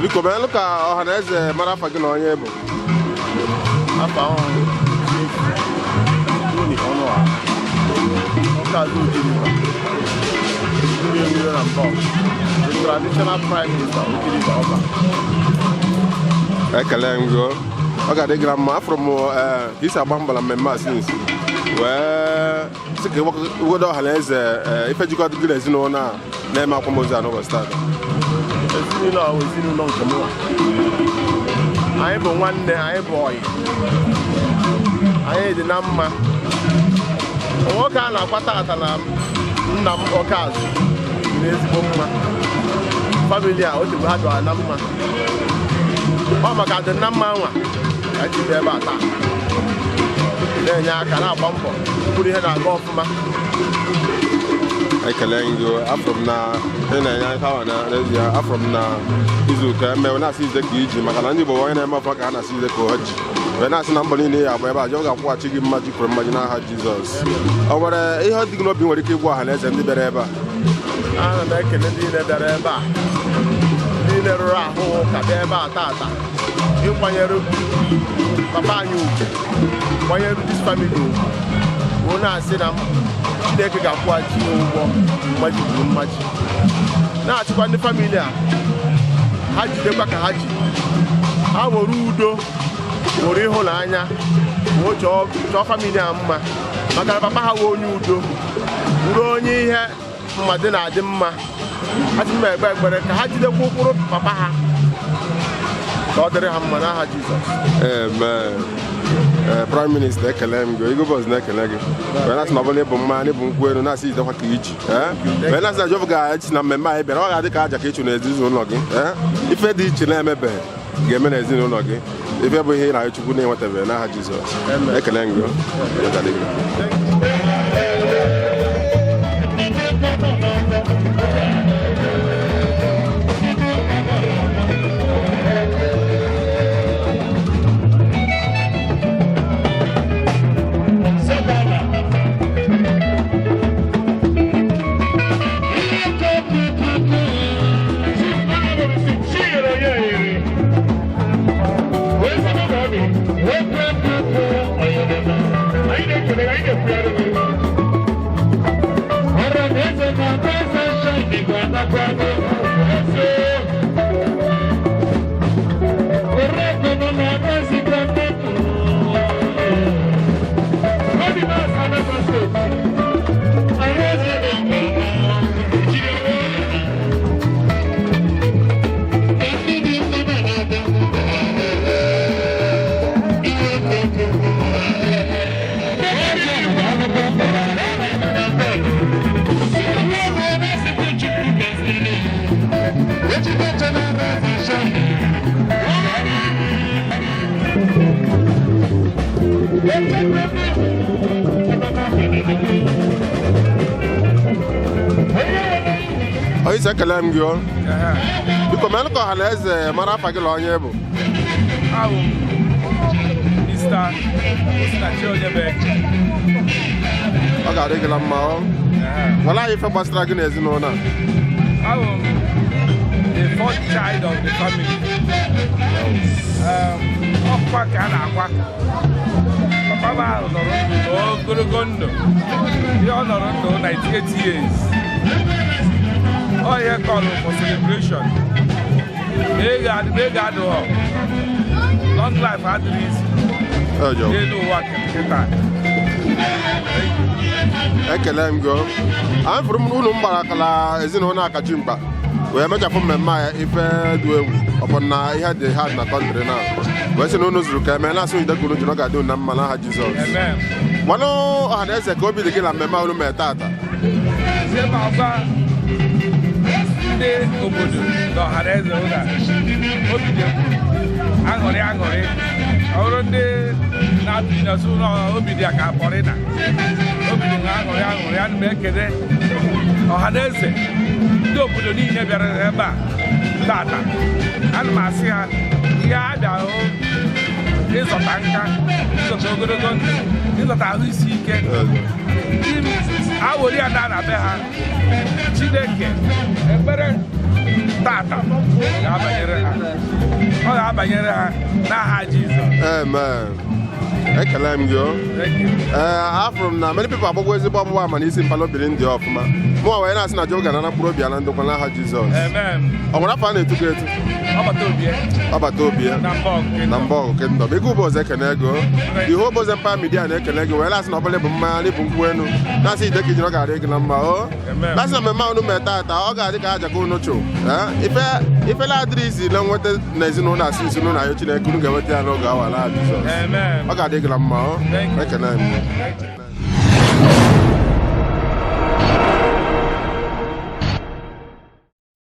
[SPEAKER 11] biko meelụ ka ọha na eze mara afa gị na onye bụ
[SPEAKER 2] traditional prime minister
[SPEAKER 11] ekele m gị ọ ga-adị gị na mma afọrọ m ka isi agba mbala mmemme a sinsi wee sị ka iwedo ọha na eze ife jikọ gị na ezinụlọ a na-eme akwamozu a n'ụbọchị taata
[SPEAKER 2] ezinụlọ ahụ ezinụlọ nke m anyị bụ nwanne anyị bụ ọyị anyị dị na mma nwoke a na-akwa tata na nna m ọkazụ dị ezigbo mma famili a o tegbu ha dọra na mma ọ maka dị na mma nwa ka ji ebe a taa na-enye aka na-agba mbọ bụrụ ihe na-aga ọfụma
[SPEAKER 11] ekele gị afọ m na ị na-enye aka awa na n'ezie afọ m na izu ụka emewe na-asị ize ka iji maka na ndị Igbo onye na-eme ọfụma ka ha na-asị ize ka ha ji wee na-asị na mbọ niile ya agba ebe a ji ọ ga-akwụghachi gị mmaji kwuru mmaji n'aha Jizọs ọ nwere ihe dị gị n'obi nwere ike ịgwa ọha na eze ndị bịara ebe a
[SPEAKER 2] ana m ekele ndị niile bịara ebe a niile rụrụ ahụ ka bịa ebe a tata ịkwanyere papa anyị ugwu kwanyere dis famili ugwu wụ na-asị na Chineke ga-akwụghachi ụgwọ mmaji kwuru mmaji na-achịkwa ndị famili a ha jidekwa ka ha ji ha were udo were ịhụnanya wee chọọ famili a mma maka na papa ha wee onye udo bụrụ onye ihe mmadụ na-adị mma ha ji mma egbe ekpere ka ha jidekwa ụkpụrụ papa ha ka ọ dịrị ha mma n'aha Jizọs
[SPEAKER 11] Prime Minister ekele m gị igobọs na-ekele gị wee na-asị na ọbụla ịbụ mma na ịbụ nkwụ elu na-asị idekwa ka iji wee na-asị na Jehova ga-esi na mmemme anyị bịara ọ ga-adị ka aja ka ịchụ n'ezinụlọ gị ife dị iche na-emebeghị ga-eme n'ezinụlọ gị ife bụ ihe ị na-arịọ Chukwu na-enwetabeghị n'aha Jizọs ekele m gị onye isi ekele m gị biko meelụ ka ọha na eze mara afa gị na onye bụ ọ ga-adị gị na mma nwere anyị ife gbasara gị n'ezinụlọ
[SPEAKER 21] the fourth child of the family. Ọkwa ka a na-akwa
[SPEAKER 16] papa ahụ nọrọ ndụ ogologo ndụ ihe ọ nọrọ ndụ 98 years ọ ihe kọrọ for celebration ego adịghọ long life adịghị isi n'elu ụwa kịta.
[SPEAKER 11] Ekele m gị anyị fụrụ m unu mgbara akala ezinụlọ akachi mkpa wee mechapụ mmemme a ife dị egwu ọ bụ na ihe dị hard na kọntrị na wee sị na unu zuru ka eme na-asụ idekuru ji na ọ ga-adị na mma n'aha Jizọs. Gwanụ ọha na eze ka obi dị gị na mmemme unu mee tata.
[SPEAKER 16] Ndị obodo na ọha na eze ụlọ obi dị aṅụrị ọ bụrụ ndị na-atụ n'azụ ụlọ obi dị ka pọrịna obi dị aṅụrị ana m ekele ọha na eze ndị obodo niile bịara ebe a tata. Ana m asị ha ihe a bịara ịzọta nka ịzọta ogologo ndụ ịzọta ahụ isi ike awori ya na be ha Chineke ekpere tata ọ ga-abanyere ha n'aha Jizọs.
[SPEAKER 11] Amen. Ekele m gị afụrụ m na many people agbagwo ezigbo ọgbụgba ama na isi mpala obiri ndị ọfụma mụnwa wee na-asị na Jehova ga-anara mkpụrụ obi ya na ndokwa n'aha Jizọs. Ọ nwere afọ a na-etu gị etu ọbata obi na mbọ ọgụ kendọm ego ụbọzọ ekene ego ihe ụbọzọ mpa midia na-ekele gị wee na-asị na ọbụla bụ mmanya n'ịbụ nkwụ enu na-asị ide gị ọ ga-adị gị na mma na-asị na mmemme unu mee tata ọ ga-adị ka aja ka unu chụ ifela adịrị isi na nweta na ezinụlọ asị isi n'ụlọ anyị Chineke unu ga-enweta ya n'oge awa n'aha Jizọs. Ọ ga-adị gị na mma ekene m.